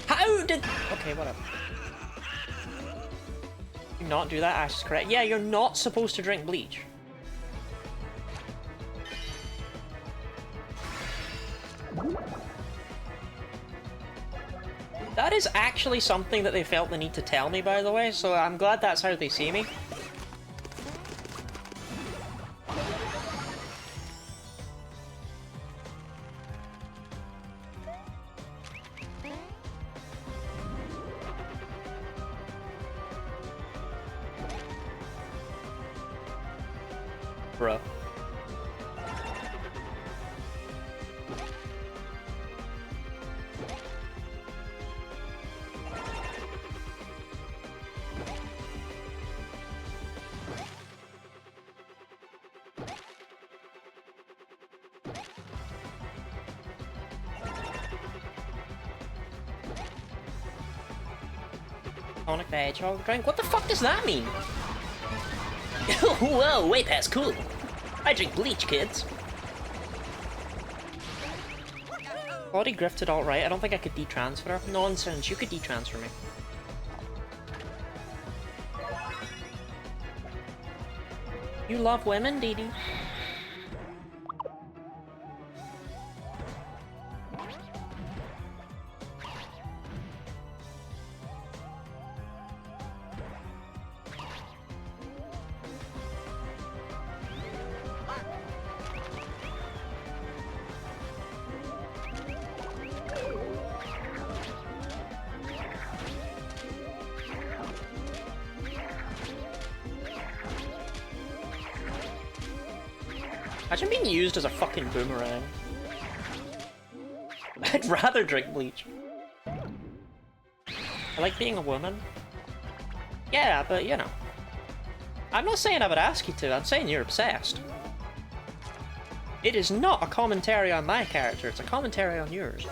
Speaker 1: How did... Okay, whatever. Do not do that, Ash is correct. Yeah, you're not supposed to drink bleach. That is actually something that they felt the need to tell me, by the way, so I'm glad that's how they see me. Bruh. Sonic the Hedgehog drink? What the fuck does that mean?
Speaker 4: Whoa, way past cool. I drink bleach, kids.
Speaker 1: Body grifted alright, I don't think I could de-transfer. Nonsense, you could de-transfer me. You love women, Dee Dee? Imagine being used as a fucking boomerang. I'd rather drink bleach. I like being a woman. Yeah, but you know. I'm not saying I would ask you to, I'm saying you're obsessed. It is not a commentary on my character, it's a commentary on yours.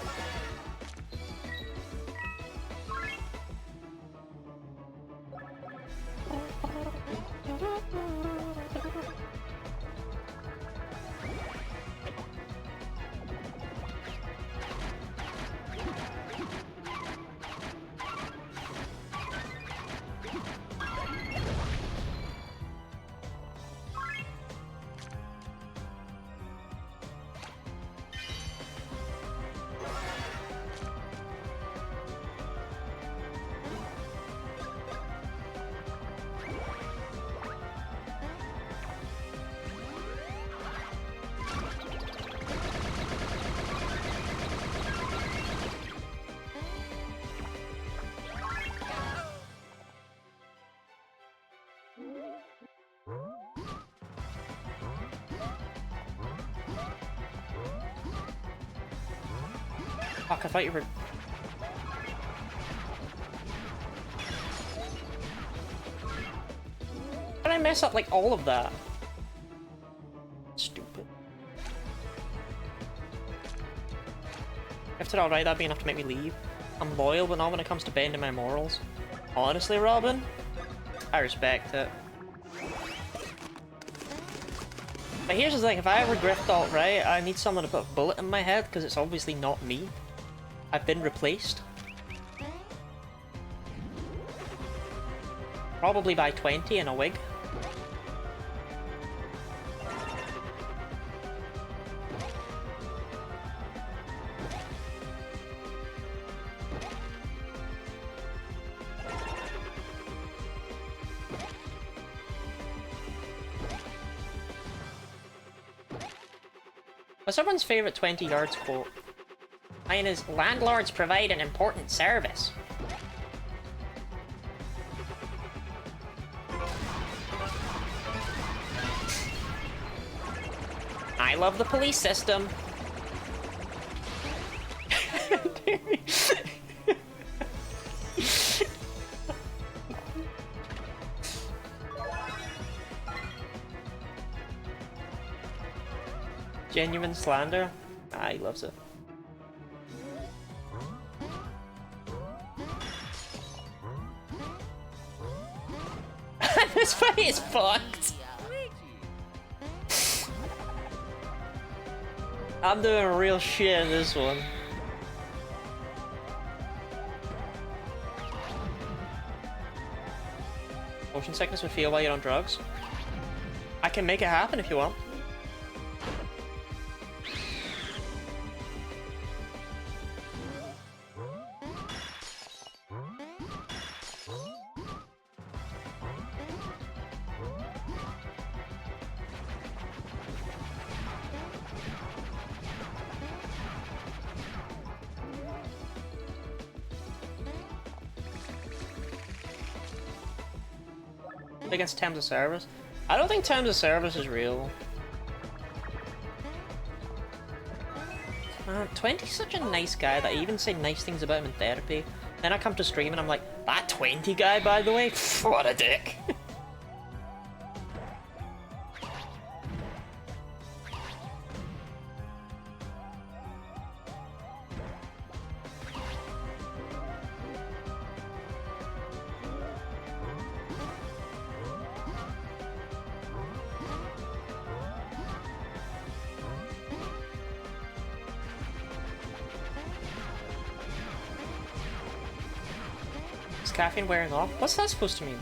Speaker 1: Fuck, I thought you were... How did I mess up, like, all of that? Stupid. If it's alright, that'd be enough to make me leave. I'm loyal, but not when it comes to bending my morals. Honestly, Robin, I respect it. But here's the thing, if I ever grift alt-right, I need someone to put a bullet in my head, because it's obviously not me. I've been replaced. Probably by 20 in a wig. What's everyone's favourite 20 yards quote? Mine is, landlords provide an important service. I love the police system. Genuine slander? Ah, he loves it. This fight is fucked. I'm doing real shit in this one. Motion sickness would feel while you're on drugs. I can make it happen if you want. Against terms of service? I don't think terms of service is real. 20's such a nice guy that I even say nice things about him in therapy. Then I come to stream and I'm like, that 20 guy, by the way? What a dick. Is caffeine wearing off? What's that supposed to mean?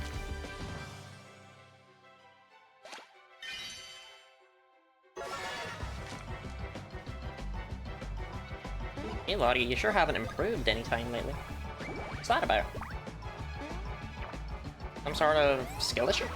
Speaker 1: Hey Lottie, you sure haven't improved any time lately. What's that about? Some sort of skill issue?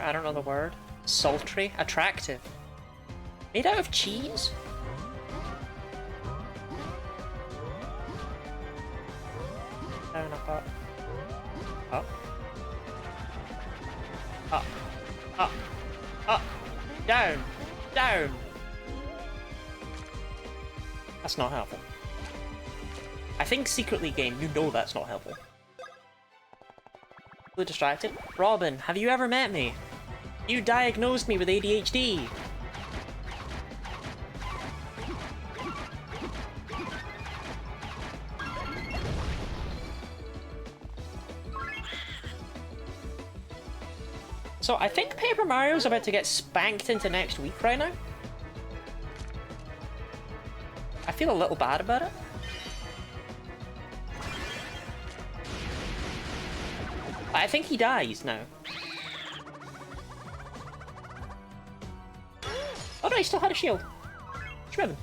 Speaker 1: I don't know the word. Sultry? Attractive. Made out of cheese? Down, up, up. Up. Up. Up. Up. Down. Down. That's not helpful. I think secretly game, you know that's not helpful. Really distracted? Robin, have you ever met me? You diagnosed me with ADHD. So I think Paper Mario's about to get spanked into next week right now. I feel a little bad about it. I think he dies now. Oh no, he still had a shield. Shriven.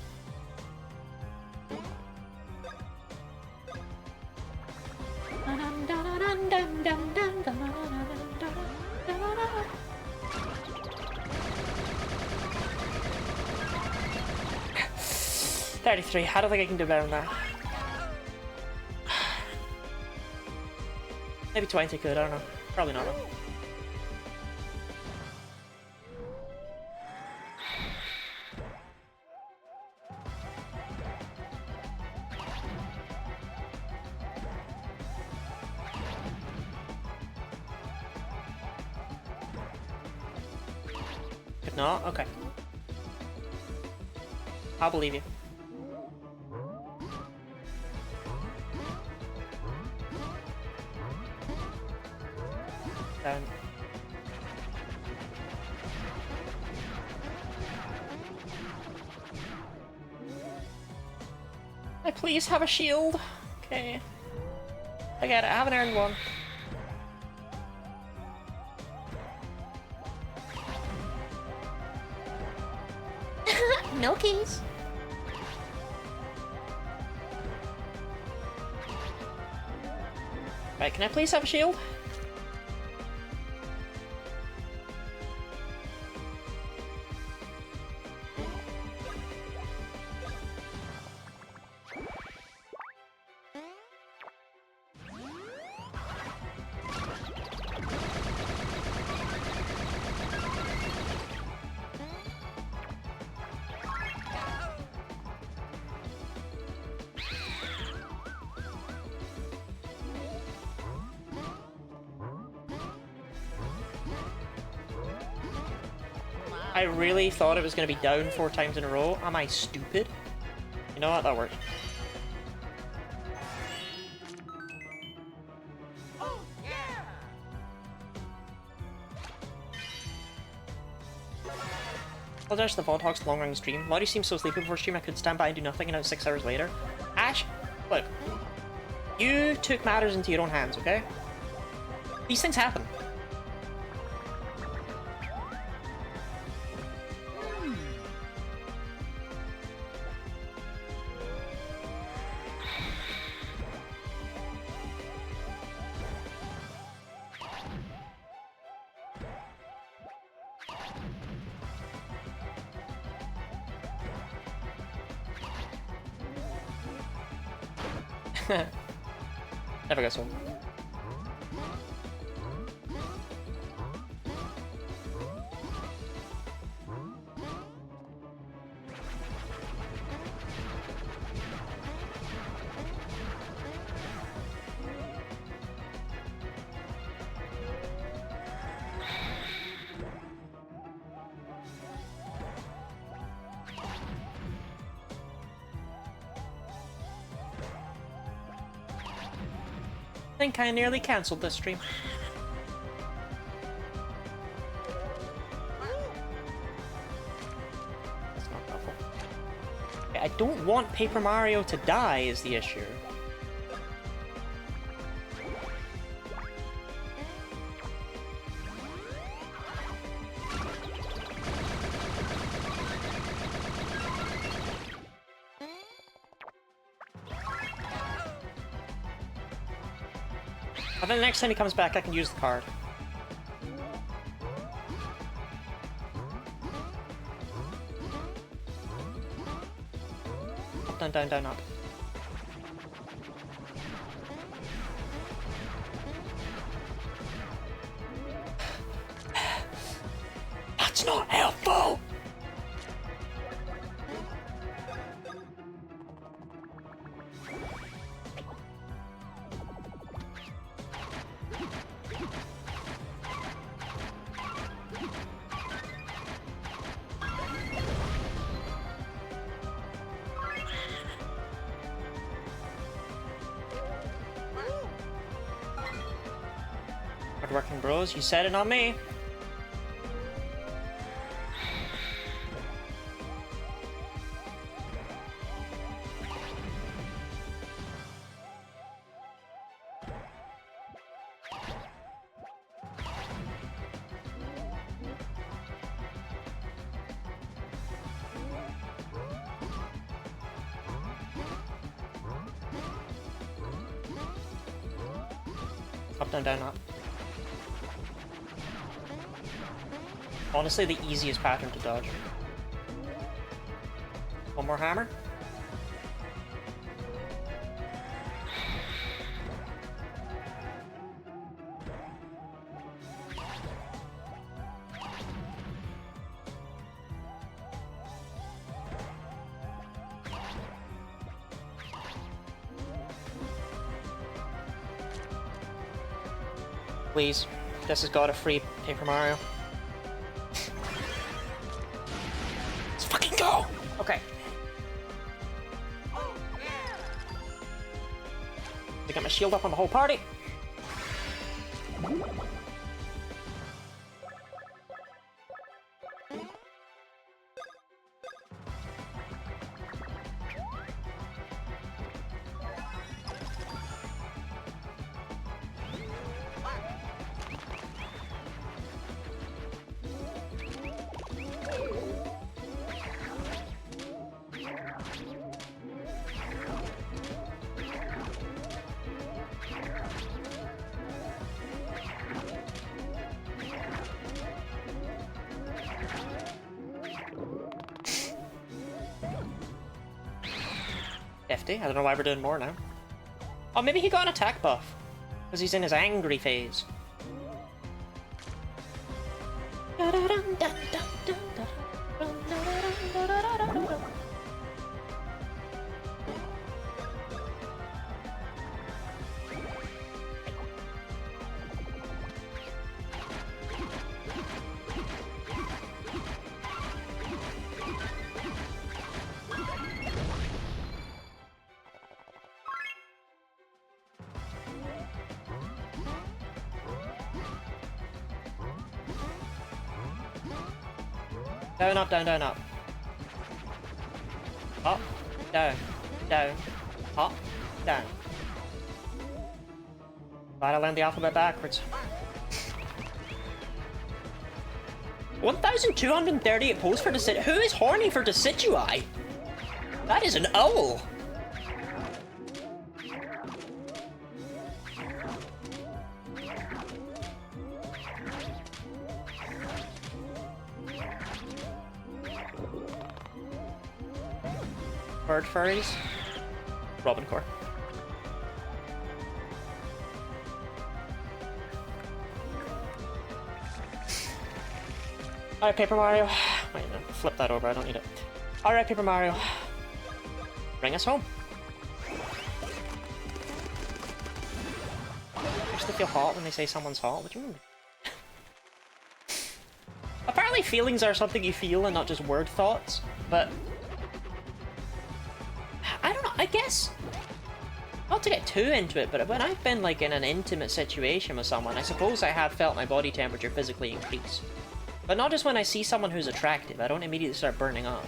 Speaker 1: $33. I don't think I can do better than that. Maybe 20 could, I don't know. Probably not. If not, okay. I'll believe you. I please have a shield. Okay. I get it, I haven't earned one.
Speaker 2: Milkies.
Speaker 1: Right, can I please have a shield? I really thought it was going to be down 4 times in a row. Am I stupid? You know what? That worked. Apologize to the VOD Hogs long running stream. Lottie seems so sleepy before stream I could stand by and do nothing, and now it's 6 hours later. Ash, look. You took matters into your own hands, okay? These things happen. Never gets old. I think I nearly cancelled this stream. That's not helpful. Okay, I don't want Paper Mario to die is the issue. And then the next time he comes back, I can use the card. Up, down, down, down, up. That's not helpful! Hardworking bros, you said it, not me. Up, down, down, up. Honestly, the easiest pattern to dodge. One more hammer. Please, this has got a free Paper Mario. Let's fucking go! Okay. I got my shield up on the whole party. Hefty. I don't know why we're doing more now. Oh, maybe he got an attack buff. Because he's in his angry phase. Down, up, down, down, up. Up, down, down, up, down. Glad I learned the alphabet backwards. 1,238 posts for Decid. Who is horny for Decidui? That is an owl. Bird furries. Robin Core. Alright, Paper Mario. Wait, no, flip that over, I don't need it. Alright, Paper Mario. Bring us home. I used to feel hot when they say someone's hot. What do you mean? Apparently feelings are something you feel and not just word thoughts, but I don't know, I guess, not to get too into it, but when I've been like in an intimate situation with someone, I suppose I have felt my body temperature physically increase. But not just when I see someone who's attractive, I don't immediately start burning up.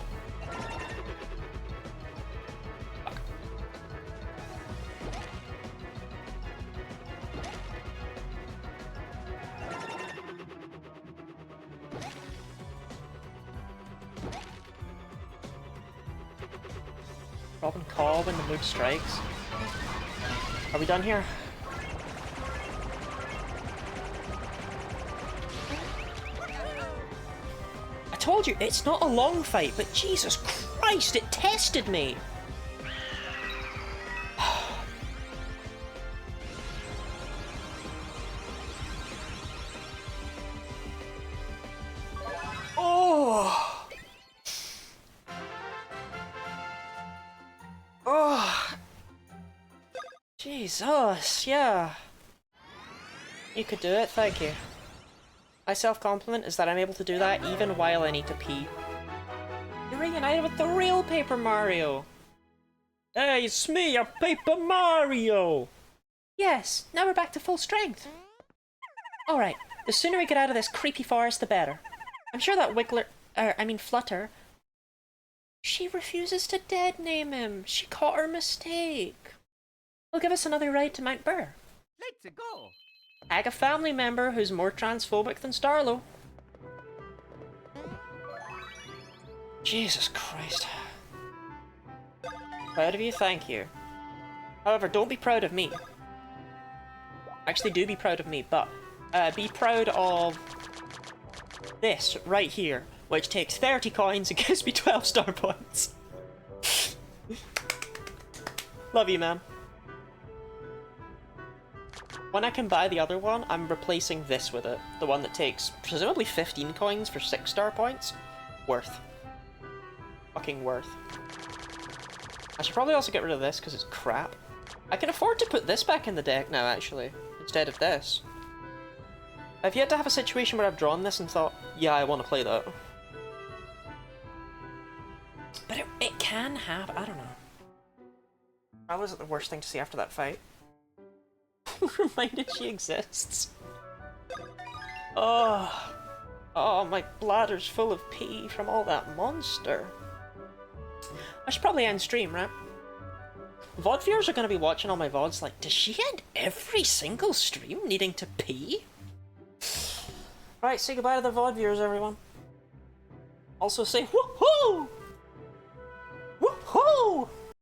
Speaker 1: Fuck. Robin call when the mood strikes. Are we done here? I told you, it's not a long fight, but Jesus Christ, it tested me! Oh! Oh! Jesus, yeah. You could do it, thank you. My self-compliment is that I'm able to do that even while I need to pee. You're reunited with the real Paper Mario! Hey, it's me, a Paper Mario! Yes, now we're back to full strength. Alright, the sooner we get out of this creepy forest, the better. I'm sure that Flutter... She refuses to dead name him. She caught her mistake. Will give us another ride to Mount Burr.
Speaker 7: Let's go.
Speaker 1: Tag a family member who's more transphobic than Starlo. Jesus Christ. Proud of you, thank you. However, don't be proud of me. Actually, do be proud of me, but be proud of this right here, which takes 30 coins and gives me 12 star points. Love you, man. When I can buy the other one, I'm replacing this with it. The one that takes presumably 15 coins for 6 star points. Worth. Fucking worth. I should probably also get rid of this because it's crap. I can afford to put this back in the deck now, actually, instead of this. I've yet to have a situation where I've drawn this and thought, yeah, I want to play that. But it can have, I don't know. That wasn't the worst thing to see after that fight. Reminded she exists. Oh. Oh, my bladder's full of pee from all that monster. I should probably end stream, right? VOD viewers are going to be watching all my VODs like, does she end every single stream needing to pee? Right, say goodbye to the VOD viewers, everyone. Also say, woohoo!